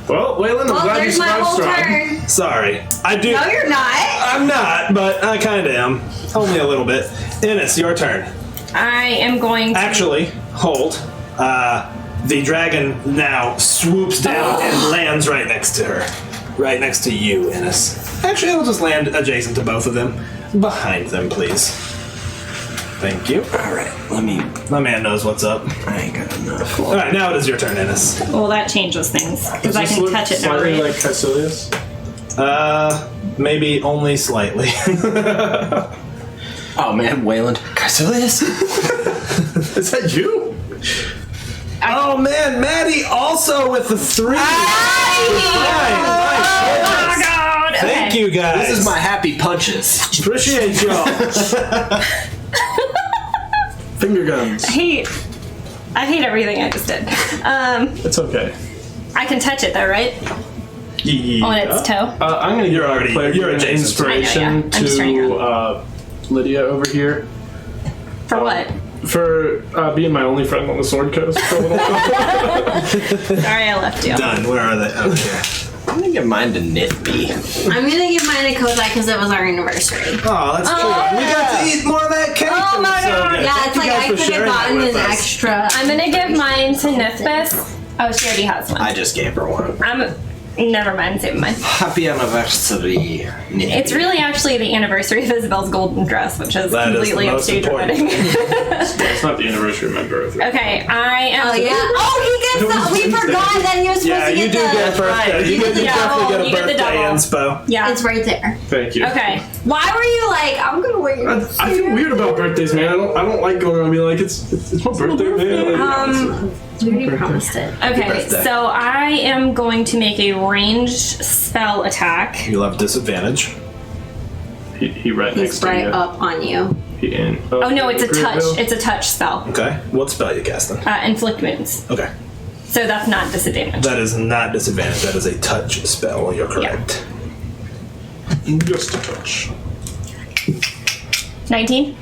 Well, Waylon, I'm Well, glad you there's my survived whole strong. turn. Sorry. I do. No, you're not. I'm not, but I kind of am. Only a little bit. Innis, your turn. I am going to. Actually, hold. The dragon now swoops down and lands right next to her. Right next to you, Innis. Actually, it'll just land adjacent to both of them. Behind them, please. Thank you. Alright, let me. My man knows what's up. I ain't got enough. Alright, now it is your turn, Innis. Well, that changes things because I Does this can look touch it now. slightly Right? like Caecilius? Maybe only slightly. Oh man, Wayland. Caecilius? Is that you? Oh man, Maddie also with the 3. Oh my god! Thank you guys. This is my happy punches. Appreciate y'all. Finger guns. I hate everything I just did. It's okay. I can touch it though, right? Yeah. On its toe. I'm gonna You're already- play you're an adjacent. inspiration I know, yeah. I'm just turning to Lydia over here For what? for being my only friend on the Sword Coast for a little while. Sorry, I left you. Done. Where are they? Okay. I'm gonna give mine to Nithby. I'm gonna give mine to Kozai because it was our anniversary. Oh, that's cool. We got to eat more of that cake. Oh It was my so God. good. Yeah, Thank it's you like guys I for could have sharing that gotten with an us. extra. I'm gonna give mine to Nithbis. Oh, she already has one. I just gave her one. Never mind, save mine. Happy anniversary, Nithby. It's really actually the anniversary of Isabel's golden dress, which is That is the completely most upstage her important. wedding. It's not the anniversary of my birthday. Okay, I am. Oh yeah. Oh, he gets the. We forgot that he was supposed Yeah, to you get do the. get a birthday. You get the definitely double. get a You get the birthday double. inspo. Yeah. It's right there. Thank you. Okay. Why were you like? I'm gonna wear your. I feel weird about birthdays, man. I don't like going around being like it's my birthday, man. We already promised it. Okay, birthday. so I am going to make a ranged spell attack. You'll have disadvantage. He right next He's to right you. up on you. He in. Oh no, it's a touch. Greenville? It's a touch spell. Okay. What spell you casting? Inflict wounds. Okay. So that's not disadvantage. That is not disadvantage. That is a touch spell. You're correct. Just a touch. 19?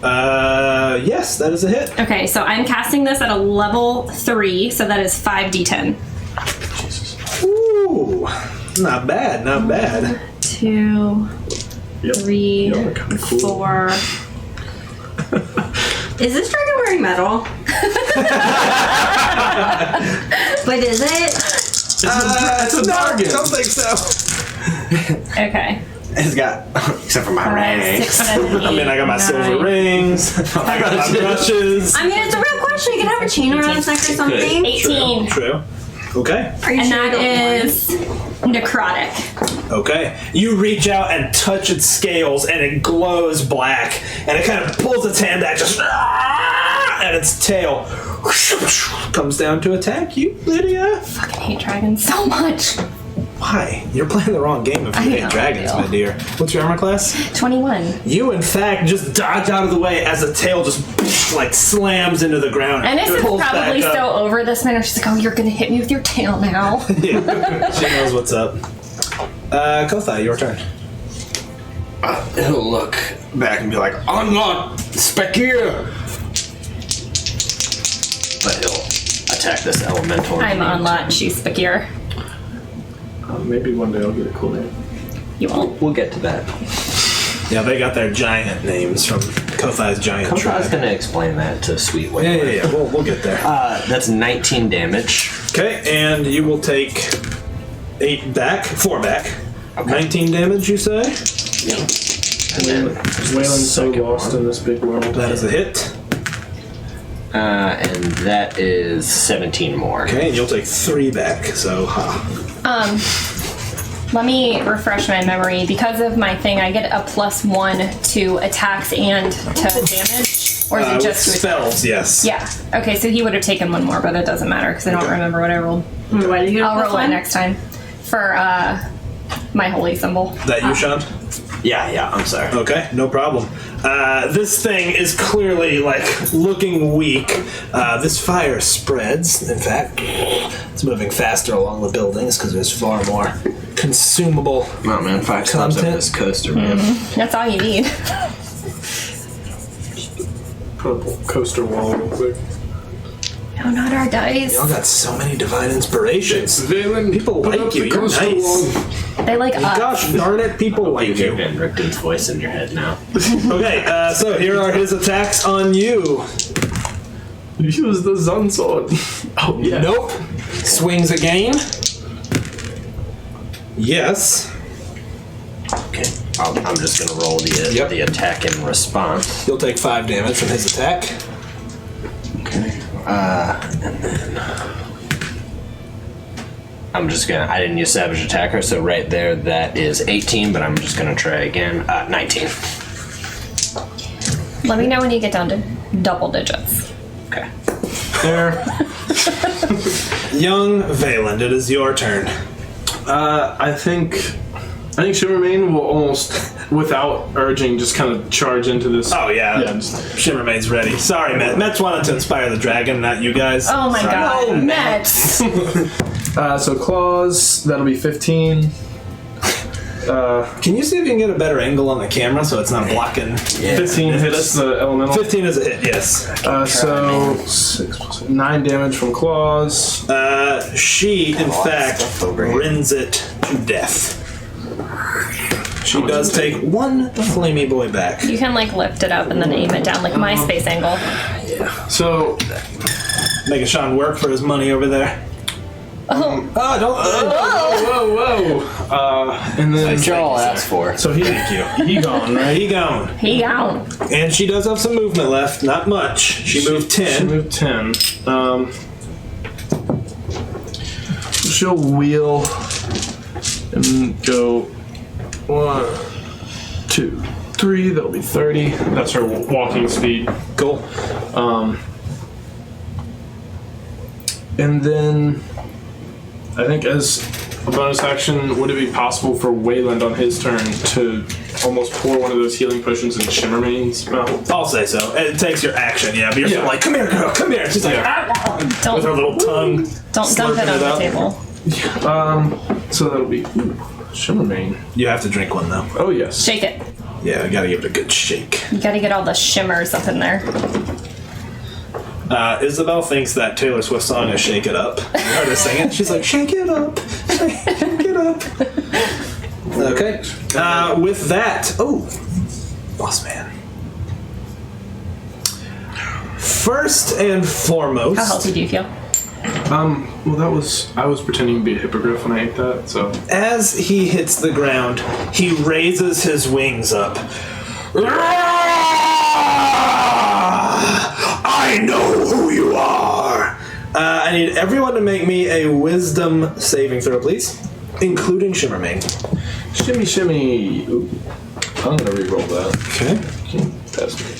Yes, that is a hit. Okay, so I'm casting this at a level 3, so that is 5d10. Ooh, not bad. Not bad. 2, Yep. 3, Y'all are kinda cool. 4. Is this dragon wearing metal? Wait, is it? It's a No, bargain. don't think so. Okay. It's got, except for my 5, ring. 6, 7, 8. I mean, I got my silver rings. I got my brushes. I mean, it's a real question. You can have a chain around his neck or something. 18. True. Okay. Are you And sure you that don't want is necrotic. Okay. You reach out and touch its scales, and it glows black, and it kind of pulls its hand back, just and its tail comes down to attack you, Lydia. Fucking hate dragons so much. Why? You're playing the wrong game if you I hate know, dragons, I do. my dear. What's your armor class? 21. You, in fact, just dodge out of the way as the tail just like slams into the ground. And this is pulls probably back so up. over this minute. She's like, oh, you're gonna hit me with your tail now. Yeah. She knows what's up. Kothai, your turn. He'll look back and be like, unlock Spekir! But he'll attack this elemental. I'm on lot. She's Fakir. Maybe one day I'll get a cool name. You won't. We'll get to that. Yeah, they got their giant names from Kothai's giant I was tribe. gonna explain that to Sweet Wayne. Yeah. We'll get there. That's 19 damage. Okay, and you will take 4 back. 19 damage, you say? And then Waylon's so second lost one. in this big world. That is a hit. And that is 17 more. Okay, and you'll take 3 back. So, Let me refresh my memory. Because of my thing, I get a +1 to attacks and to damage. Or is it with just to spells? Yes. Yeah. Okay, so he would have taken 1 more, but it doesn't matter because I don't Okay. remember what I rolled. Why did you get a I'll roll it +1? next time for my holy symbol. That you, Sean? Yeah, I'm sorry. Okay, no problem. This thing is clearly like looking weak. This fire spreads. In fact, it's moving faster along the buildings because there's far more consumable. Oh man, 5 times up Content. this coaster, man. That's all you need. Put up a coaster wall real quick. No, not our dice. Y'all got so many divine inspirations. Valen, People put like up you. the You're coaster nice. wall. They like us. Gosh darn it, people You like hear you. Van Richten's voice in your head now. Okay, so here are his attacks on you. Use the Sun Sword. Oh, yeah. Nope. Swings again. Yes. Okay. I'm just gonna roll the attack in response. He'll take 5 damage from his attack. Okay. And then I'm just gonna. I didn't use Savage Attacker, so right there that is 18. But I'm just gonna try again. 19. Let me know when you get down to double digits. Okay. Fair. Young Valen, it is your turn. I think Shimmermane will almost, without urging, just kind of charge into this. Oh yeah, Yeah, just- Shimmermane's ready. Sorry, Met. Met's wanted to inspire the dragon, not you guys. Oh my Sorry. god, Met. So claws, that'll be 15. Can you see if you can get a better angle on the camera so it's not blocking? 15 hits the elemental. 15 is a hit. Yes. So 6 plus 9 damage from claws. She, in fact, stuff over here. rends it to death. She does take one flamey boy back. You can like lift it up and then aim it down like my space angle. So Making Sean work for his money over there. Oh, Oh, don't. whoa. And then That's all I asked for. so he gone, right? He gone. he out. And she does have some movement left. Not much. She moved 10. She moved 10. She'll wheel and go 1, 2, 3. That'll be 30. That's her walking speed. Cool. And then I think as a bonus action, would it be possible for Wayland on his turn to almost pour one of those healing potions in Shimmermane's mouth? I'll say so. It takes your action, yeah. But you're sort of like, come here, girl, come here. She's like, "Ah," with her Don't little tongue. dump slurping it on it the up. table. So that'll be Shimmermane. You have to drink one, though. Oh, yes. Shake it. Yeah, I gotta give it a good shake. You gotta get all the shimmers up in there. Isabel thinks that Taylor Swift song is Shake It Up. You heard her sing it? She's like, shake it up, shake it up. Okay. With that, boss man. First and foremost, How healthy do you feel? Well, I was pretending to be a hippogriff when I ate that, so. as he hits the ground, he raises his wings up. I know who you are. I need everyone to make me a wisdom saving throw, please, including Shimmermane. Shimmy, shimmy. Ooh. I'm gonna re-roll that. Okay. Test me.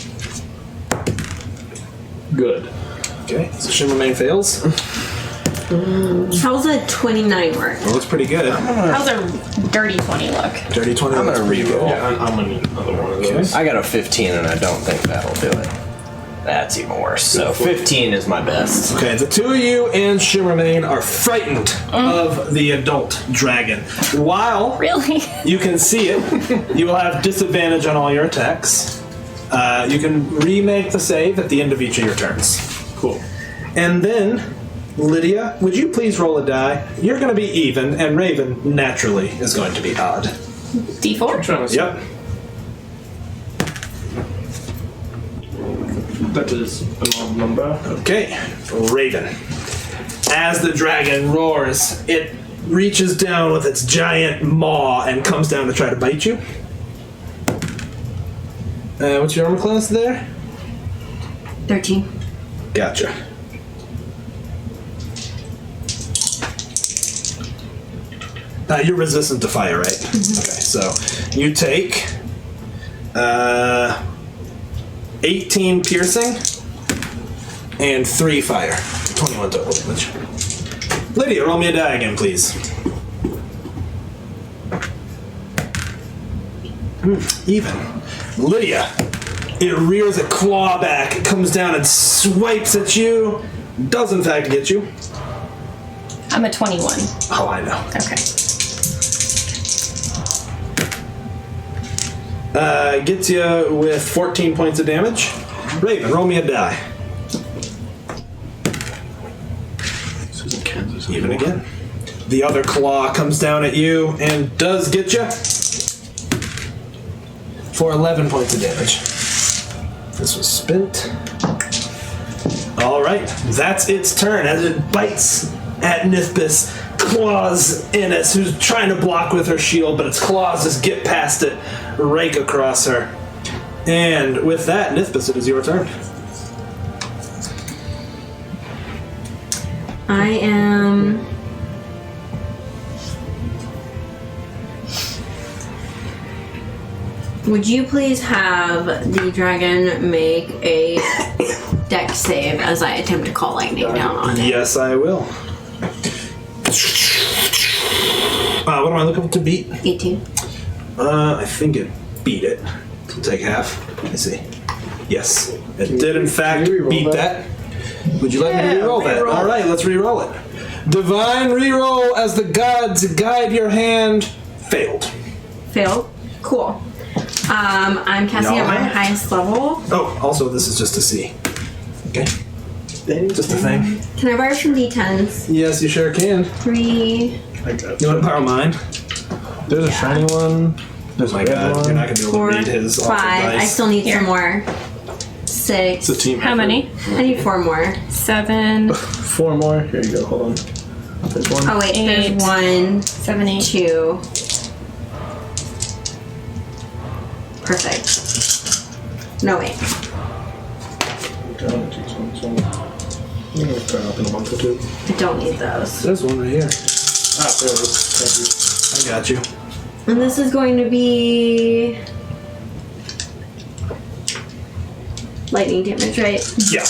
Good. Okay. So Shimmermane fails. How's a 29 work? Well, it's pretty good. How's a dirty 20 look? Dirty 20. I'm gonna re-roll. Yeah, I'm gonna need another one of those. I got a 15 and I don't think that'll do it. That's even worse. So 15 is my best. Okay, the two of you and Shimmermane are frightened of the adult dragon. While Really? you can see it, you will have disadvantage on all your attacks. You can remake the save at the end of each of your turns. Cool. And then, Lydia, would you please roll a die? You're going to be even, and Raven, naturally, is going to be odd. D4? Trying to Yep. That is an odd number. Okay, Raven. As the dragon roars, it reaches down with its giant maw and comes down to try to bite you. What's your armor class there? 13. Gotcha. You're resistant to fire, right? Okay, so you take 18 piercing and 3 fire. 21 total damage. Lydia, roll me a die again, please. Even. Lydia, it rears a claw back, comes down and swipes at you. Does in fact get you. I'm a 21. Oh, I know. Okay. Gets you with 14 points of damage. Raven, roll me a die. This isn't Kansas. Even again. The other claw comes down at you and does get you for 11 points of damage. This was spent. All right, that's its turn as it bites at Nithbis, claws in it, who's trying to block with her shield, but its claws just get past it, rake across her. And with that, Nithbis, it is your turn. I am. Would you please have the dragon make a dex save as I attempt to call lightning down on it. Yes, I will. What am I looking to beat? 18. I think it beat it. So take half. Let me see. Yes, it did in fact re-roll beat that? that. Would you like me to re-roll that? re-roll. All right, let's re-roll it. Divine re-roll as the gods guide your hand. Failed. Failed. Cool. I'm casting at my highest level. Oh, also this is just a C. Okay. Just a thing. Can I borrow some d10s? Yes, you sure can. 3, I got You want to borrow mine? There's a shiny one. There's Oh my a red god, one. you're not gonna be able 4, to read his 5. altered dice. I still need Here. some more. 6. It's a team. How effort. many? I need 4 more. 7, 4 more. Here you go. Hold on. There's one. Oh wait, 8. there's 1, 7, 8. 2. Perfect. No wait. I'm gonna turn up in a month or two. I don't need those. There's one right here. Ah, there it is. I got you. And this is going to be lightning damage, right? Yeah.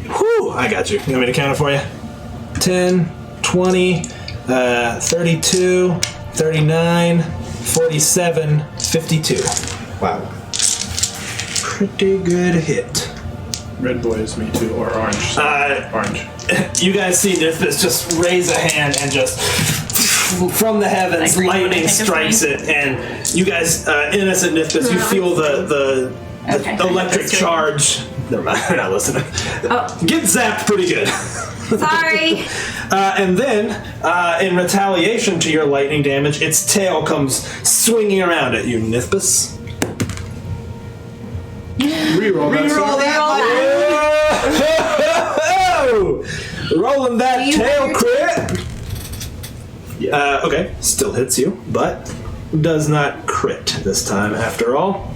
Whew, I got you. You want me to count it for you? 10, 20, 32, 39, 47, 52. Wow. Pretty good hit. Red boy is me too, or orange. Orange. You guys see Nithis just raise a hand and just from the heavens, Like green when I lightning think of strikes green. it, and you guys, innocent Nithis, you feel the Okay. electric That's good. charge. Never mind, they're not listening. Oh. Get zapped pretty good. Sorry. And then, in retaliation to your lightning damage, its tail comes swinging around at you, Nithis. Reroll that. Roll that. Oh! Rolling that You tail have crit. Okay, still hits you, but does not crit this time after all.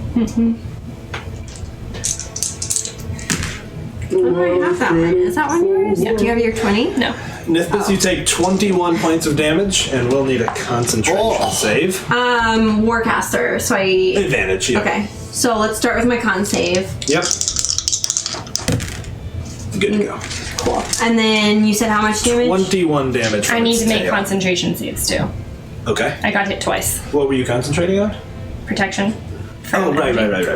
I already have that one. Is that one yours? Yeah. Do you have your 20? No. Nithis, you take 21 points of damage, and we'll need a concentration save. Warcaster. So I. Advantage, yeah. Okay. So let's start with my con save. Yep. Good to go. Cool. And then you said how much damage? 21 damage from I need its to make tail. concentration saves too. Okay. I got hit twice. What were you concentrating on? Protection. Oh, right.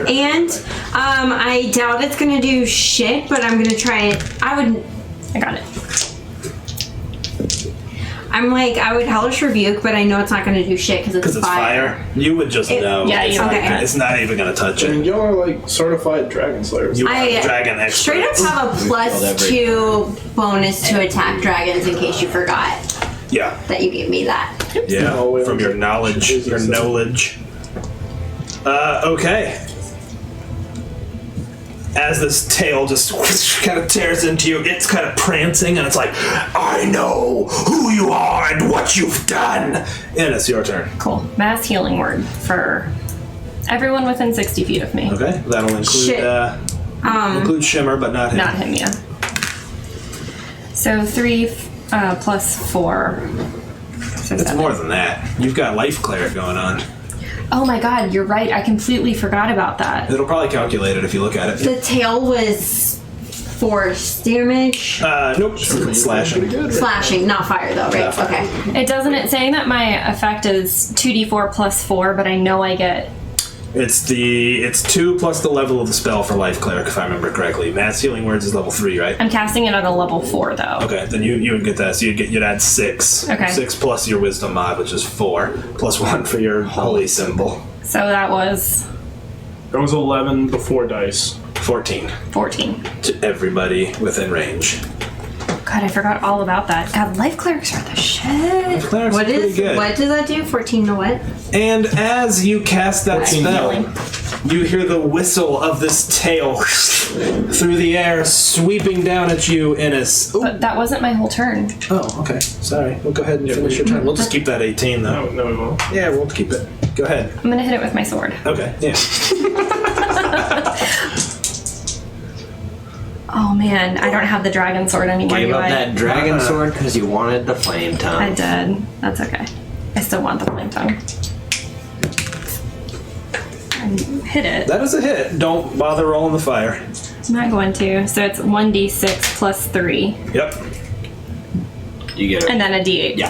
And I doubt it's gonna do shit, but I'm gonna try it. I got it. I would hellish rebuke, but I know it's not gonna do shit because Because it's fire. You would just know. yeah, it's, you not, would know. it's not even going to touch I mean, it. y'all are like certified dragon slayers. You are I dragon expert. straight up have a +2 bonus to attack dragons in case you forgot Yeah. that you gave me that. Yeah. Oh, wait, From your okay. knowledge, your Jesus. knowledge. Okay. As this tail just kind of tears into you, it's kind of prancing and it's like, I know who you are and what you've done. And it's your turn. Cool. Mass healing word for everyone within 60 feet of me. Okay. That'll include Shit. include Shimmer, but not him. Not him, yeah. So 3 plus 4. So It's 7. more than that. You've got life cleric going on. Oh my god, you're right. I completely forgot about that. It'll probably calculate it if you look at it. The tail was force damage. Nope. Slashing. Slashing, not fire though, right? Not fire. Okay. It doesn't. It's saying that my effect is 2d4 plus 4, but I know I get. It's 2 plus the level of the spell for life cleric, if I remember correctly. Mass healing words is level 3, right? I'm casting it at a level 4 though. Okay, then you would get that. So you'd add 6. Okay. 6 plus your wisdom mod, which is 4, plus 1 for your holy symbol. So that was There was 11 before dice. 14 14. to everybody within range. God, I forgot all about that. God, life clerics are the shit. Cleric's What pretty good. does that do? 14 to what? And as you cast that spell, healing. you hear the whistle of this tail through the air, sweeping down at you, Innis. Ooh. But that wasn't my whole turn. Oh, okay. Sorry. We'll go ahead and finish your turn. We'll just keep that 18, though. No, we won't. Yeah, we'll keep it. Go ahead. I'm gonna hit it with my sword. Okay, yeah. Oh man, I don't have the dragon sword anymore. Gave do up I? that dragon sword because you wanted the flame tongue. I did. That's okay. I still want the flame tongue. hit it. That is a hit. Don't bother rolling the fire. I'm not going to. So it's 1d6 plus 3, Yep. You get it. and then a d8. Yeah.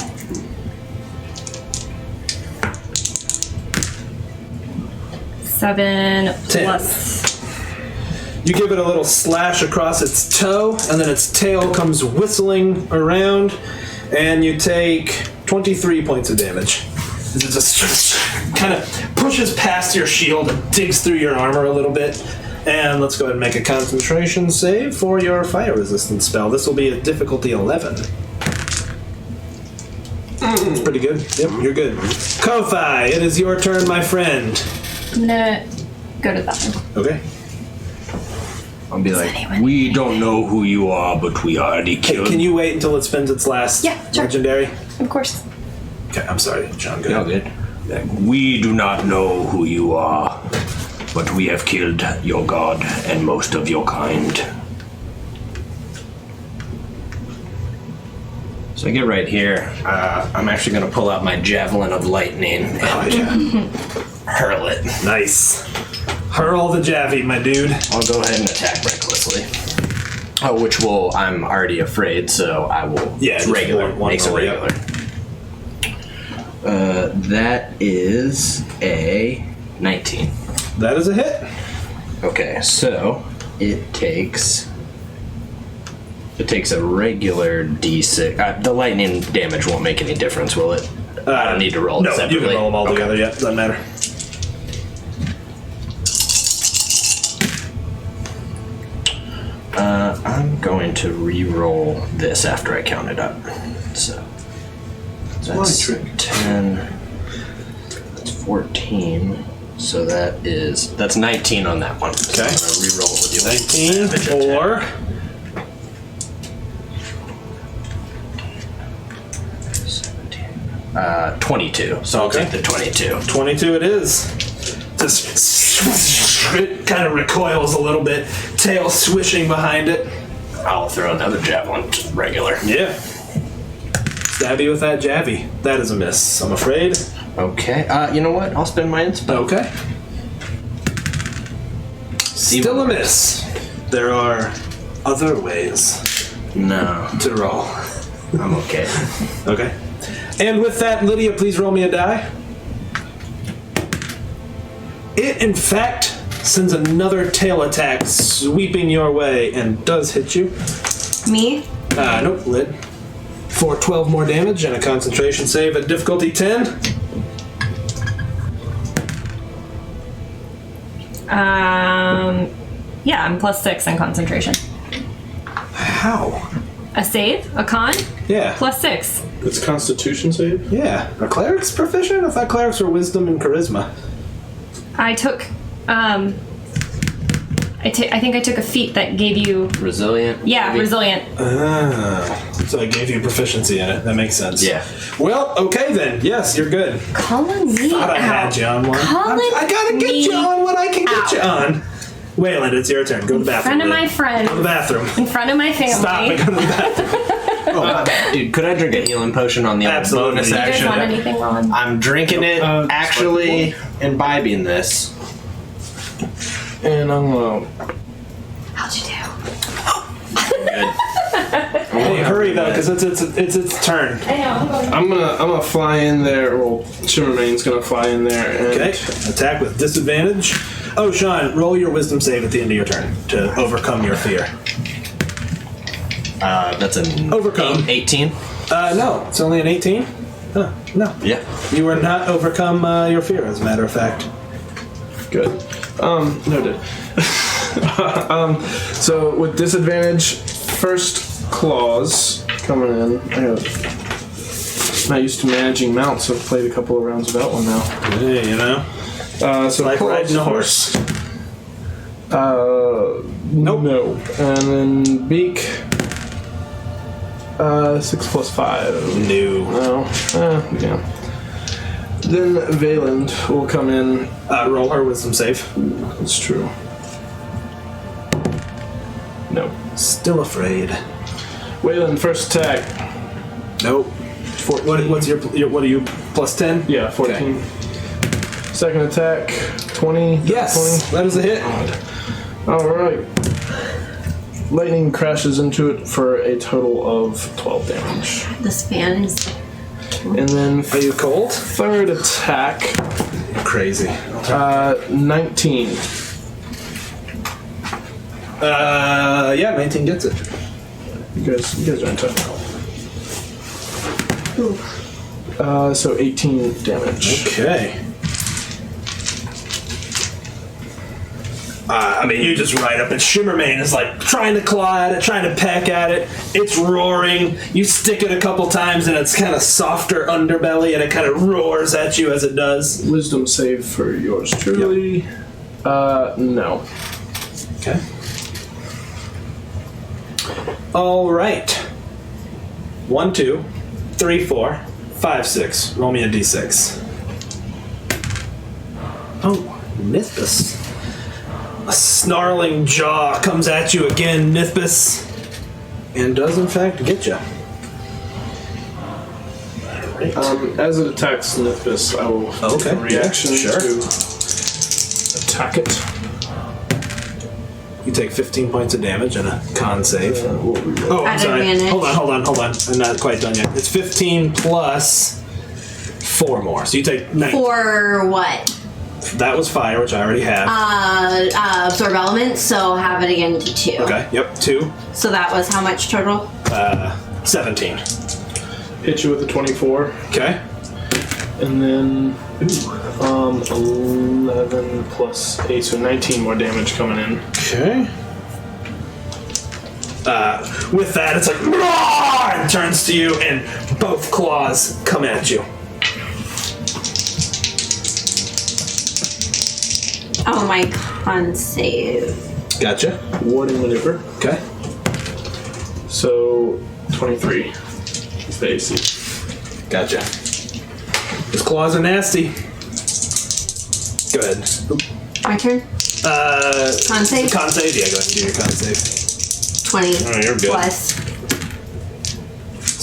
7 10. plus. You give it a little slash across its toe, and then its tail comes whistling around, and you take 23 points of damage. It just kind of pushes past your shield and digs through your armor a little bit. And let's go ahead and make a concentration save for your fire resistance spell. This will be a difficulty 11. It's pretty good. Yep, you're good. Kothai, it is your turn, my friend. I'm gonna go to the bathroom. Okay. I'll be like, we don't know who you are, but we already killed. Can you wait until it spends its last Yeah, sure. legendary? Of course. Okay, I'm sorry, John. Go You're ahead. good. We do not know who you are, but we have killed your god and most of your kind. So I get right here. I'm actually going to pull out my javelin of lightning and Oh, yeah. hurl it. Nice. Hurl the Javi, my dude. I'll go ahead and attack recklessly. Oh, which I'm already afraid, so I will. Yeah, it's just regular. one Makes it roll, yeah. regular. That is a 19. That is a hit. Okay, so it takes a regular d6. The lightning damage won't make any difference, will it? I don't need to roll it No, separately. you can roll them all Okay. together. Yeah, doesn't matter. I'm going to re-roll this after I count it up. So that's 10. That's 14. So that's 19 on that one. So Okay. I'm gonna re-roll it with you. 19 Savage or 17. 22. So I'll Okay. take the 22. 22 it is. Just it kind of recoils a little bit, tail swishing behind it. I'll throw another javelin, just regular. Yeah. Stab you with that Javi. That is a miss, I'm afraid. Okay. You know what? I'll spend my inspo. Okay. Still a miss. There are other ways No, to roll. I'm okay. Okay. And with that, Lydia, please roll me a die. It, in fact, sends another tail attack sweeping your way and does hit you. Me? Nope, Lid. For 12 more damage and a concentration save at difficulty 10. Yeah, I'm plus 6 in concentration. How? A save? A con? Yeah. Plus 6. It's Constitution save. Yeah. Are clerics proficient? I thought clerics were wisdom and charisma. I took, I think I took a feat that gave you, Resilient? yeah, maybe? resilient. So I gave you proficiency in it. That makes sense. Yeah. Well, okay then. Yes, you're good. Calling me Thought I had out. you on one. Calling I gotta get me you on what I can get you out. on. Wayland, it's your turn. Go to the In bathroom. front of my Lid. friend. Go to the bathroom. In front of my family. Stop and go to the bathroom. Dude, could I drink a healing potion on the old Absolutely. bonus Do you guys action? want anything on? I'm drinking it, actually imbibing this. And I'm gonna. How'd you do? Good. Hey, hurry though, because it's its turn. I know. I'm gonna fly in there. Well, Shimmermane's gonna fly in there and Okay. Attack with disadvantage. Oh, Sean, roll your wisdom save at the end of your turn to overcome your fear. That's an Overcome. 18. No, it's only an 18. Huh, no. Yeah. You were not overcome your fear, as a matter of fact. good. Noted. So with disadvantage, first claws coming in. I'm not used to managing mounts, so I've played a couple of rounds without one now. Hey, you know. So Like claws riding a horse. Nope. No. And then beak. 6 plus 5. No. No. Yeah. Then Vayland will come in. Roll her wisdom save. It's true. No. Still afraid. Wayland, first attack. Nope. What's your what are you plus 10? Yeah, 14. Second attack, 20. Yes, that is a hit. 20. All right. Lightning crashes into it for a total of 12 damage. This fan is. And then Are you cold? third attack, Crazy. 19. Yeah, 19 gets it. You guys are in touch. So 18 damage. Okay. I mean, you just ride up, and Shimmermane is like trying to claw at it, trying to peck at it. It's roaring. You stick it a couple times, and it's kind of softer underbelly, and it kind of roars at you as it does. Wisdom save for yours truly. No. Okay. All right. 1, 2, 3, 4, 5, 6. Roll me a d6. Oh, Nithbus. A snarling jaw comes at you again, Nithbus, and does in fact get you. Alright. As it attacks Nithbus, I will Okay, take a reaction yeah, sure. to attack it. You take 15 points of damage and a con save. Oh, I'm At sorry. advantage. Hold on. I'm not quite done yet. It's 15 plus 4 more. So you take 9. For what? That was fire, which I already have. Absorb elements, so have it again to 2. Okay, yep, 2. So that was how much total? 17. Hit you with a 24. Okay. And then 11 plus 8, so 19 more damage coming in. Okay. With that, it's like, "Roar!" and turns to you, and both claws come at you. Oh, my con save. Gotcha. Warding maneuver. Okay. So 23 is the AC. Gotcha. His claws are nasty. Go ahead. My turn? Con save? Con save? Yeah, go ahead and do your con save. 20 Oh, you're good. plus.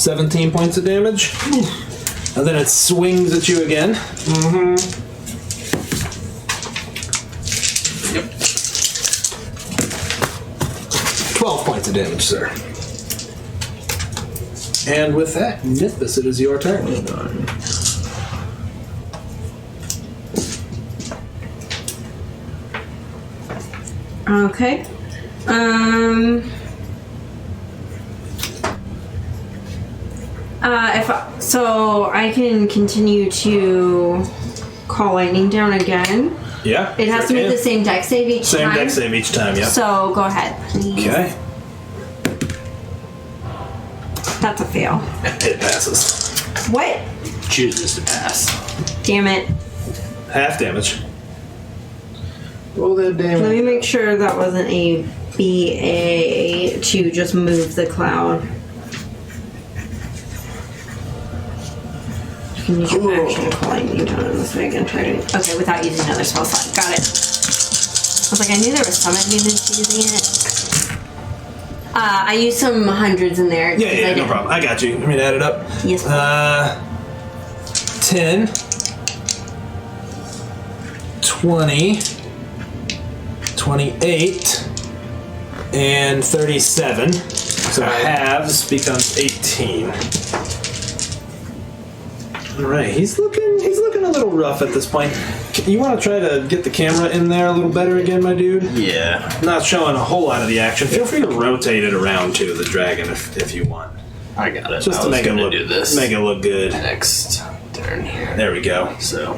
17 points of damage. And then it swings at you again. Yep. 12 points of damage, sir. And with that, Nithbus, it is your turn. Okay. So I can continue to call lightning down again. Yeah. It has to make the same deck save each Same time. deck save each time, yeah. So go ahead, please. Okay. That's a fail. It passes. What? Chooses to pass. Damn it. Half damage. Roll that damage. Let me make sure that wasn't a BA to just move the cloud. You can use your action to call lightning down on this way again. Try to. Okay, without using another spell slot. Got it. I was like, I knew there was some advantage to using it. I used some hundreds in there. Yeah, 'cause yeah, I no didn't- problem. I got you. Let me add it up. Yes, please. 10, 20, 28, and 37. So halves becomes 18. All right, he's looking a little rough at this point. You want to try to get the camera in there a little better again, my dude? Yeah. Not showing a whole lot of the action. Feel free to rotate it around to the dragon if you want, I got it. just I to was make it gonna look do this make it look good. next turn here. There we go. So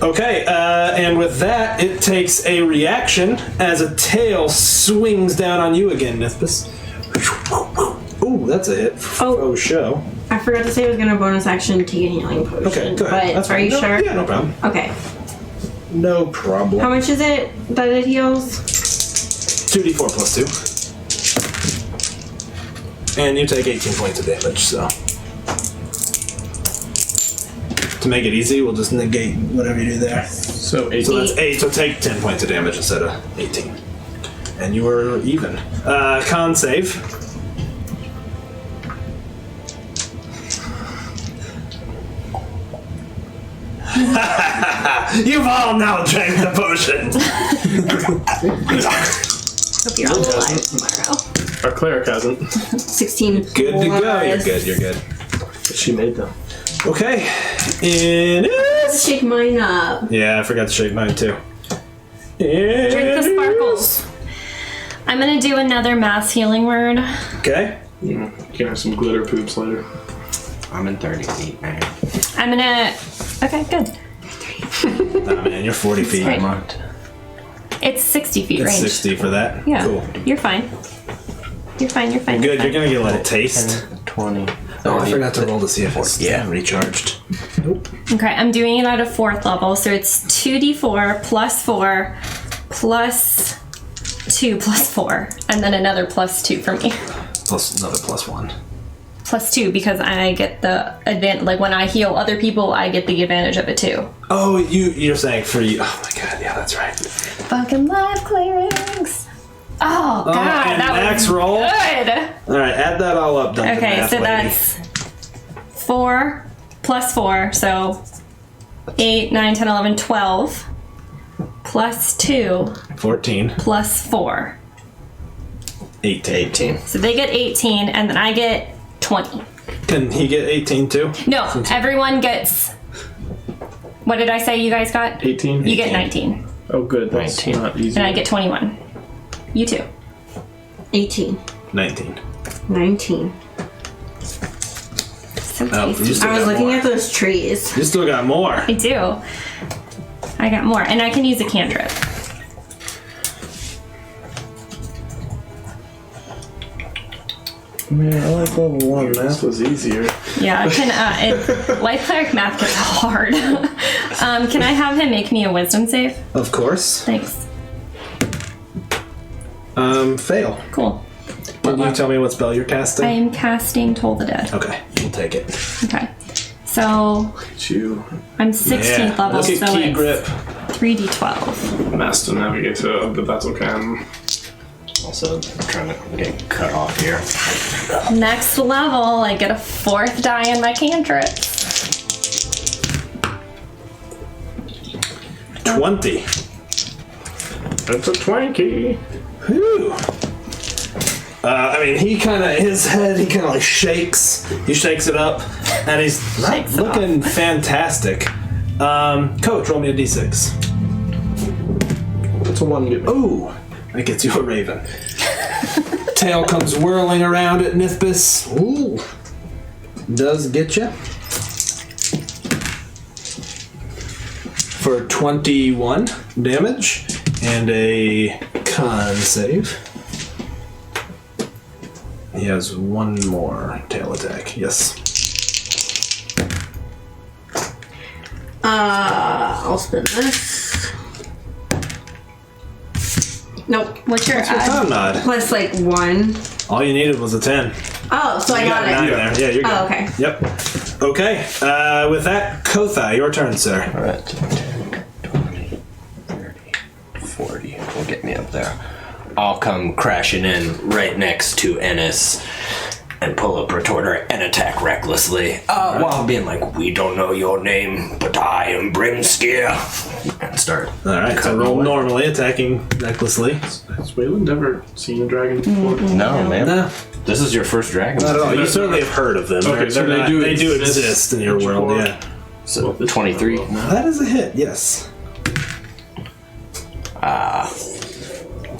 Okay, and with that, it takes a reaction as a tail swings down on you again, Nithbus. Ooh, that's a hit. Oh. Show. I forgot to say I was gonna bonus action take a healing potion. Okay, go ahead. But That's are fine. you No, sure? Yeah, no problem. Okay. No problem. How much is it that it heals? 2d4 plus 2. And you take 18 points of damage, so. To make it easy, we'll just negate whatever you do there. So 8. So that's 8, so take 10 points of damage instead of 18. And you were even. Con save. You've all now drank the potion. Hope you're all alive tomorrow. Our cleric hasn't. 16. Good to go. You're good. You're good. She made them. Okay. And Shake mine up. yeah, I forgot to shake mine too. Drink the sparkles. I'm gonna do another mass healing word. Okay. You can have some glitter poops later. I'm in 30 feet, man. I'm gonna. Okay, good. Oh man, you're 40 feet. Great. Marked. It's 60 feet It's range. 60 for that. Yeah, Cool. you're fine. You're fine. You're fine. Good. You're fine. gonna get a little taste. 20. Oh, I forgot to roll to see if it's recharged. Okay, I'm doing it at a 4th level, so it's 2d4 plus 4 plus 2 plus 4, and then another plus 2 for me. Plus another +1. Plus 2 because I get the advantage. Like when I heal other people, I get the advantage of it too. Oh, you're saying for you. Oh my god, yeah, that's right. Fucking life clearings. Oh god, and that max was roll? good. All right, add that all up. Dungeon Okay, math so lady. that's 4 plus 4, so 8, 9, 10, 11, 12 plus 2 14, plus 4. 18. So they get 18, and then I get 20. Can he get 18 too? No, everyone gets. What did I say you guys got? 18? You get 19, Oh, good. That's 19. not easy. and I get 21. You too. 18. 19. 19. So Oh, tasty. you still I was got looking more. at those trees. You still got more. I do. I got more, and I can use a cantrip. Man, I like level 1. Math was easier. Yeah, life cleric math gets hard. Can I have him make me a wisdom save? Of course. Thanks. Fail. Cool. Can you tell me what spell you're casting? I am casting Toll the Dead. Okay, we'll take it. Okay. So You I'm 16th level, Look at so key it's grip. 3d12. Master Navigator of the Battle Cam. Also, I'm trying to get cut off here. Next level, I get a 4th die in my cantrip. 20. That's a Twanky. Whew. I mean, he kind of, his head, he kind of like shakes. He shakes it up, and he's not Shakes it looking fantastic. Coach, roll me a d6. That's a 1 get me. Ooh, that gets you a raven. Tail comes whirling around at Nithbis. Ooh, does get you. For 21 damage and a con save. He has one more tail attack. Yes. I'll spin this. Nope. What's your add? Con nod. Plus like 1. All you needed was a 10. Oh, so I You got got 9 it. there. Yeah, you're good. Oh, okay. Yep. Okay. With that, Kothai, your turn, sir. Alright. 10, 20, 30, 40. Will get me up there. I'll come crashing in right next to Ennis and pull a retorter and attack recklessly. While being like, we don't know your name, but I am Brimskia. And start. All right. So cutting roll away. normally, attacking recklessly. Has Wayland ever seen a dragon before? No, man. No, This is your first dragon. not at all. You certainly have heard of them. Okay, so they do They do exist exist in your in world. your Yeah. So 23. That is a hit. Yes.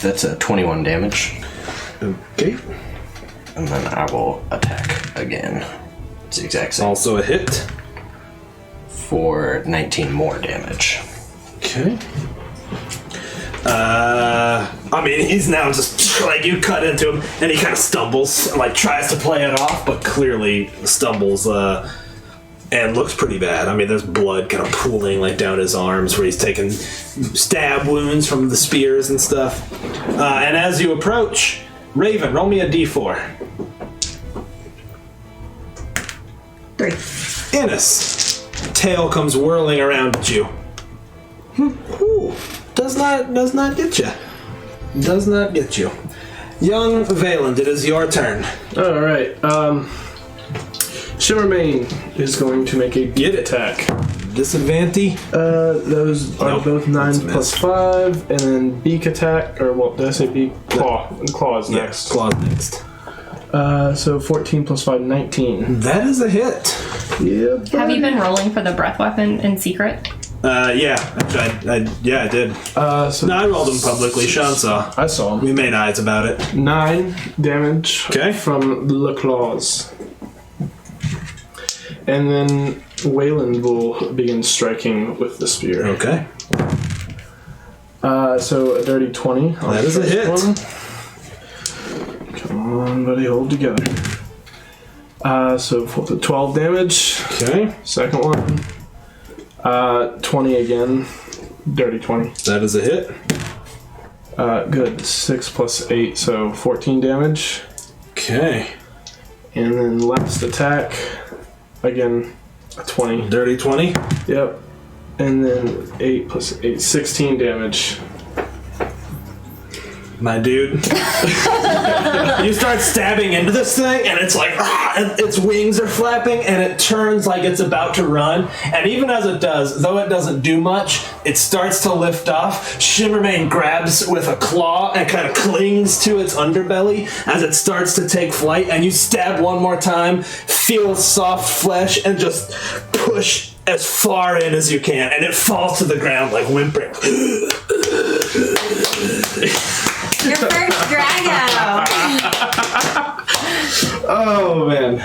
That's a 21 damage. Okay. And then I will attack again. It's the exact same. Also a hit. For 19 more damage. Okay. I mean, he's now just like you cut into him, and he kind of stumbles, and, like tries to play it off, but clearly stumbles, and looks pretty bad. I mean, there's blood kind of pooling like down his arms where he's taking stab wounds from the spears and stuff. And as you approach, Raven, roll me a d4. 3. Ennis, tail comes whirling around at you. Ooh, does not get you. Does not get you. Young Valand, it is your turn. Alright, Shimmermane is going to make a get attack disadvantage. Those are Nope, both 9 that's a plus miss. 5, and then beak attack, or what did I say? Beak claw. Claw is Yes, next. claw next. So 14 plus 5, 19. That is a hit. Yep. Have you been rolling for the breath weapon in secret? Yeah, actually, I did. So No, I rolled him publicly. Sean saw. I saw him. We made eyes about it. 9 damage Okay. from the claws. And then Wayland will begin striking with the spear. Okay. So a dirty 20. on That the is a first hit. one. Come on, buddy, hold together. So for the 12 damage. Okay. Second one. 20 again. Dirty 20. That is a hit. Good. 6 plus 8, so 14 damage. Okay. And then last attack. Again, a 20. Dirty 20. Yep. And then 8 plus 8, 16 damage. My dude. You start stabbing into this thing, and it's like, and its wings are flapping, and it turns like it's about to run. And even as it does, though it doesn't do much, it starts to lift off. Shimmermane grabs with a claw and kind of clings to its underbelly as it starts to take flight. And you stab one more time, feel soft flesh, and just push as far in as you can. And it falls to the ground like whimpering. Your first Drago. Oh man.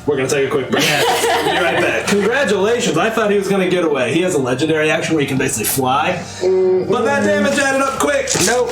We're gonna take a quick break. We'll be right back. Congratulations. I thought he was gonna get away. He has a legendary action where he can basically fly. But that damage added up quick. Nope.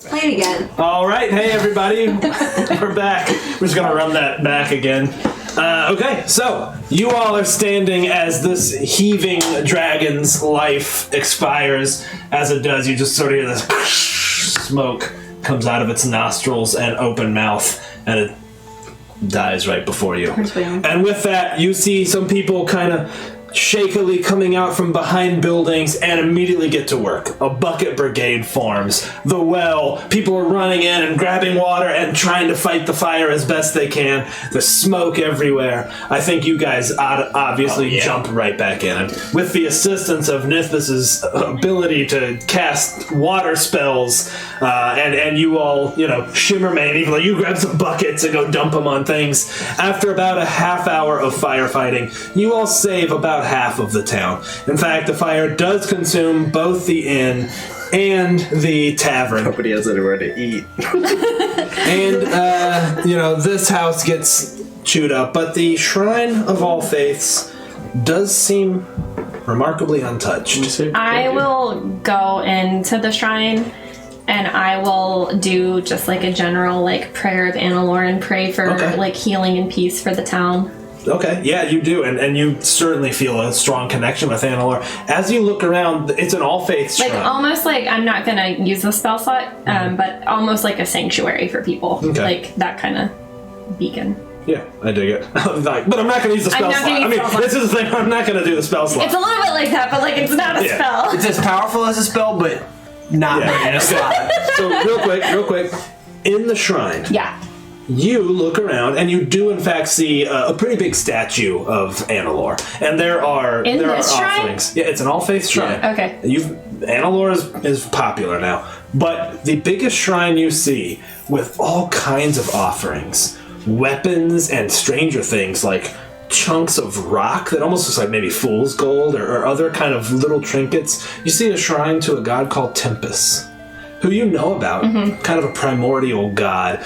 Play it again. All right, hey everybody, we're back. We're just gonna run that back again. Okay, so you all are standing as this heaving dragon's life expires. As it does, you just sort of hear this smoke comes out of its nostrils and open mouth, and it dies right before you. And with that, you see some people kind of shakily coming out from behind buildings and immediately get to work. A bucket brigade forms. The well, people are running in and grabbing water and trying to fight the fire as best they can. There's smoke everywhere. I think you guys obviously jump right back in. And with the assistance of Nithbis's ability to cast water spells, and you all, Shimmermane, even though you grab some buckets and go dump them on things, after about a half hour of firefighting, you all save about half of the town. In fact, the fire does consume both the inn and the tavern. Nobody has anywhere to eat. And, this house gets chewed up, but the Shrine of All Faiths does seem remarkably untouched. I will go into the shrine and I will do just like a general prayer of Annalore and pray for healing and peace for the town. Okay, yeah, you do, and you certainly feel a strong connection with Annalore. As you look around, it's an all-faith shrine. Almost I'm not going to use the spell slot, but almost like a sanctuary for people. Okay. Like that kind of beacon. Yeah, I dig it. But I'm not going to use the spell slot. This is the thing, I'm not going to do the spell slot. It's a little bit like that, but it's not a spell. It's as powerful as a spell, but not in a slot. So real quick, in the shrine. Yeah. You look around, and you do in fact see a pretty big statue of Annalore, and there are this shrine? offerings. Yeah, it's an all-faith shrine. Yeah. Okay. Annalore is popular now, but the biggest shrine you see with all kinds of offerings, weapons, and stranger things like chunks of rock that almost looks like maybe fool's gold or other kind of little trinkets. You see a shrine to a god called Tempest, who you know about, kind of a primordial god,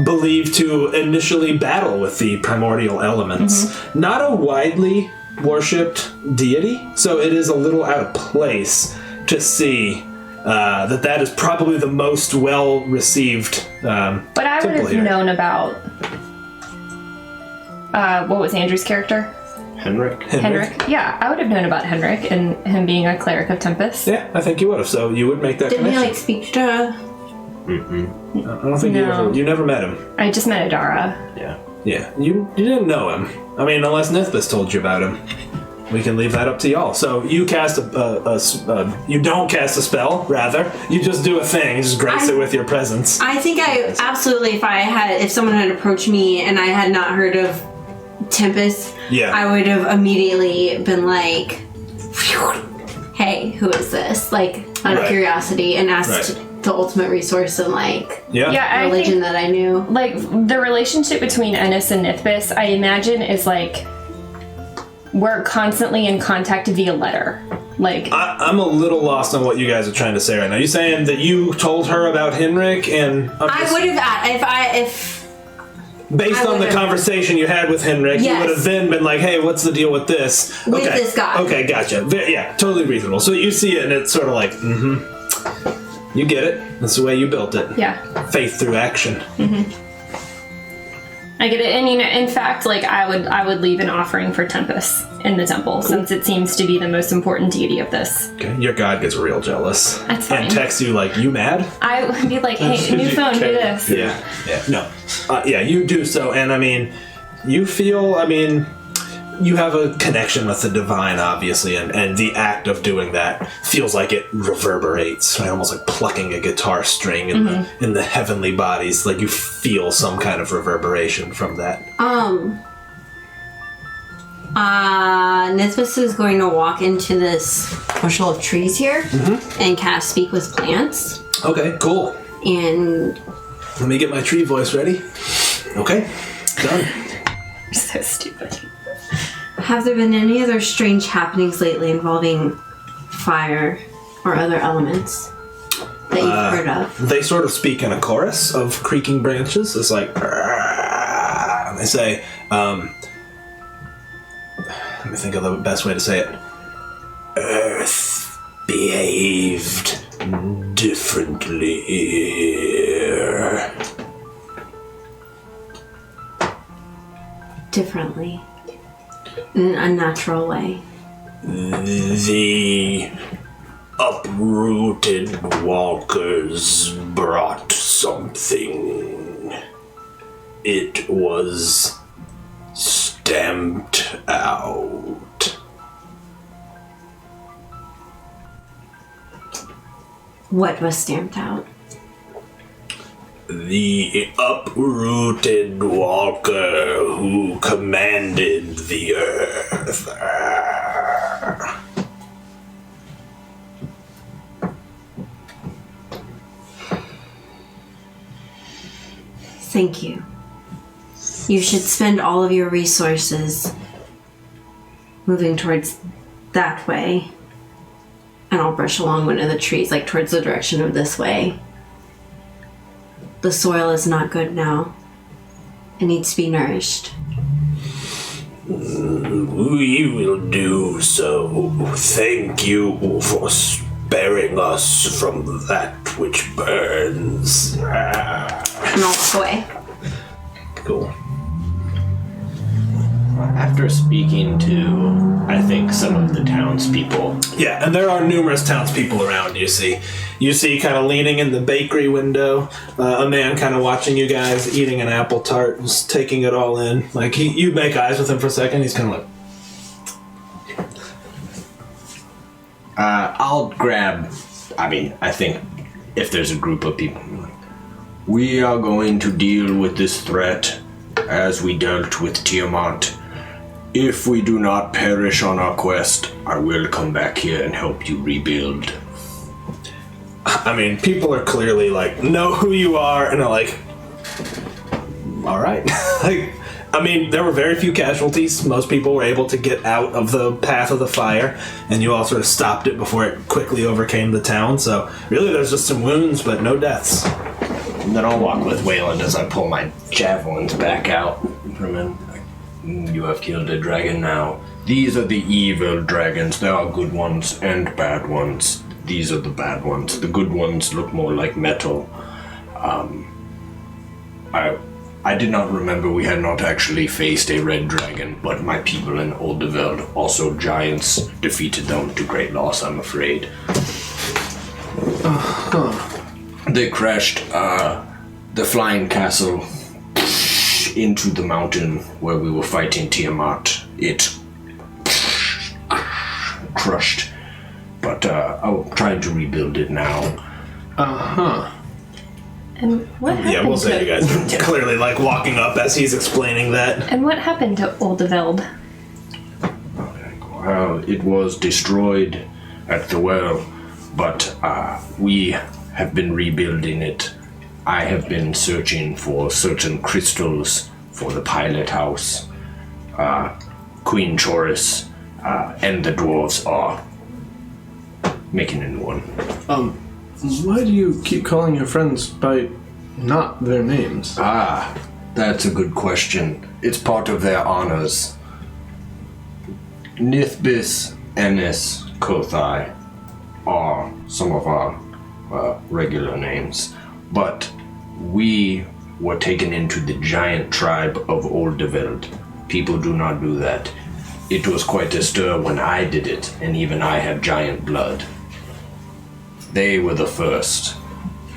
believed to initially battle with the primordial elements. Not a widely worshipped deity, so it is a little out of place to see that is probably the most well-received But I would temple have here. known about, what was Andrew's character? Henrik? Henrik. Yeah, I would have known about Henrik and him being a cleric of Tempest. Yeah, I think you would have, so you would make that Didn't connection. he speak to? I don't think No. you never met him. I just met Adara. Yeah. Yeah, you didn't know him. I mean, unless Nithbis told you about him. We can leave that up to y'all. So you cast you don't cast a spell, rather. You just do a thing. You just grace it with your presence. I think I absolutely, if someone had approached me and I had not heard of Tempest, Yeah. I would have immediately been like, hey, who is this? Out of Right. curiosity, and asked Right. the ultimate resource and Yeah. Yeah, I religion think, that I knew. the relationship between Ennis and Nithbis, I imagine, is we're constantly in contact via letter. I'm a little lost on what you guys are trying to say right now. You saying that you told her about Henrik and I would have, if based I on the would've- conversation you had with Henrik, you Yes. would have then been like, "Hey, what's the deal with this?" With this guy. Okay, gotcha. Yeah, totally reasonable. So you see it, and it's sort of you get it. That's the way you built it. Yeah. Faith through action. I get it. And in fact, I would leave an offering for Tempest in the temple, since it seems to be the most important deity of this. Okay, your god gets real jealous That's and fine. texts you like, "You mad?" I would be like, hey, new phone, do this. Yeah, no, you do so, and I mean, you feel, you have a connection with the divine, obviously, and the act of doing that feels like it reverberates, right? Almost like plucking a guitar string in the heavenly bodies. Like you feel some kind of reverberation from that. Nithbis is going to walk into this bushel of trees here and cast Speak with Plants. Okay, cool. And Let me get my tree voice ready. Okay, done. You're so stupid. have there been any other strange happenings lately involving fire or other elements that you've heard of? They sort of speak in a chorus of creaking branches. It's like, and they say, let me think of the best way to say it. Earth behaved differently. differently here. Differently. In an unnatural way. The uprooted walkers brought something. It was stamped out. What was stamped out? The uprooted walker who commanded the earth. Thank you. You should spend all of your resources moving towards that way. And I'll brush along one of the trees, like towards the direction of this way. The soil is not good now. It needs to be nourished. We will do so. Thank you for sparing us from that which burns. And I'll walk away. Cool. After speaking to, I think, some of the townspeople, Yeah, and there are numerous townspeople around. You see kind of leaning in the bakery window, a man kind of watching you guys eating an apple tart, just taking it all in. Like you make eyes with him for a second. He's kind of like, I'll grab, I think if there's a group of people, we are going to deal with this threat as we dealt with Tiamat. If we do not perish on our quest, I will come back here and help you rebuild. I mean, people are clearly like know who you are and are like, all right. Like, I mean, there were very few casualties. Most people were able to get out of the path of the fire, and you all sort of stopped it before it quickly overcame the town. So really, there's just some wounds, but no deaths. And then I'll walk with Wayland as I pull my javelins back out from him. You have killed a dragon now. These are the evil dragons. There are good ones and bad ones. These are the bad ones. The good ones look more like metal. I did not remember we had not actually faced a red dragon, but my people in Oldeveld, also giants, defeated them to great loss, I'm afraid. They crashed the flying castle into the mountain where we were fighting Tiamat. It crushed, but I'm trying to rebuild it now. And what happened Yeah, we'll say to you guys are clearly like walking up as he's explaining that. And what happened to Oldeveld? Well, it was destroyed at the well, but we have been rebuilding it. I have been searching for certain crystals for the pilot house. Queen Chorus and the dwarves are making a new one. Why do you keep calling your friends by not their names? That's a good question. It's part of their honors. Nithbis, Ennis, Kothai are some of our regular names, but we were taken into the giant tribe of Oldeveld. People do not do that. It was quite a stir when I did it, and even I have giant blood. They were the first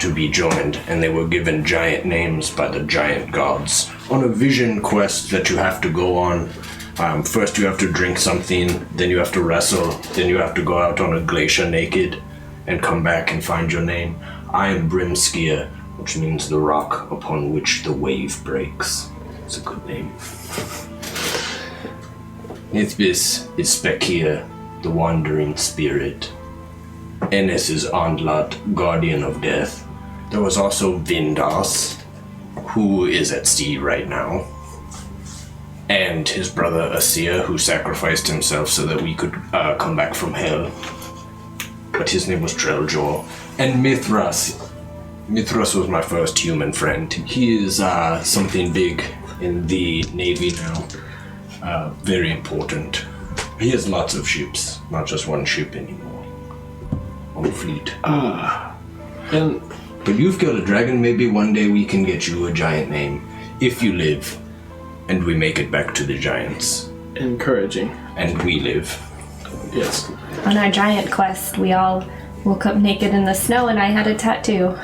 to be joined, and they were given giant names by the giant gods on a vision quest that you have to go on. First you have to drink something, then you have to wrestle, then you have to go out on a glacier naked and come back and find your name. I am Brimskia, which means the rock upon which the wave breaks. It's a good name. Nithbis is Spekir, the wandering spirit. Ennis is Andlat, guardian of death. There was also Vindas, who is at sea right now. And his brother Asir, who sacrificed himself so that we could come back from hell. But his name was Treljor. And Mithras. Mithras was my first human friend. He is something big in the Navy now. Very important. He has lots of ships, not just one ship anymore. On the fleet. And But you've killed a dragon, maybe one day we can get you a giant name. If you live, and we make it back to the giants. encouraging. And we live. Yes. On our giant quest, we all woke up naked in the snow and I had a tattoo.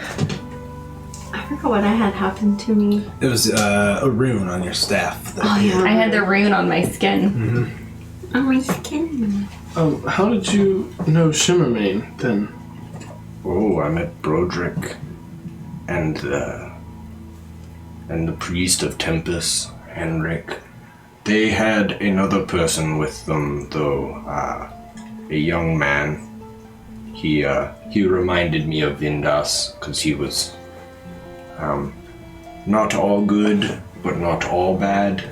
I forgot what I had happen to me. It was a rune on your staff. Oh yeah. I had the rune on my skin. Oh, my skin. How did you know Shimmermane then? Oh, I met Broderick and the priest of Tempest, Henrik. They had another person with them, though, a young man. He reminded me of Vindas, because he was not all good, but not all bad.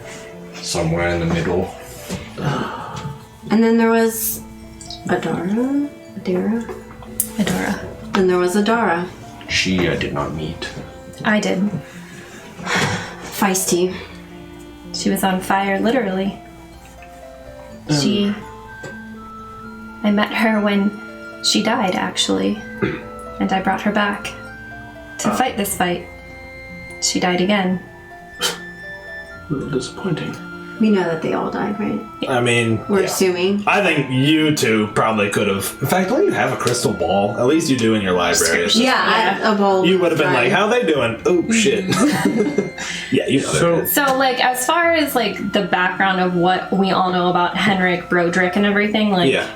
Somewhere in the middle. And then there was Adara? Adora. Then there was Adara. She I did not meet. I did. Feisty. She was on fire, literally. I met her when she died, actually. And I brought her back to fight this fight. She died again. A little disappointing. We know that they all died, right? I mean, We're yeah. assuming. I think you two probably could have. In fact, don't you have a crystal ball? At least you do in your library. Yeah, a bowl. You would have been like, Right. "How they doing?" Oh shit. Yeah, you know. So, So, like, as far as, like, the background of what we all know about Henrik Broderick and everything, like, yeah.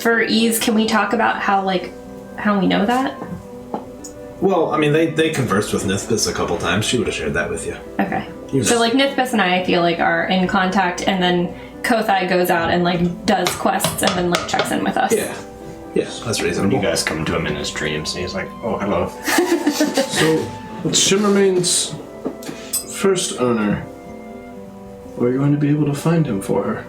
for ease, can we talk about how we know that? Well, I mean, they conversed with Nithpis a couple times. She would have shared that with you. Okay. You So, know. like, Nithpis and I feel like are in contact, and then Kothai goes out and, like, does quests and then, like, checks in with us. Yeah. Yeah, that's reasonable. You guys come to him in his dreams, and he's like, "Oh, hello." so Shimmermane's first owner. We're going to be able to find him for her.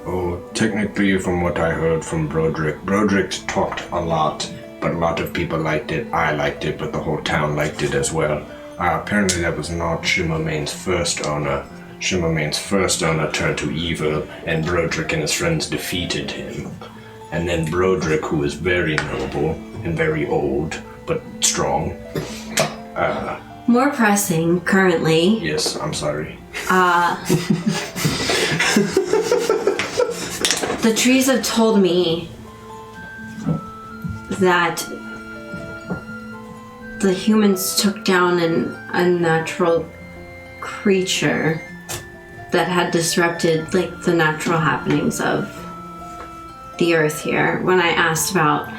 Oh, technically, from what I heard from Broderick, Broderick talked a lot, but a lot of people liked it. I liked it, but the whole town liked it as well. Apparently, that was not Shimmermane's first owner. Shimmermane's first owner turned to evil, and Broderick and his friends defeated him. And then Broderick, who was very noble and very old, but strong. More pressing, currently. Yes, I'm sorry. The trees have told me that the humans took down an unnatural creature that had disrupted, like, the natural happenings of the earth here. When I asked about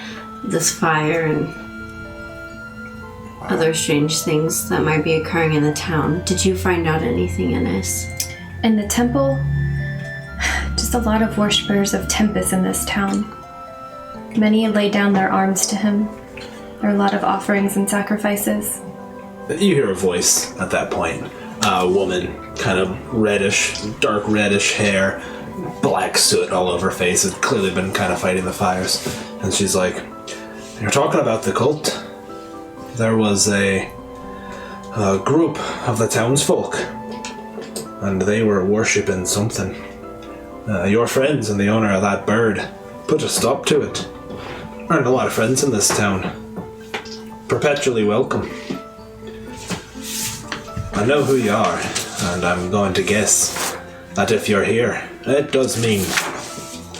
this fire and other strange things that might be occurring in the town, did you find out anything, Innes? In the temple, just a lot of worshippers of Tempest in this town. Many laid down their arms to him. There are a lot of offerings and sacrifices. You hear a voice at that point. A woman, kind of reddish, dark reddish hair, black soot all over her face. Had clearly been kind of fighting the fires. And she's like, "You're talking about the cult? There was a group of the townsfolk, and they were worshipping something. Your friends and the owner of that bird put a stop to it. Aren't a lot of friends in this town. Perpetually welcome. I know who you are, and I'm going to guess that if you're here, it does mean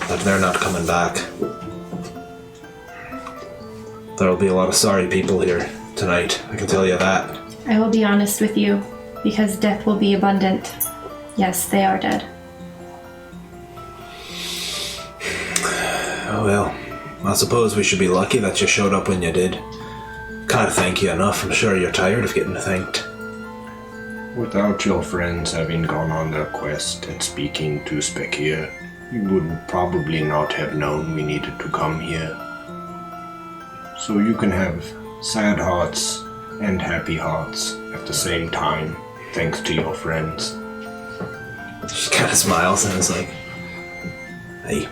that they're not coming back. There'll be a lot of sorry people here tonight, I can tell you that." I will be honest with you, because death will be abundant. Yes, they are dead. Oh well, I suppose we should be lucky that you showed up when you did. Can't thank you enough, I'm sure you're tired of getting thanked. Without your friends having gone on their quest and speaking to Spekir, you would probably not have known we needed to come here. So you can have sad hearts and happy hearts at the same time, thanks to your friends. She kind of smiles and is like, "Hey.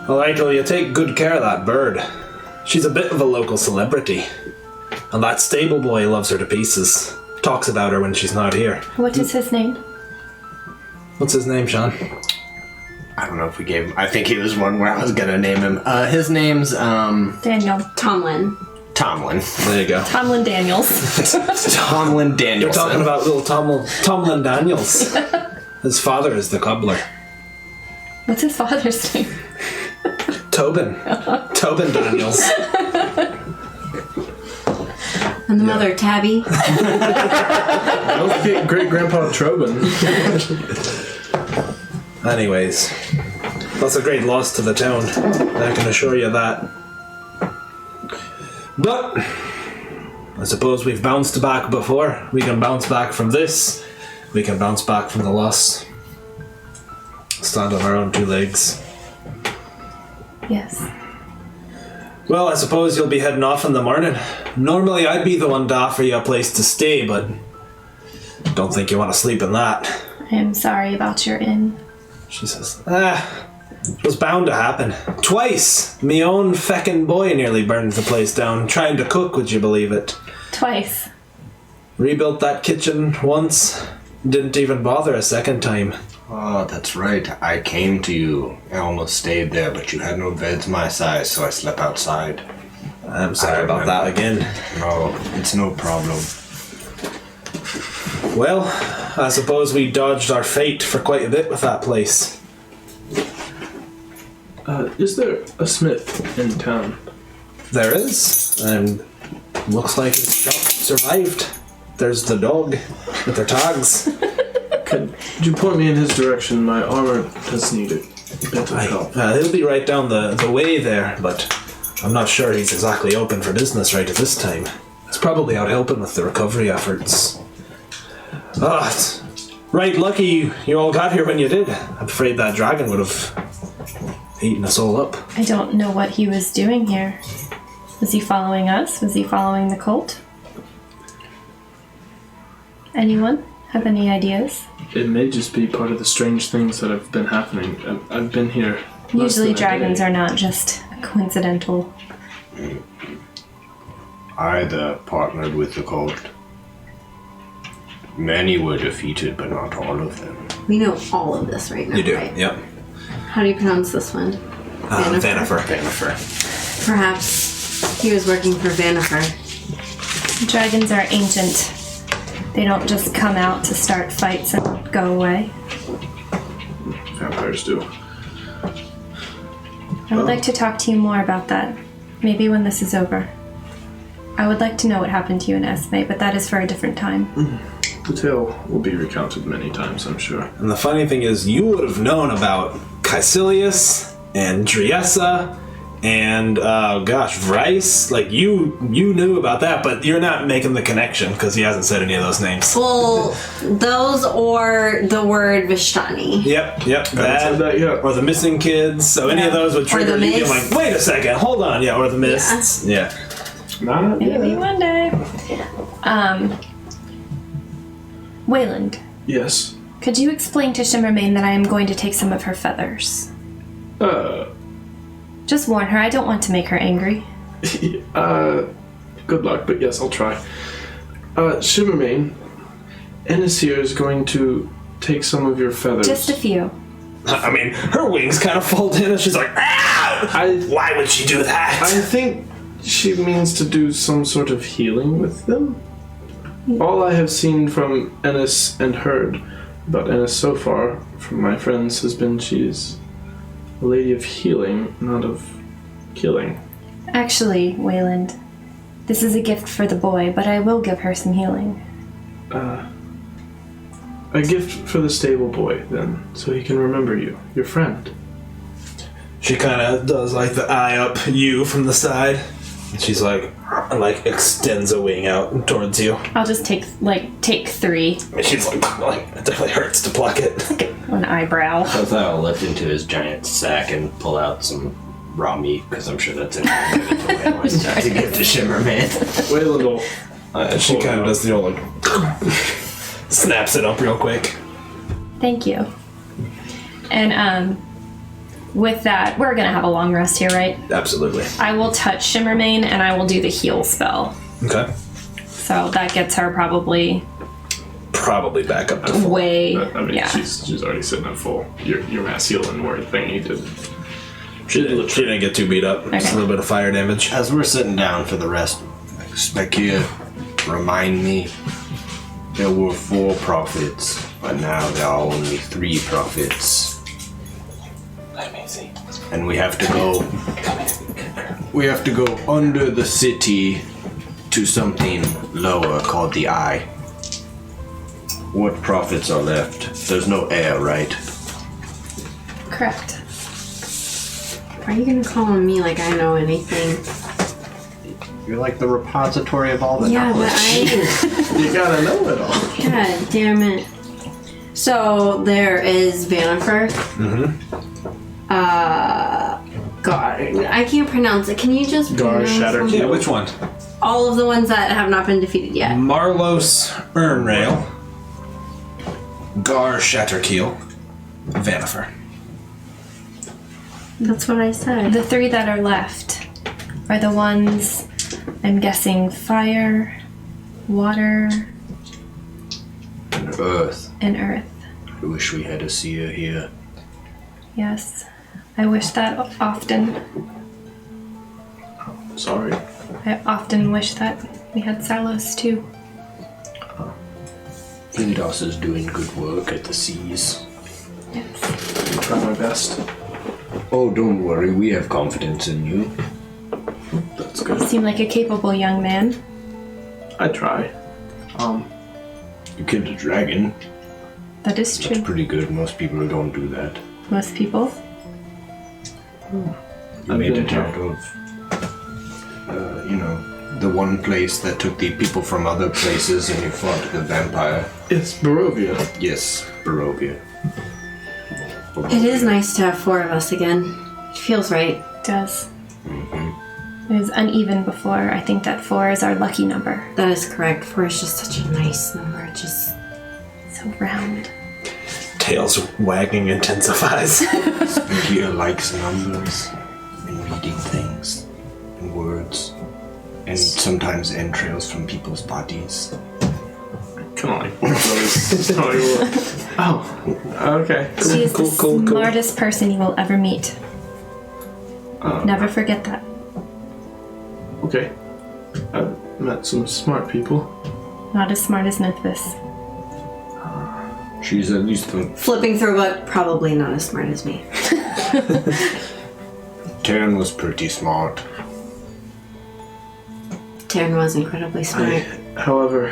Alright, well, you take good care of that bird. She's a bit of a local celebrity. And that stable boy loves her to pieces. Talks about her when she's not here." What is his name? What's his name, Sean? I don't know if we gave him. I think he was one where I was gonna name him. His name's Daniel. Tomlin. Tomlin. There you go. Tomlin Daniels. Tomlin Danielson. You're talking about little Tomlin Daniels. His father is the cobbler. What's his father's name? Tobin. Tobin Daniels. And the mother, Tabby. Great Grandpa Trobin. Anyways, that's a great loss to the town. I can assure you that. But I suppose we've bounced back before. We can bounce back from this. We can bounce back from the loss. Stand on our own two legs. Yes. Well, I suppose you'll be heading off in the morning. Normally I'd be the one to offer you a place to stay, but don't think you want to sleep in that. I am sorry about your inn. She says, it was bound to happen. Twice! Me own feckin' boy nearly burned the place down, trying to cook, would you believe it? Twice. Rebuilt that kitchen once, didn't even bother a second time. Oh, that's right. I came to you. I almost stayed there, but you had no beds my size, so I slept outside. I'm sorry about that again. No, it's no problem. Well, I suppose we dodged our fate for quite a bit with that place. Is there a smith in town? There is, and looks like his shop survived. There's the dog with their tags. Could you point me in his direction? My armor does need a bit of help. He'll be right down the way there, but I'm not sure he's exactly open for business right at this time. He's probably out helping with the recovery efforts. It's right lucky you all got here when you did. I'm afraid that dragon would have eaten us all up. I don't know what he was doing here. Was he following us? Was he following the cult? Anyone have any ideas? It may just be part of the strange things that have been happening. I've been here. Usually dragons are not just coincidental. I partnered with the cult. Many were defeated, but not all of them. We know all of this right now, right? Yep. How do you pronounce this one? Vanifer. Perhaps he was working for Vanifer. Dragons are ancient. They don't just come out to start fights and go away. Vampires do. I would like to talk to you more about that. Maybe when this is over. I would like to know what happened to you in Esme, but that is for a different time. The tale will be recounted many times, I'm sure. And the funny thing is, you would have known about Caecilius and Driessa and, Vrice. Like, you knew about that, but you're not making the connection because he hasn't said any of those names. Well, those or the word Vishtani. Yep, said that yet. or the missing kids. So any of those would trigger the you. Being Mist. like, wait a second, hold on. Yeah, or the mists. Yeah. Not Maybe one day. Wayland, Yes. could you explain to Shimmermane that I am going to take some of her feathers? Just warn her, I don't want to make her angry. Good luck, but yes, I'll try. Shimmermane, Ennis here is going to take some of your feathers. Just a few. I mean, her wings kind of fold in and she's like, ah! Why would she do that? I think she means to do some sort of healing with them. All I have seen from Ennis and heard about Ennis so far from my friends has been she's a lady of healing, not of killing. Actually, Wayland, this is a gift for the boy, but I will give her some healing. A gift for the stable boy, then, so he can remember you, your friend. She kind of does like the eye up you from the side. And she's like extends a wing out towards you. I'll just take 3. And she's like it definitely hurts to pluck it. An eyebrow. I thought I'll lift into his giant sack and pull out some raw meat, because I'm sure that's it. Give it to Wayland to give to Shimmerman. Wayland will... And she kind of does the old snaps it up real quick. Thank you. And with that, we're gonna have a long rest here, right? Absolutely. I will touch Shimmermane and I will do the heal spell. Okay. So that gets her probably probably back up to full. Way. I mean, yeah. she's already sitting at full. Your mass healing word thingy did. She didn't get too beat up. Just a little bit of fire damage. As we're sitting down for the rest, Spekia, remind me, there were 4 prophets, but now there are only 3 prophets. Amazing. And we have to go. We have to go under the city to something lower called the Eye. What prophets are left? There's no air, right? Correct. Are you gonna call on me like I know anything? You're like the repository of all the Yeah, knowledge. but You gotta know it all. God damn it. So there is Vanifer. God, I can't pronounce it. Can you just Gar pronounce Shatter them? Yeah, which one? All of the ones that have not been defeated yet. Marlos Ernrail, Gar Shatterkeel, Vanifer. That's what I said. The 3 that are left are the ones, I'm guessing, fire, water, And Earth. and earth. I wish we had a seer here. Yes. I wish that often. Sorry. I often wish that we had Salos too. Indos is doing good work at the seas. Yes. I'll try my best. Oh, don't worry, we have confidence in you. That's You good. seem like a capable young man. I try. You killed a dragon. That is That's true. pretty good. Most people don't do that. Most people. You I've made been it here. out of, the one place that took the people from other places and you fought the vampire. It's Barovia. Yes, Barovia. It is nice to have 4 of us again. It feels right. It does. It was uneven before. I think that 4 is our lucky number. That is correct. 4 is just such a nice number. Just So round. Tails wagging intensifies. Spekia likes numbers and reading things and words and sometimes entrails from people's bodies. Come on. Oh, okay. She is cool, the cool, cool. smartest person you will ever meet. Never forget that. Okay. I've met some smart people. Not as smart as Nithvis. She's at least the flipping through a book, probably not as smart as me. Taryn was pretty smart. Taryn was incredibly smart. However,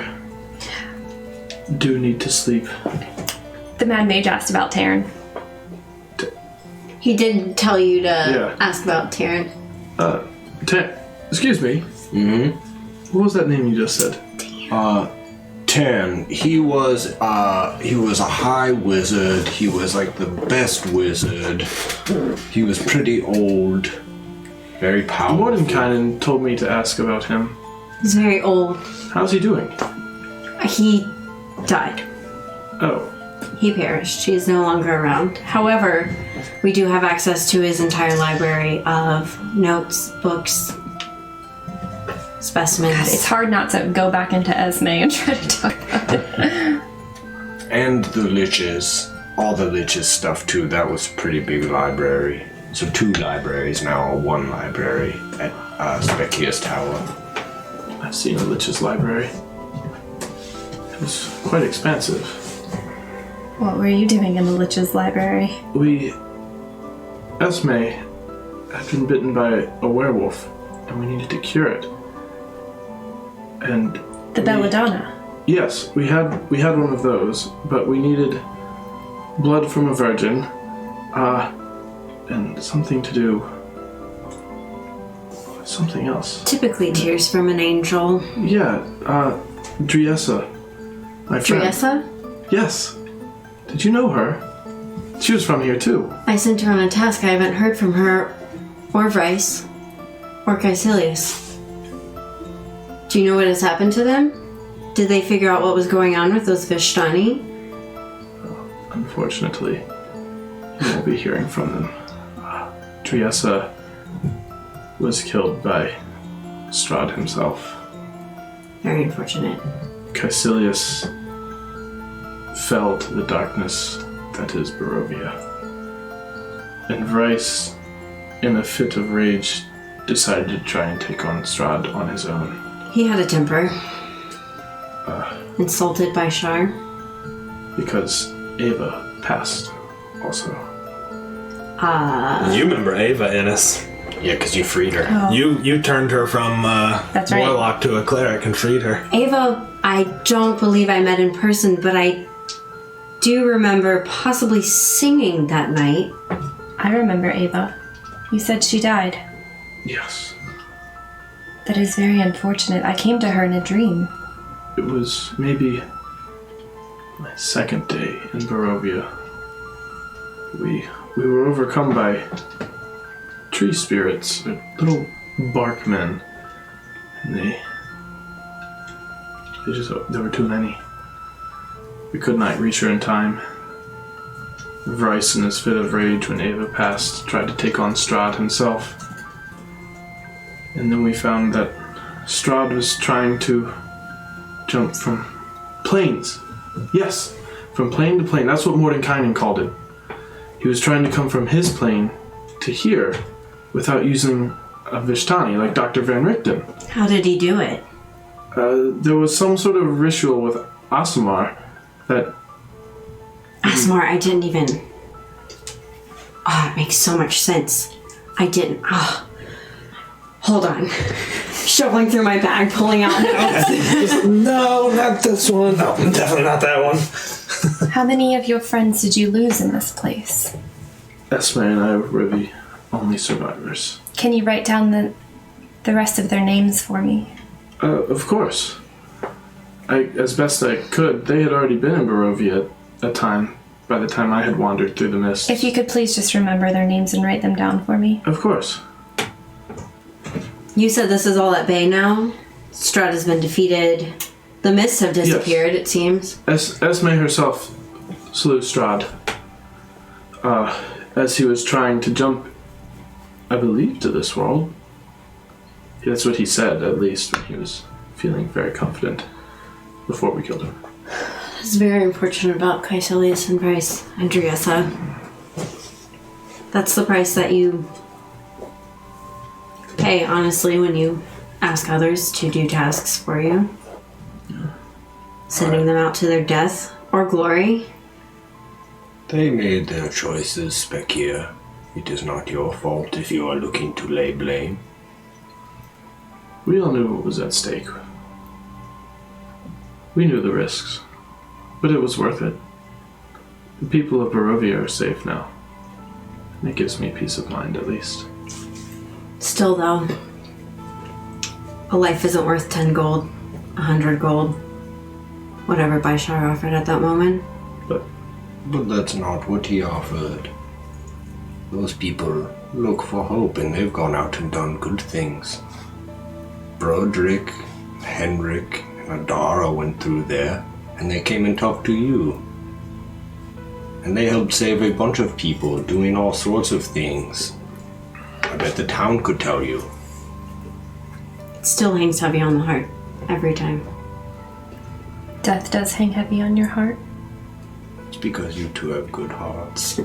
do need to sleep. The Mad Mage asked about Taryn. He did tell you to Yeah. ask about Taryn. Excuse me. Mm-hmm. What was that name you just said? Taryn, he was a high wizard. He was like the best wizard. He was pretty old. Very powerful. Mordenkainen told me to ask about him. He's very old. How's he doing? He died. Oh, He perished. He is no longer around. However, we do have access to his entire library of notes, books, specimens. It's hard not to go back into Esme and try to talk about it. And the liches. All the liches stuff too. That was a pretty big library. So 2 libraries now, or 1 library at Spekia's Tower. I've seen a Lich's library. It was quite expansive. What were you doing in the Lich's library? Esme had been bitten by a werewolf, and we needed to cure it. And The Belladonna. yes, we had one of those, but we needed blood from a virgin, and something to do. Something else. Typically tears from an angel. Yeah, Driessa. My friend. Triessa? Yes. Did you know her? She was from here too. I sent her on a task. I haven't heard from her, or Bryce, or Caecilius. Do you know what has happened to them? Did they figure out what was going on with those Vishtani? Unfortunately, you won't be hearing from them. Driessa was killed by Strahd himself. Very unfortunate. Caecilius fell to the darkness that is Barovia. And Vrice, in a fit of rage, decided to try and take on Strahd on his own. He had a temper. Insulted by Shar. Because Ava passed also. You remember Ava, Ennis. Yeah, because you freed her. You turned her from That's right. warlock to a cleric and freed her. Ava, I don't believe I met in person, but I do remember possibly singing that night. I remember Ava. You said she died. Yes. That is very unfortunate. I came to her in a dream. It was maybe my second day in Barovia. We were overcome by tree spirits, little bark men. And there were too many. We could not reach her in time. Vrice, in his fit of rage when Ava passed, tried to take on Strahd himself. And then we found that Strahd was trying to jump from planes. Yes, from plane to plane. That's what Mordenkainen called it. He was trying to come from his plane to here without using a Vishtani like Dr. Van Richten. How did he do it? There was some sort of ritual with Aasimar that... Asmar, I didn't even... it makes so much sense. I didn't... Hold on. Shoveling through my bag, pulling out notes. No, not this one. No, definitely not that one. How many of your friends did you lose in this place? Esme and I were the only survivors. Can you write down the rest of their names for me? Of course. As best I could, they had already been in Barovia by the time I had wandered through the mist. If you could please just remember their names and write them down for me. Of course. You said this is all at bay now? Strahd has been defeated. The mists have disappeared, It seems. Esme herself slew Strahd as he was trying to jump, I believe, to this world. That's what he said, at least, when he was feeling very confident before we killed him. It's very unfortunate about Kaiselius and Vrice and Driessa. That's the price that you pay, honestly, when you ask others to do tasks for you. Sending them out to their death or glory. They made their choices, Spekir. It is not your fault if you are looking to lay blame. We all knew what was at stake. We knew the risks, but it was worth it. The people of Barovia are safe now. And it gives me peace of mind, at least. Still, though, a life isn't worth 10 gold, 100 gold, whatever Baishar offered at that moment. But that's not what he offered. Those people look for hope and they've gone out and done good things. Broderick, Henrik, and Adara went through there and they came and talked to you. And they helped save a bunch of people doing all sorts of things. I bet the town could tell you. It still hangs heavy on the heart, every time. Death does hang heavy on your heart. It's because you two have good hearts.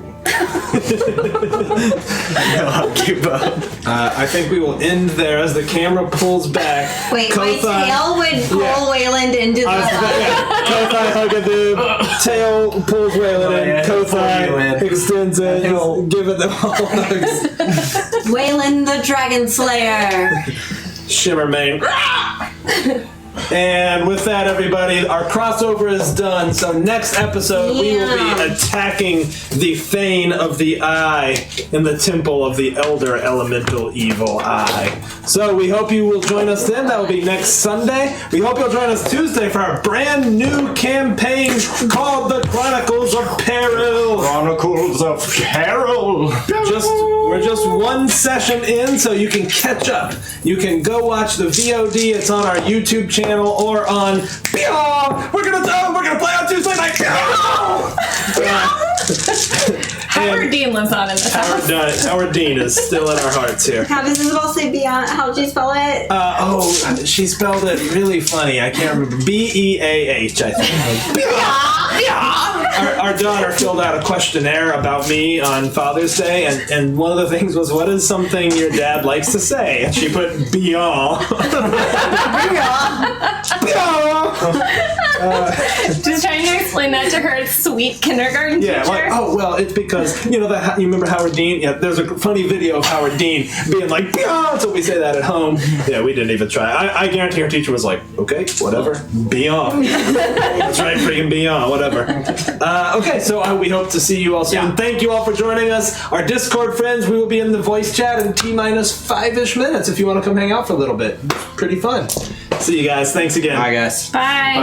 I'll give up. I think we will end there as the camera pulls back. Wait, Kothai- my tail would pull Wayland into the... Kothai Hugadoob, tail pulls Waylon in, Kothai extends it, give it the hugs. Wayland the Dragon Slayer! Shimmermane. And with that, everybody, our crossover is done. So next episode, we will be attacking the Thane of the Eye in the Temple of the Elder Elemental Evil Eye. So we hope you will join us then. That will be next Sunday. We hope you'll join us Tuesday for our brand new campaign called The Chronicles of Peril. Chronicles of Peril. We're just one session in, so you can catch up. You can go watch the VOD. It's on our YouTube channel or on. We're gonna play on Tuesday night. Howard Dean lives on in this house. Howard Dean is still in our hearts here. How does this all say beyond? How'd you spell it? She spelled it really funny. I can't remember. Beah, I think. Our daughter filled out a questionnaire about me on Father's Day, and one of the things was, what is something your dad likes to say? And she put Beah. Just trying to explain that to her sweet kindergarten Yeah, teacher. it's because, you remember Howard Dean? Yeah, there's a funny video of Howard Dean being like, Beah! So we say that at home. Yeah, we didn't even try. I guarantee her teacher was like, okay, whatever. Beah. That's right, freaking Beah, whatever. Okay, so we hope to see you all soon. Yeah. Thank you all for joining us. Our Discord friends, we will be in the voice chat in T-minus 5-ish minutes if you want to come hang out for a little bit. Pretty fun. See you guys. Thanks again. Bye, guys. Bye.